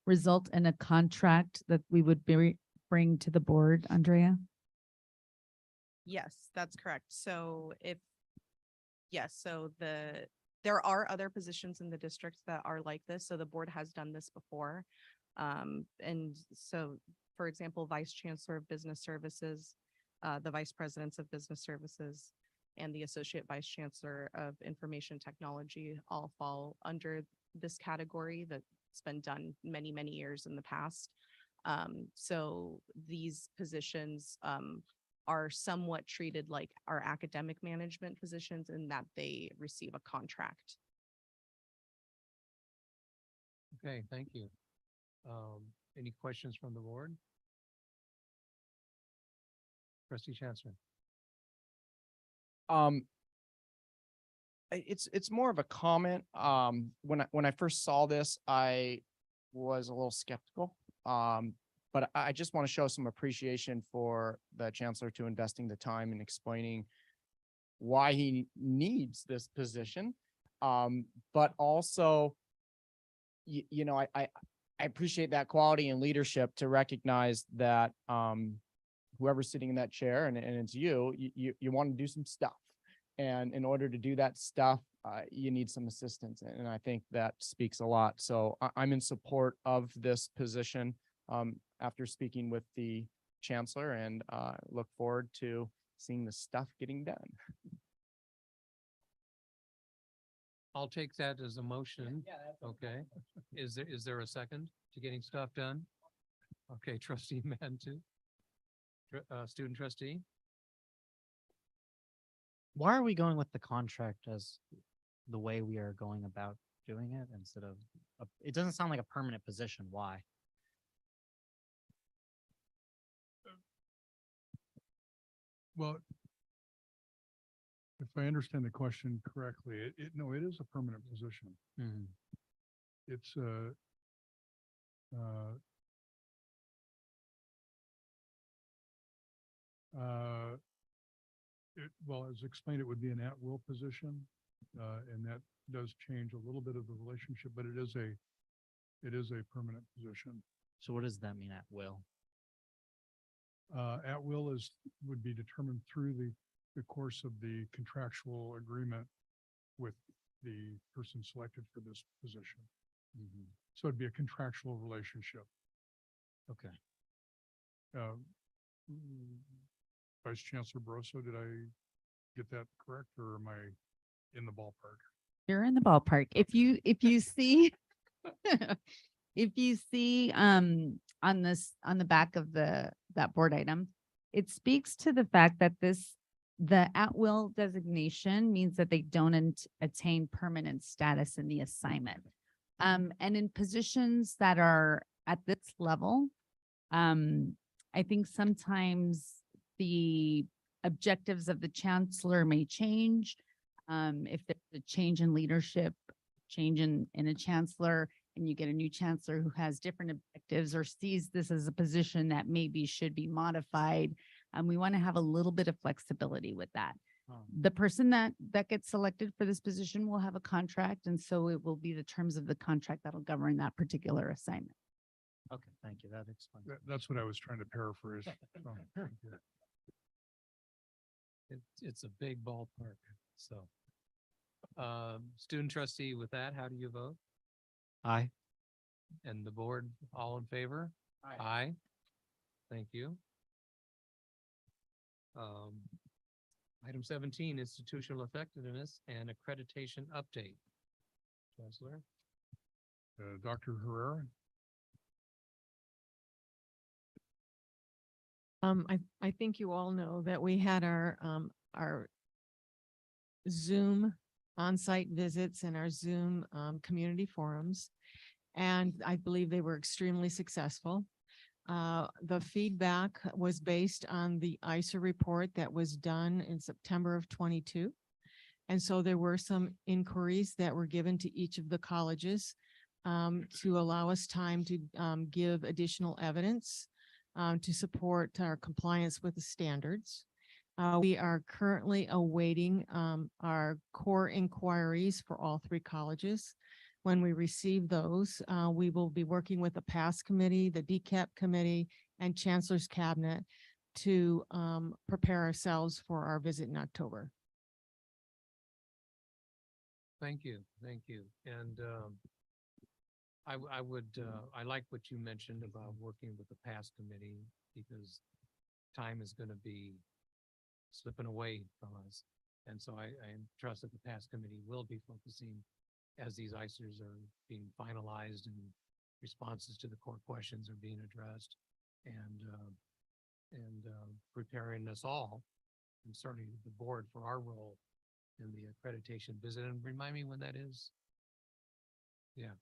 result in a contract that we would bring to the board, Andrea? Yes, that's correct. So there are other positions in the district that are like this. So the board has done this before. And so, for example, Vice Chancellor of Business Services, the Vice Presidents of Business Services, and the Associate Vice Chancellor of Information Technology all fall under this category that's been done many, many years in the past. So these positions are somewhat treated like our academic management positions in that they receive a contract. Okay, thank you. Any questions from the board? Trustee Chancellor. It's more of a comment. When I first saw this, I was a little skeptical. But I just want to show some appreciation for the chancellor to investing the time and explaining why he needs this position. But also, you know, I appreciate that quality and leadership to recognize that whoever's sitting in that chair, and it's you want to do some stuff. And in order to do that stuff, you need some assistance. And I think that speaks a lot. So I'm in support of this position after speaking with the chancellor, and look forward to seeing the stuff getting done. I'll take that as a motion. Okay. Is there a second to getting stuff done? Okay, trustee Mantu. Student trustee. Why are we going with the contract as the way we are going about doing it instead of, it doesn't sound like a permanent position. Why? Well, if I understand the question correctly, no, it is a permanent position. Mhm. It's well, as explained, it would be an at-will position, and that does change a little bit of the relationship, but it is a permanent position. So what does that mean at will? At will would be determined through the course of the contractual agreement with the person selected for this position. Mhm. So it'd be a contractual relationship. Okay. Vice Chancellor Barroso, did I get that correct, or am I in the ballpark? You're in the ballpark. If you see if you see on the back of that board item, it speaks to the fact that the at-will designation means that they don't attain permanent status in the assignment. And in positions that are at this level, I think sometimes the objectives of the chancellor may change. If there's a change in leadership, change in a chancellor, and you get a new chancellor who has different objectives or sees this as a position that maybe should be modified. We want to have a little bit of flexibility with that. The person that gets selected for this position will have a contract, and so it will be the terms of the contract that'll govern that particular assignment. Okay, thank you. That explains. That's what I was trying to paraphrase. It's a big ballpark, so. Student trustee, with that, how do you vote? Aye. And the board, all in favor? Aye. Thank you. Item 17, institutional effectiveness and accreditation update. Chancellor. Dr. Herrera? I think you all know that we had our Zoom on-site visits and our Zoom community forums, and I believe they were extremely successful. The feedback was based on the ISA report that was done in September of 22. And so there were some inquiries that were given to each of the colleges to allow us time to give additional evidence to support our compliance with the standards. We are currently awaiting our core inquiries for all three colleges. When we receive those, we will be working with the PASS committee, the DCAP committee, and Chancellor's Cabinet to prepare ourselves for our visit in October. Thank you. Thank you. And I like what you mentioned about working with the PASS committee, because time is going to be slipping away from us. And so I trust that the PASS committee will be focusing as these ICERs are being finalized and responses to the core questions are being addressed. And and preparing us all, and certainly the board for our role in the accreditation visit. And remind me when that is? Yeah.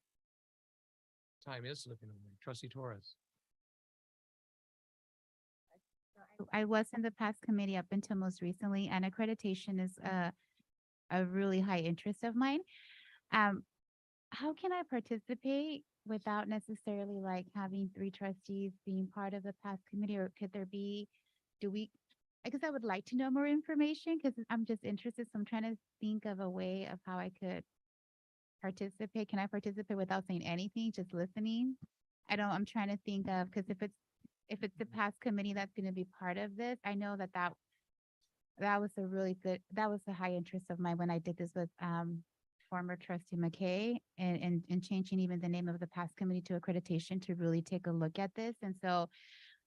Time is slipping away. Trustee Torres. I was in the past committee up until most recently, and accreditation is a really high interest of mine. How can I participate without necessarily like having 3 trustees being part of the past committee, or could there be, I guess I would like to know more information because I'm just interested. So I'm trying to think of a way of how I could participate. Can I participate without saying anything, just listening? I'm trying to think of, because if it's the past committee that's going to be part of this, I know that was that was a high interest of mine when I did this with former trustee McKay and changing even the name of the past committee to accreditation to really take a look at this. And so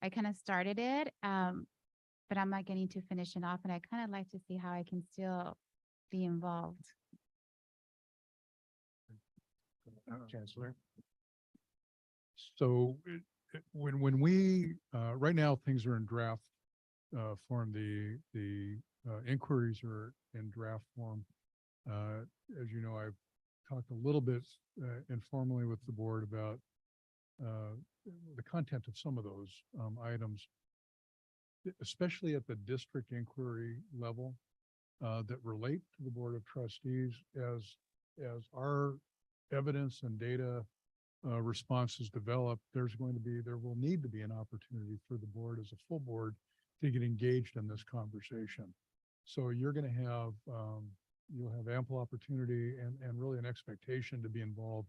I kind of started it, but I'm not getting to finish it off, and I kind of like to see how I can still be involved. Chancellor. So when we, right now, things are in draft form, the inquiries are in draft form. As you know, I've talked a little bit informally with the board about the content of some of those items, especially at the district inquiry level, that relate to the Board of Trustees as our evidence and data responses develop. There will need to be an opportunity for the board as a full board to get engaged in this conversation. So you're going to have, you'll have ample opportunity and really an expectation to be involved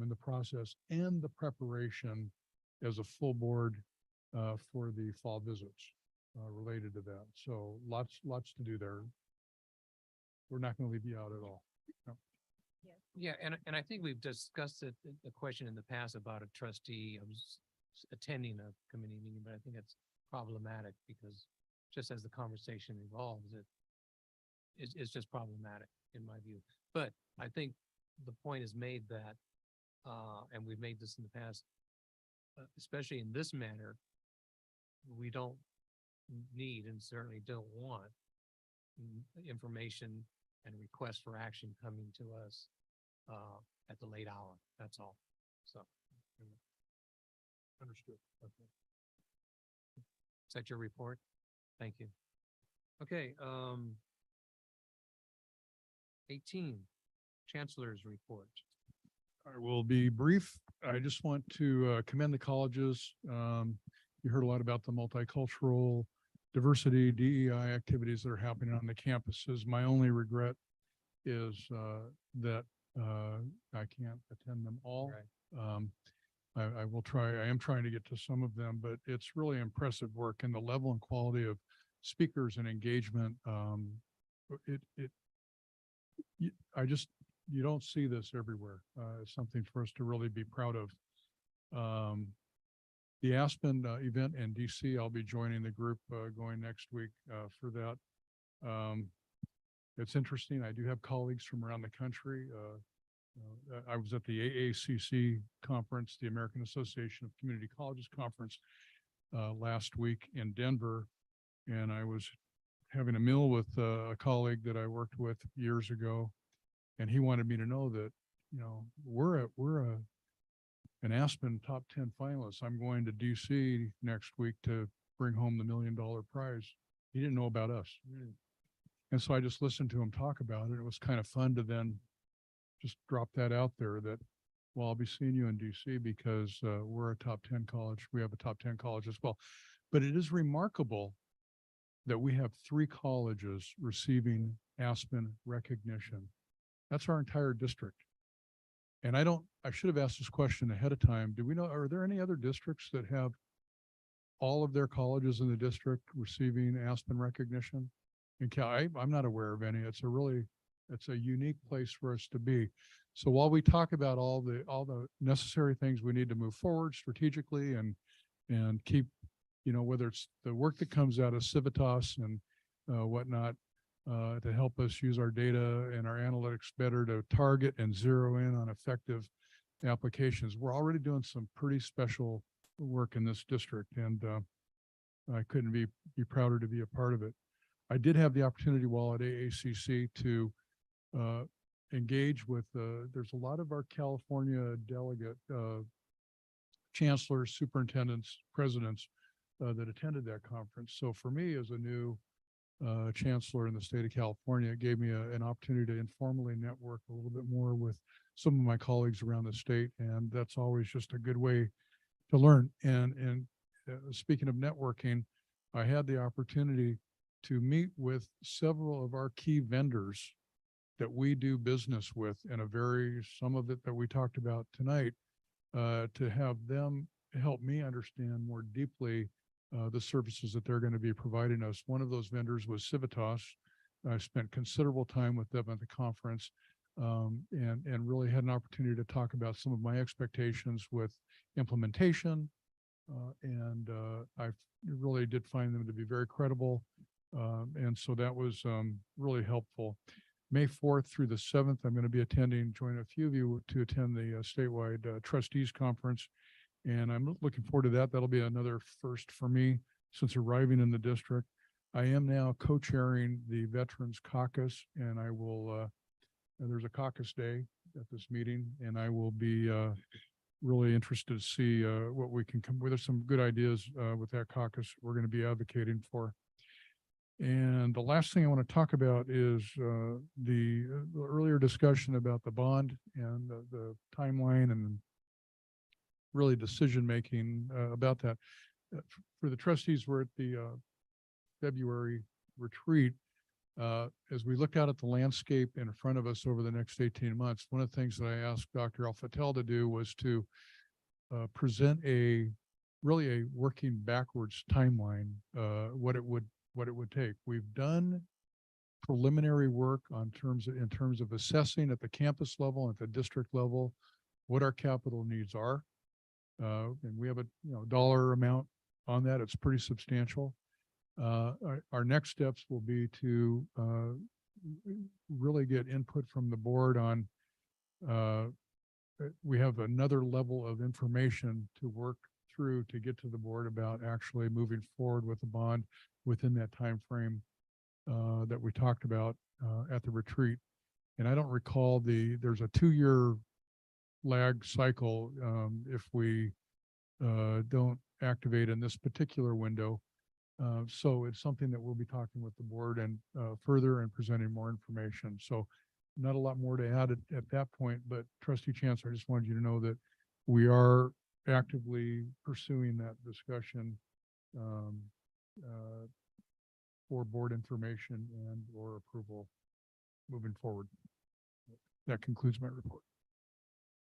in the process and the preparation as a full board for the fall visits related to that. So lots to do there. We're not going to leave you out at all. No. Yeah, and I think we've discussed it, the question in the past about a trustee attending a committee meeting, but I think it's problematic because just as the conversation evolves, it's just problematic in my view. But I think the point is made that, and we've made this in the past, especially in this manner, we don't need and certainly don't want information and requests for action coming to us at the late hour. That's all. So understood. Okay. Is that your report? Thank you. Okay. 18, Chancellor's report. I will be brief. I just want to commend the colleges. You heard a lot about the multicultural diversity, DEI activities that are happening on the campuses. My only regret is that I can't attend them all. Right. I will try, I am trying to get to some of them, but it's really impressive work, and the level and quality of speakers and engagement. You don't see this everywhere. It's something for us to really be proud of. The Aspen event in DC, I'll be joining the group going next week for that. It's interesting. I do have colleagues from around the country. I was at the AACC conference, the American Association of Community Colleges conference last week in Denver, and I was having a meal with a colleague that I worked with years ago, and he wanted me to know that, you know, we're an Aspen top 10 finalists. I'm going to DC next week to bring home the $1 million prize. He didn't know about us. And so I just listened to him talk about it. It was kind of fun to then just drop that out there that, well, I'll be seeing you in DC because we're a top 10 college. We have a top 10 college as well. But it is remarkable that we have 3 colleges receiving Aspen recognition. That's our entire district. And I should have asked this question ahead of time. Do we know, are there any other districts that have all of their colleges in the district receiving Aspen recognition? I'm not aware of any. It's a unique place for us to be. So while we talk about all the necessary things we need to move forward strategically and keep, you know, whether it's the work that comes out of Civitas and whatnot, to help us use our data and our analytics better to target and zero in on effective applications. We're already doing some pretty special work in this district, and I couldn't be prouder to be a part of it. I did have the opportunity while at AACC to engage with, there's a lot of our California delegate chancellors, superintendents, presidents that attended that conference. So for me, as a new chancellor in the state of California, it gave me an opportunity to informally network a little bit more with some of my colleagues around the state. And that's always just a good way to learn. And speaking of networking, I had the opportunity to meet with several of our key vendors that we do business with, and some of it that we talked about tonight, to have them help me understand more deeply the services that they're going to be providing us. One of those vendors was Civitas. I spent considerable time with them at the conference, and really had an opportunity to talk about some of my expectations with implementation. And I really did find them to be very credible. And so that was really helpful. May 4th through the 7th, I'm going to be join a few of you to attend the statewide trustees conference. And I'm looking forward to that. That'll be another first for me since arriving in the district. I am now co-chairing the Veterans Caucus, and I will, there's a caucus day at this meeting, and I will be really interested to see what we can come with. There's some good ideas with that caucus we're going to be advocating for. And the last thing I want to talk about is the earlier discussion about the bond and the timeline and really decision-making about that. For the trustees, we're at the February retreat. As we looked out at the landscape in front of us over the next 18 months, one of the things that I asked Dr. Al-Fattel to do was to present really a working backwards timeline, what it would take. We've done preliminary work in terms of assessing at the campus level, at the district level, what our capital needs are. And we have a dollar amount on that. It's pretty substantial. Our next steps will be to really get input from the board on, we have another level of information to work through to get to the board about actually moving forward with the bond within that time frame that we talked about at the retreat. And I don't recall there's a 2-year lag cycle if we don't activate in this particular window. So it's something that we'll be talking with the board and further and presenting more information. So not a lot more to add at that point, but Trustee Chancellor, I just wanted you to know that we are actively pursuing that discussion for board information and or approval moving forward. That concludes my report.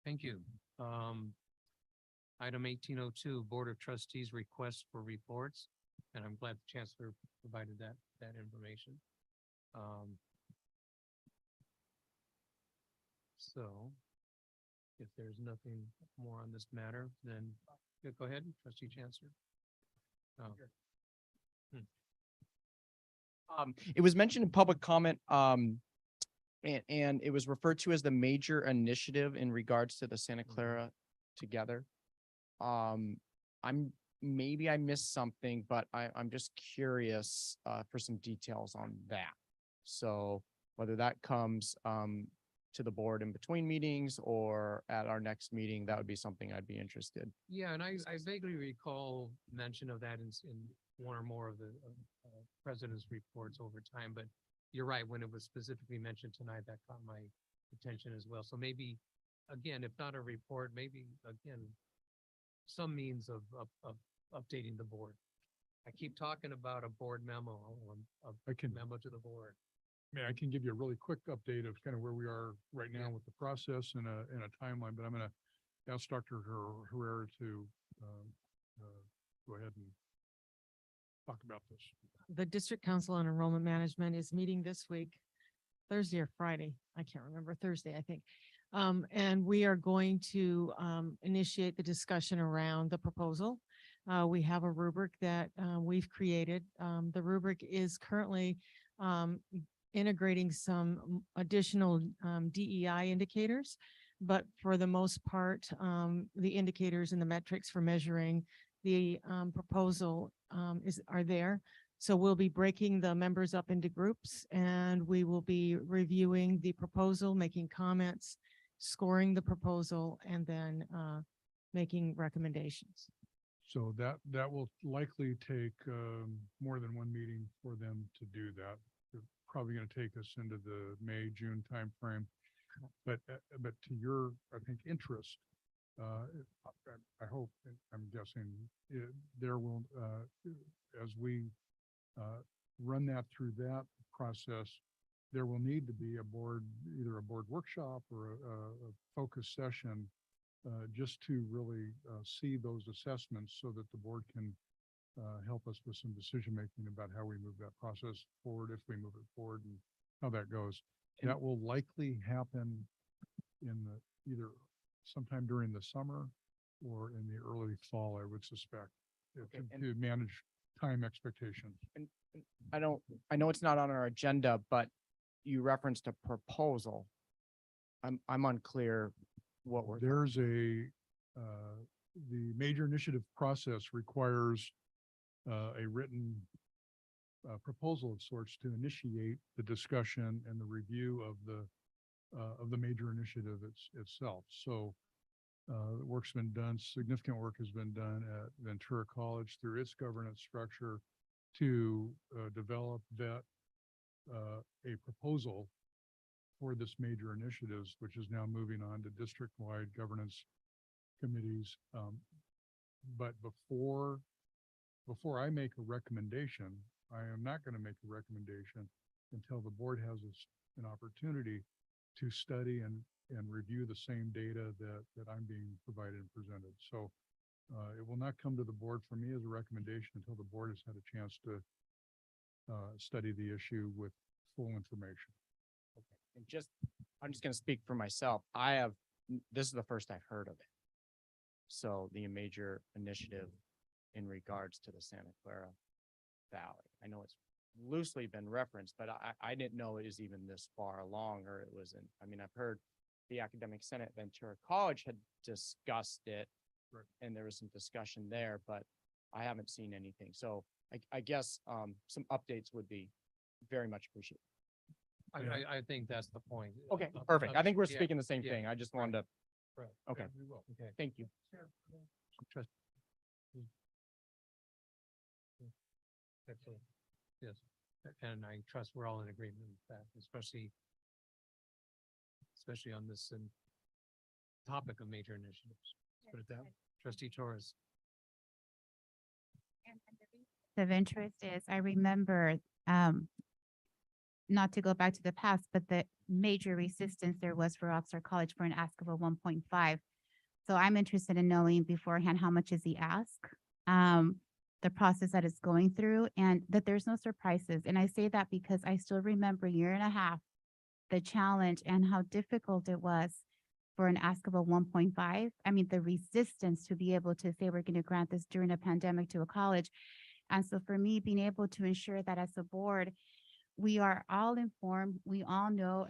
Thank you. Item 1802, Board of Trustees request for reports, and I'm glad the Chancellor provided that information. So if there's nothing more on this matter, then go ahead, Trustee Chancellor. It was mentioned in public comment, and it was referred to as the major initiative in regards to the Santa Clara Together. Maybe I missed something, but I'm just curious for some details on that. So whether that comes to the board in between meetings or at our next meeting, that would be something I'd be interested. Yeah, and I vaguely recall mention of that in one or more of the president's reports over time, but you're right, when it was specifically mentioned tonight, that caught my attention as well. So maybe, again, if not a report, maybe, again, some means of updating the board. I keep talking about a board memo, memo to the board. I can give you a really quick update of kind of where we are right now with the process and a timeline, but I'm going to ask Dr. Herrera to go ahead and talk about this. The District Council on Enrollment Management is meeting this week, Thursday or Friday. I can't remember, Thursday, I think. And we are going to initiate the discussion around the proposal. We have a rubric that we've created. The rubric is currently integrating some additional DEI indicators, but for the most part, the indicators and the metrics for measuring the proposal are there. So we'll be breaking the members up into groups and we will be reviewing the proposal, making comments, scoring the proposal, and then making recommendations. So that will likely take more than one meeting for them to do that. They're probably going to take us into the May, June timeframe. But to your, I think, interest, I hope, and I'm guessing there will, as we run that through that process, there will need to be either a board workshop or a focus session just to really see those assessments so that the board can help us with some decision-making about how we move that process forward, if we move it forward, and how that goes. That will likely happen in either sometime during the summer or in the early fall, I would suspect, to manage time expectations. I know it's not on our agenda, but you referenced a proposal. I'm unclear what we're. There's the major initiative process requires a written proposal of sorts to initiate the discussion and the review of the major initiative itself. So the work's been done, significant work has been done at Ventura College through its governance structure to develop a proposal for this major initiatives, which is now moving on to district-wide governance committees. But before I make a recommendation, I am not going to make a recommendation until the board has an opportunity to study and review the same data that I'm being provided and presented. So it will not come to the board for me as a recommendation until the board has had a chance to study the issue with full information. And I'm just going to speak for myself. This is the first I've heard of it. So the major initiative in regards to the Santa Clara Valley. I know it's loosely been referenced, but I didn't know it is even this far along, or it wasn't. I mean, I've heard the Academic Senate at Ventura College had discussed it, right, and there was some discussion there, but I haven't seen anything. So I guess some updates would be very much appreciated. I think that's the point. Okay, perfect. I think we're Yeah, speaking the same yeah, thing. I just wanted to. Right. Okay. Yeah, we will. Okay. Thank you. Excellent. Yes. And I trust we're all in agreement with that, especially on this topic of major initiatives. Let's put it that way. Trustee Torres. Of interest is, I remember, not to go back to the past, but the major resistance there was for Oxford College for an ask of a 1.5. So I'm interested in knowing beforehand, how much is the ask, the process that it's going through, and that there's no surprises. And I say that because I still remember a year and a half, the challenge and how difficult it was for an ask of a 1.5. I mean, the resistance to be able to say we're going to grant this during a pandemic to a college. And so for me, being able to ensure that as a board, we are all informed, we all know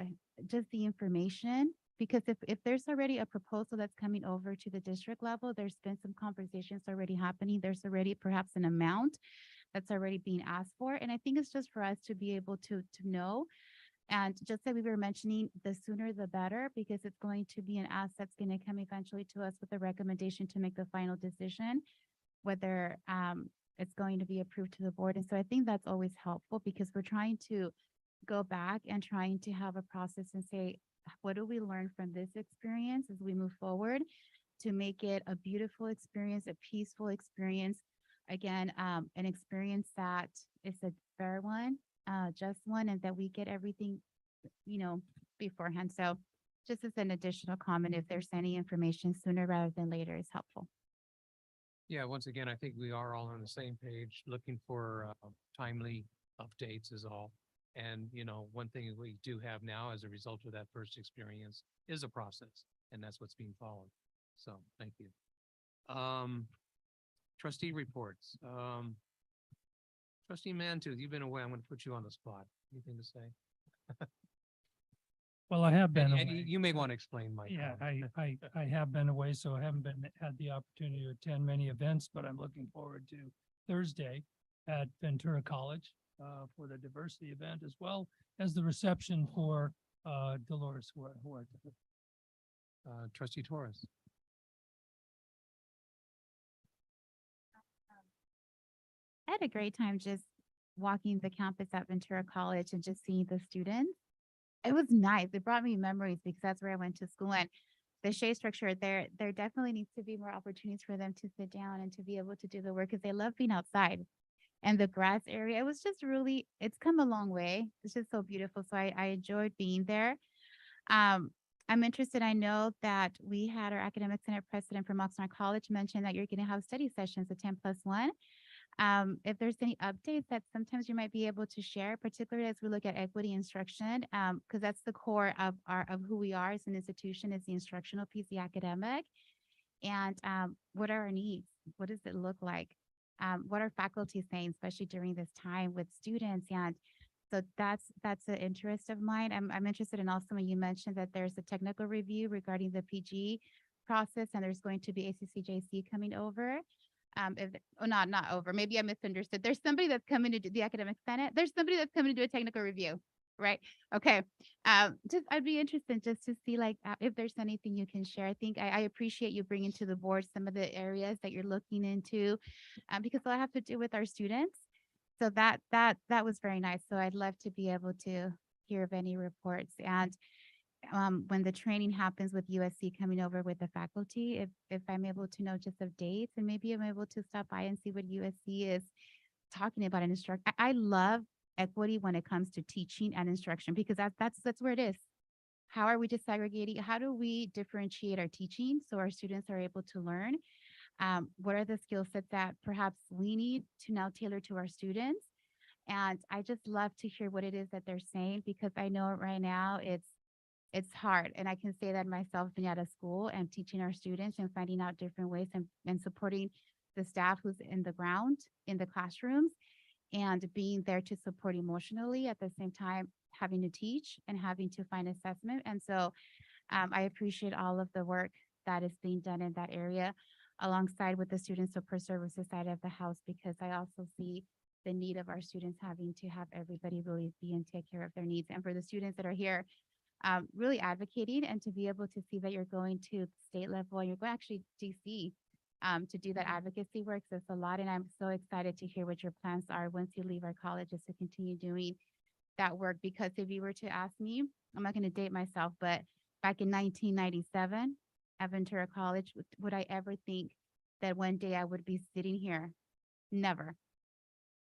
just the information, because if there's already a proposal that's coming over to the district level, there's been some conversations already happening. There's already perhaps an amount that's already being asked for. And I think it's just for us to be able to know. And just like we were mentioning, the sooner the better, because it's going to be an ask that's going to come eventually to us with a recommendation to make the final decision, whether it's going to be approved to the board. And so I think that's always helpful, because we're trying to go back and trying to have a process and say, what do we learn from this experience as we move forward to make it a beautiful experience, a peaceful experience. Again, an experience that is a fair one, just one, and that we get everything, beforehand. So just as an additional comment, if there's any information sooner rather than later is helpful. Yeah, once again, I think we are all on the same page, looking for timely updates is all. And, one thing we do have now as a result of that first experience is a process, and that's what's being followed. So thank you. Trustee reports. Trustee Mantooth, you've been away. I'm going to put you on the spot. Anything to say? Well, I have been And away. you may want to explain, Mike. Yeah, I have been away, so I haven't had the opportunity to attend many events, but I'm looking forward to Thursday at Ventura College for the diversity event, as well as the reception for Dolores Huerta. Trustee Torres. I had a great time just walking the campus at Ventura College and just seeing the students. It was nice. It brought me memories because that's where I went to school. And the shade structure, there definitely needs to be more opportunities for them to sit down and to be able to do the work because they love being outside. And the grass area, it was just really, it's come a long way. It's just so beautiful. So I enjoyed being there. I'm interested. I know that we had our academic senate president from Oxnard College mention that you're going to have study sessions at 10+1. If there's any updates that sometimes you might be able to share, particularly as we look at equity instruction, because that's the core of who we are as an institution, is the instructional piece, the academic. And what are our needs? What does it look like? What are faculty saying, especially during this time with students? And so that's an interest of mine. I'm interested in also when you mentioned that there's a technical review regarding the PG process, and there's going to be ACCJC coming over. Not over. Maybe I misunderstood. There's somebody that's coming to do the academic senate. There's somebody that's coming to do a technical review, right? Okay. Just I'd be interested just to see like if there's anything you can share. I think I appreciate you bringing to the board some of the areas that you're looking into, because I have to do with our students. So that was very nice. So I'd love to be able to hear of any reports. And when the training happens with USC coming over with the faculty, if I'm able to know just of dates, and maybe I'm able to stop by and see what USC is talking about and instruct. I love equity when it comes to teaching and instruction, because that's where it is. How are we disaggregating? How do we differentiate our teaching so our students are able to learn? What are the skill sets that perhaps we need to now tailor to our students? And I just love to hear what it is that they're saying, because I know right now it's hard. And I can say that myself, being out of school and teaching our students and finding out different ways and supporting the staff who's in the ground, in the classrooms, and being there to support emotionally at the same time, having to teach and having to find assessment. And so I appreciate all of the work that is being done in that area, alongside with the Student Support Services side of the house, because I also see the need of our students having to have everybody really be and take care of their needs. And for the students that are here, really advocating, and to be able to see that you're going to the state level and you're going actually DC to do that advocacy work. So it's a lot. And I'm so excited to hear what your plans are once you leave our colleges to continue doing that work. Because if you were to ask me, I'm not going to date myself, but back in 1997 at Ventura College, would I ever think that one day I would be sitting here? Never.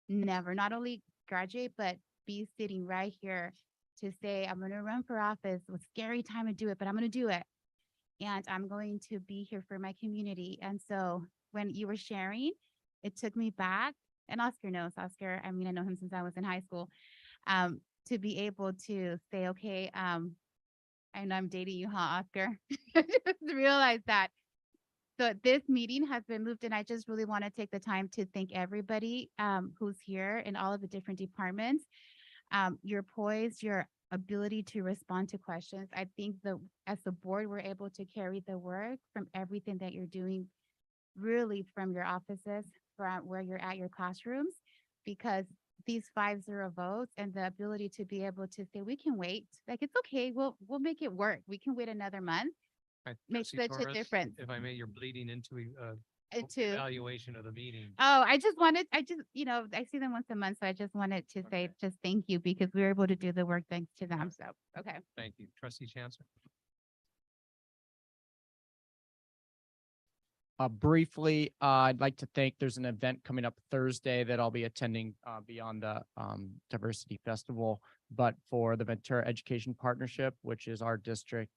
Not only graduate, but be sitting right here to say, I'm going to run for office. It was a scary time to do it, but I'm going to do it. And I'm going to be here for my community. And so when you were sharing, it took me back, and Oscar knows. Oscar, I mean, I know him since I was in high school, to be able to say, okay, I know I'm dating you, huh, Oscar? Just realize that. So this meeting has been moved, and I just really want to take the time to thank everybody who's here in all of the different departments. Your poise, your ability to respond to questions. I think that as the board, we're able to carry the work from everything that you're doing, really from your offices, from where you're at your classrooms, because these 5-0 votes and the ability to be able to say, we can wait, like, it's okay, we'll make it work. We can wait another month. Makes Trustee such a Torres, difference. If I may, you're bleeding into Into evaluation of the meeting. Oh, I see them once a month, so I just wanted to say just thank you, because we were able to do the work thanks to them. So, okay. Thank you. Trustee Chancellor. Briefly, I'd like to thank, there's an event coming up Thursday that I'll be attending beyond the Diversity Festival, but for the Ventura Education Partnership, which is our district,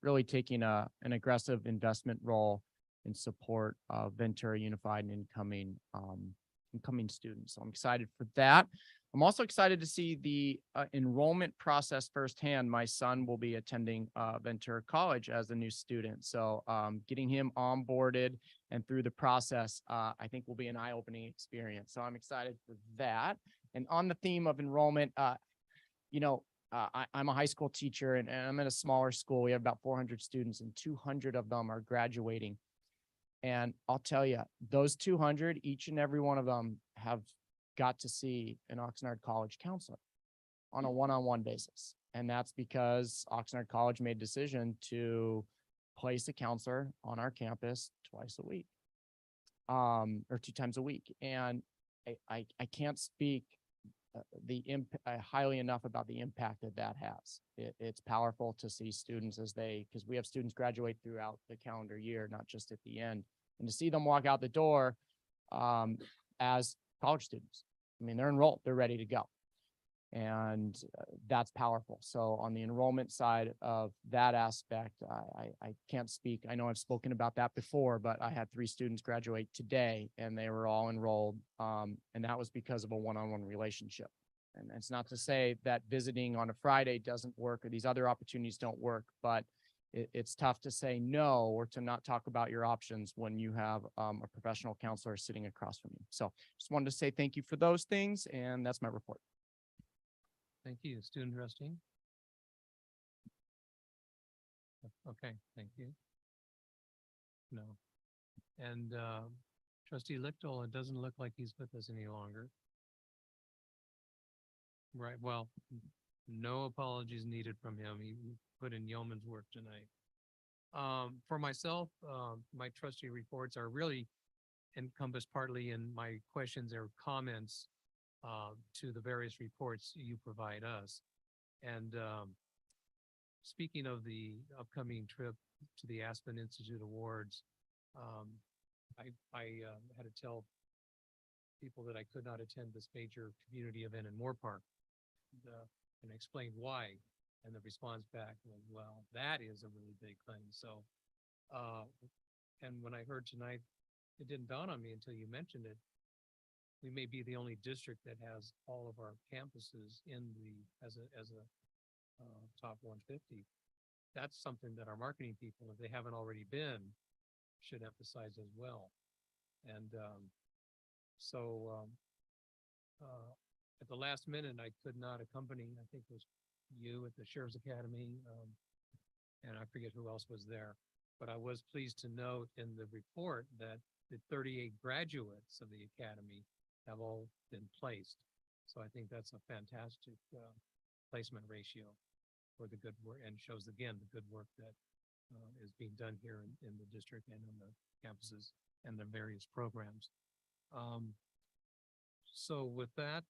really taking an aggressive investment role in support of Ventura Unified and incoming students. So I'm excited for that. I'm also excited to see the enrollment process firsthand. My son will be attending Ventura College as a new student. So getting him onboarded and through the process, I think will be an eye-opening experience. So I'm excited for that. And on the theme of enrollment, I'm a high school teacher and I'm in a smaller school. We have about 400 students and 200 of them are graduating. And I'll tell you, those 200, each and every one of them have got to see an Oxnard College counselor on a one-on-one basis. And that's because Oxnard College made a decision to place a counselor on our campus twice a week, or 2 times a week. And I can't speak highly enough about the impact that that has. It's powerful to see students because we have students graduate throughout the calendar year, not just at the end, and to see them walk out the door as college students. I mean, they're enrolled, they're ready to go. And that's powerful. So on the enrollment side of that aspect, I can't speak. I know I've spoken about that before, but I had 3 students graduate today and they were all enrolled. And that was because of a one-on-one relationship. And it's not to say that visiting on a Friday doesn't work or these other opportunities don't work, but it's tough to say no or to not talk about your options when you have a professional counselor sitting across from you. So just wanted to say thank you for those things. And that's my report. Thank you, student trustee. Okay, thank you. No. And trustee Lichtel, it doesn't look like he's with us any longer. Right, well, no apologies needed from him. He put in yeoman's work tonight. For myself, my trustee reports are really encompassed partly in my questions or comments to the various reports you provide us. And speaking of the upcoming trip to the Aspen Institute Awards, I had to tell people that I could not attend this major community event in Moore Park, and explained why. And the response back was, well, that is a really big thing. So, and when I heard tonight, it didn't dawn on me until you mentioned it. We may be the only district that has all of our campuses in as a top 150. That's something that our marketing people, if they haven't already been, should emphasize as well. And at the last minute, I could not accompany. I think it was you at the Sheriff's Academy, and I forget who else was there. But I was pleased to note in the report that the 38 graduates of the academy have all been placed. So I think that's a fantastic placement ratio for the good work, and shows again the good work that is being done here in the district and in the campuses and the various programs. So with that,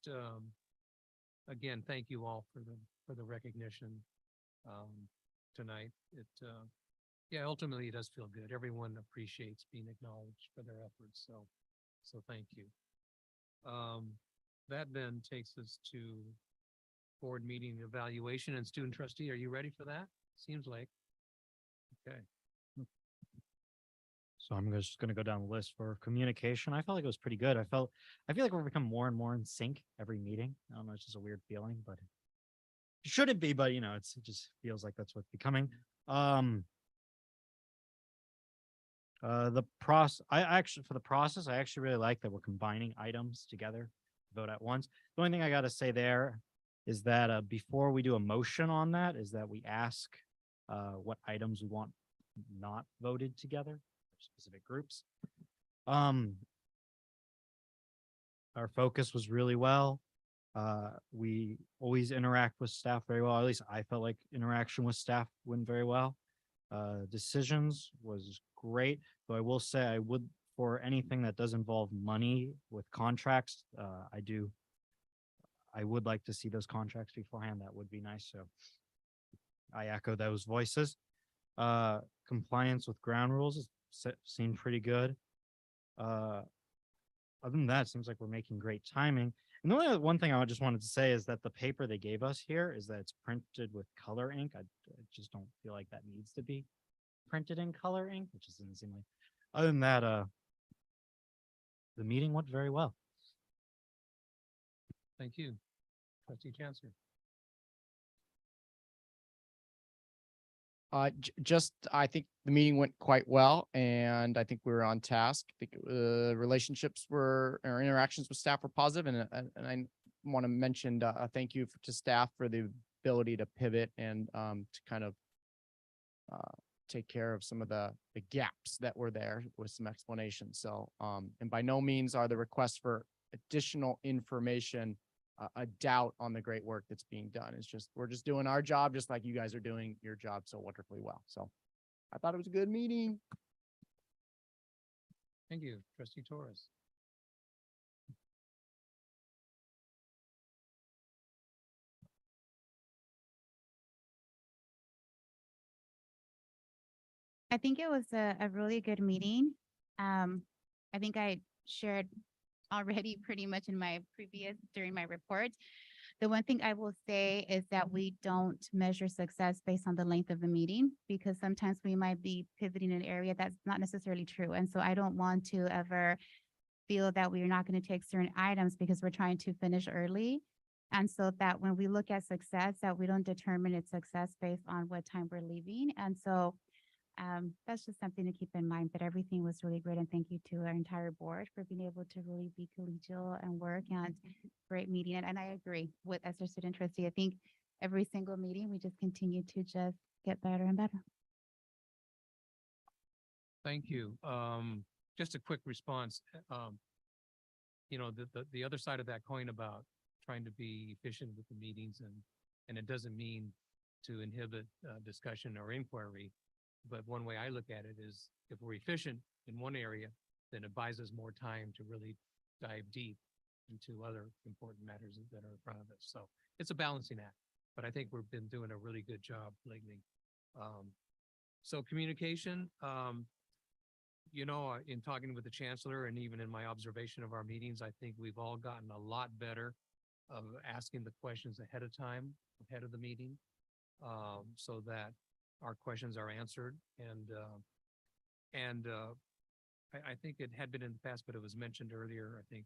again, thank you all for the recognition tonight. Yeah, ultimately it does feel good. Everyone appreciates being acknowledged for their efforts. So thank you. That then takes us to board meeting evaluation. And student trustee, are you ready for that? Seems like. Okay. So I'm just going to go down the list for communication. I felt like it was pretty good. I feel like we're becoming more and more in sync every meeting. I don't know, it's just a weird feeling, but it shouldn't be, but it just feels like that's what's becoming. The process, for the process, I actually really like that we're combining items together, vote at once. The only thing I got to say there is that before we do a motion on that, is that we ask what items we want not voted together, specific groups. Our focus was really well. We always interact with staff very well. At least I felt like interaction with staff went very well. Decisions was great. Though I will say I would, for anything that does involve money with contracts, I would like to see those contracts beforehand. That would be nice. So I echo those voices. Compliance with ground rules seemed pretty good. Other than that, it seems like we're making great timing. And the only one thing I just wanted to say is that the paper they gave us here is that it's printed with color ink. I just don't feel like that needs to be printed in color ink, which doesn't seem like. Other than that, the meeting went very well. Thank you. Trustee Chancellor. I think the meeting went quite well, and I think we were on task. I think relationships or interactions with staff were positive, and I want to mention a thank you to staff for the ability to pivot and to kind of take care of some of the gaps that were there with some explanation. So, and by no means are the requests for additional information a doubt on the great work that's being done. It's just, we're just doing our job, just like you guys are doing your job so wonderfully well. So I thought it was a good meeting. Thank you, trustee Torres. I think it was a really good meeting. I think I shared already pretty much in my during my report. The one thing I will say is that we don't measure success based on the length of the meeting, because sometimes we might be pivoting in an area that's not necessarily true. And so I don't want to ever feel that we're not going to take certain items because we're trying to finish early. And so that when we look at success, that we don't determine its success based on what time we're leaving. And so that's just something to keep in mind, but everything was really great. And thank you to our entire board for being able to really be collegial and work, and great meeting. And I agree with, as a student trustee, I think every single meeting, we just continue to just get better and better. Thank you. Just a quick response. You know, the other side of that coin about trying to be efficient with the meetings, and it doesn't mean to inhibit discussion or inquiry. But one way I look at it is, if we're efficient in one area, then it buys us more time to really dive deep into other important matters that are in front of us. So it's a balancing act, but I think we've been doing a really good job lately. So communication, you know, in talking with the chancellor and even in my observation of our meetings, I think we've all gotten a lot better of asking the questions ahead of time, ahead of the meeting, so that our questions are answered. And I think it had been in the past, but it was mentioned earlier, I think,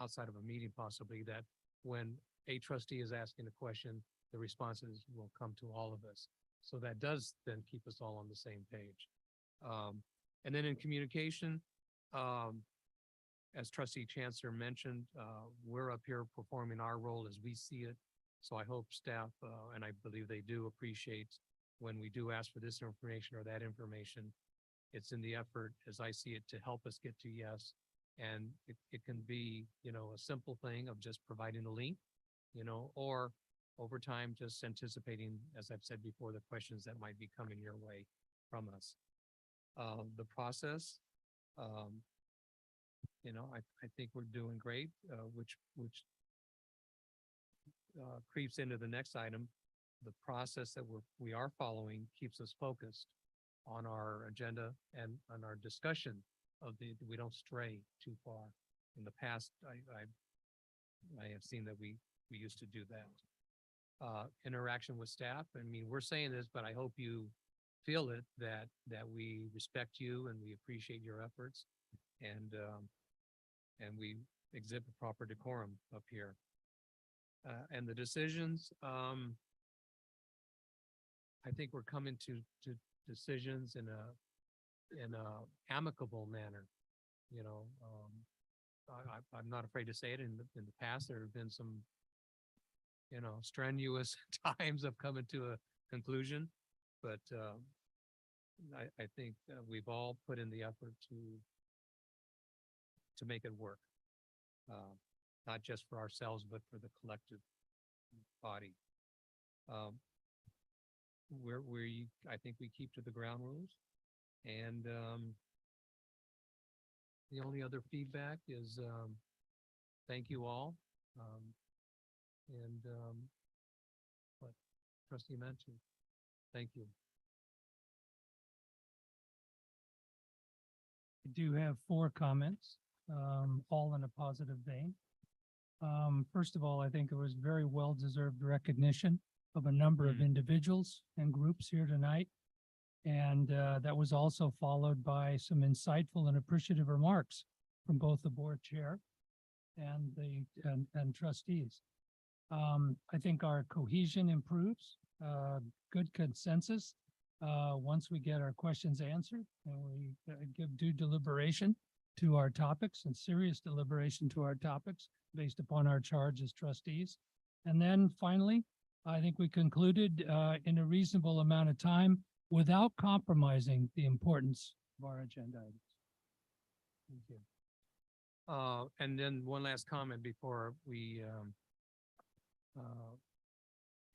outside of a meeting possibly, that when a trustee is asking a question, the responses will come to all of us. So that does then keep us all on the same page. And then in communication, as trustee chancellor mentioned, we're up here performing our role as we see it. So I hope staff, and I believe they do, appreciate when we do ask for this information or that information. It's in the effort, as I see it, to help us get to yes. And it can be, you know, a simple thing of just providing a link, you know, or over time, just anticipating, as I've said before, the questions that might be coming your way from us. The process, you know, I think we're doing great, which creeps into the next item. The process that we are following keeps us focused on our agenda and on our discussion of we don't stray too far. In the past, I have seen that we used to do that. Interaction with staff. I mean, we're saying this, but I hope you feel it, that we respect you and we appreciate your efforts, and we exhibit proper decorum up here. And the decisions, I think we're coming to decisions in a amicable manner. You know, I'm not afraid to say it. In the past, there have been some, you know, strenuous times of coming to a conclusion, but I think we've all put in the effort to make it work, not just for ourselves, but for the collective body. I think we keep to the ground rules, and the only other feedback is thank you all, and what trustee mentioned. Thank you. I do have 4 comments, all in a positive vein. First of all, I think it was very well-deserved recognition of a number of individuals and groups here tonight. And that was also followed by some insightful and appreciative remarks from both the board chair and the trustees. I think our cohesion improves, good consensus once we get our questions answered, and we give due deliberation to our topics and serious deliberation to our topics based upon our charge as trustees. And then finally, I think we concluded in a reasonable amount of time without compromising the importance of our agenda items. Thank you. And then one last comment before we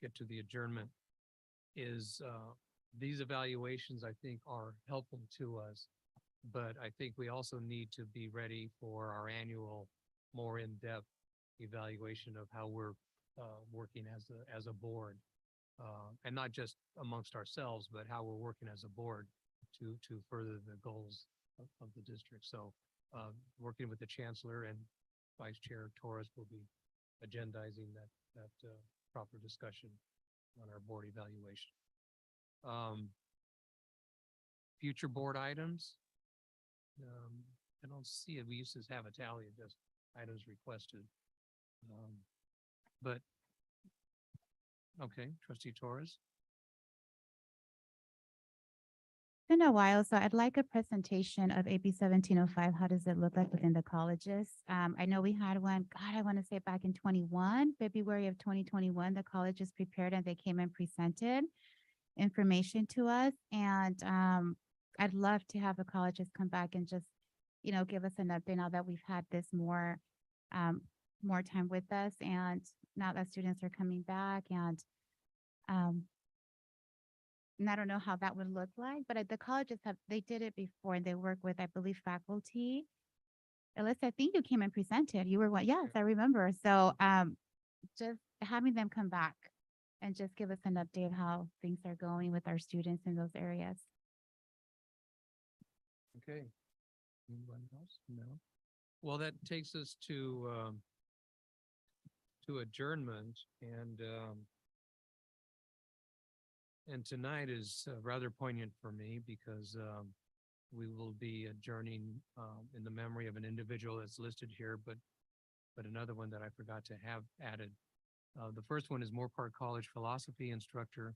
get to the adjournment is these evaluations, I think, are helpful to us. But I think we also need to be ready for our annual, more in-depth evaluation of how we're working as a board. And not just amongst ourselves, but how we're working as a board to further the goals of the district. So working with the chancellor and Vice Chair Torres will be agendizing that proper discussion on our board evaluation. Future board items. I don't see it. We used to have a tally of just items requested. But okay, Trustee Torres. Been a while, so I'd like a presentation of AB 1705. How does it look like within the colleges? I know we had one, God, I want to say back in February of 2021, the colleges prepared and they came and presented information to us. And I'd love to have the colleges come back and just, give us an update now that we've had this more time with us. And now that students are coming back and I don't know how that would look like, but the colleges they did it before and they work with, I believe, faculty. Alyssa, I think you came and presented. You were one. Yes, I remember. So just having them come back and just give us an update of how things are going with our students in those areas. Okay. Anyone else? No. Well, that takes us to adjournment and tonight is rather poignant for me because we will be adjourning in the memory of an individual that's listed here, but another one that I forgot to have added. The first one is Moore Park College philosophy instructor,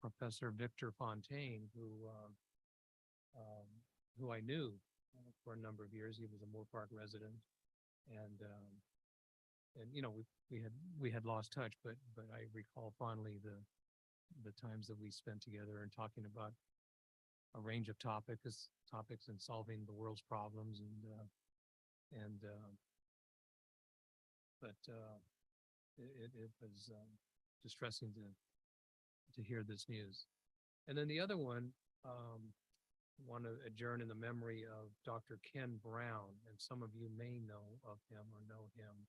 Professor Victor Fontaine, who I knew for a number of years. He was a Moore Park resident, and we had lost touch, but I recall fondly the times that we spent together and talking about a range of topics and solving the world's problems it was distressing to hear this news. And then the other one, want to adjourn in the memory of Dr. Ken Brown, and some of you may know of him or know him.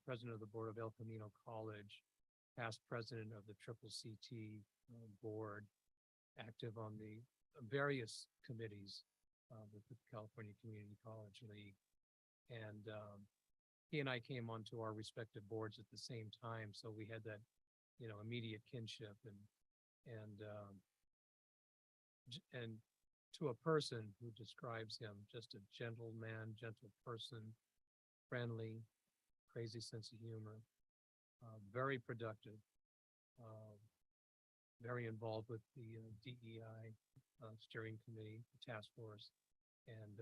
President of the board of El Camino College, past president of the CCCCD board, active on the various committees with the California Community College League. And he and I came onto our respective boards at the same time. So we had that, immediate kinship and to a person who describes him, just a gentle man, gentle person, friendly, crazy sense of humor, very productive, very involved with the DEI steering committee, the task force. And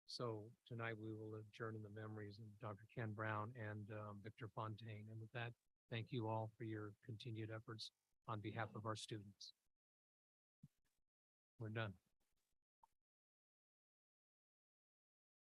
so tonight we will adjourn in the memories of Dr. Ken Brown and Victor Fontaine. And with that, thank you all for your continued efforts on behalf of our students. We're done.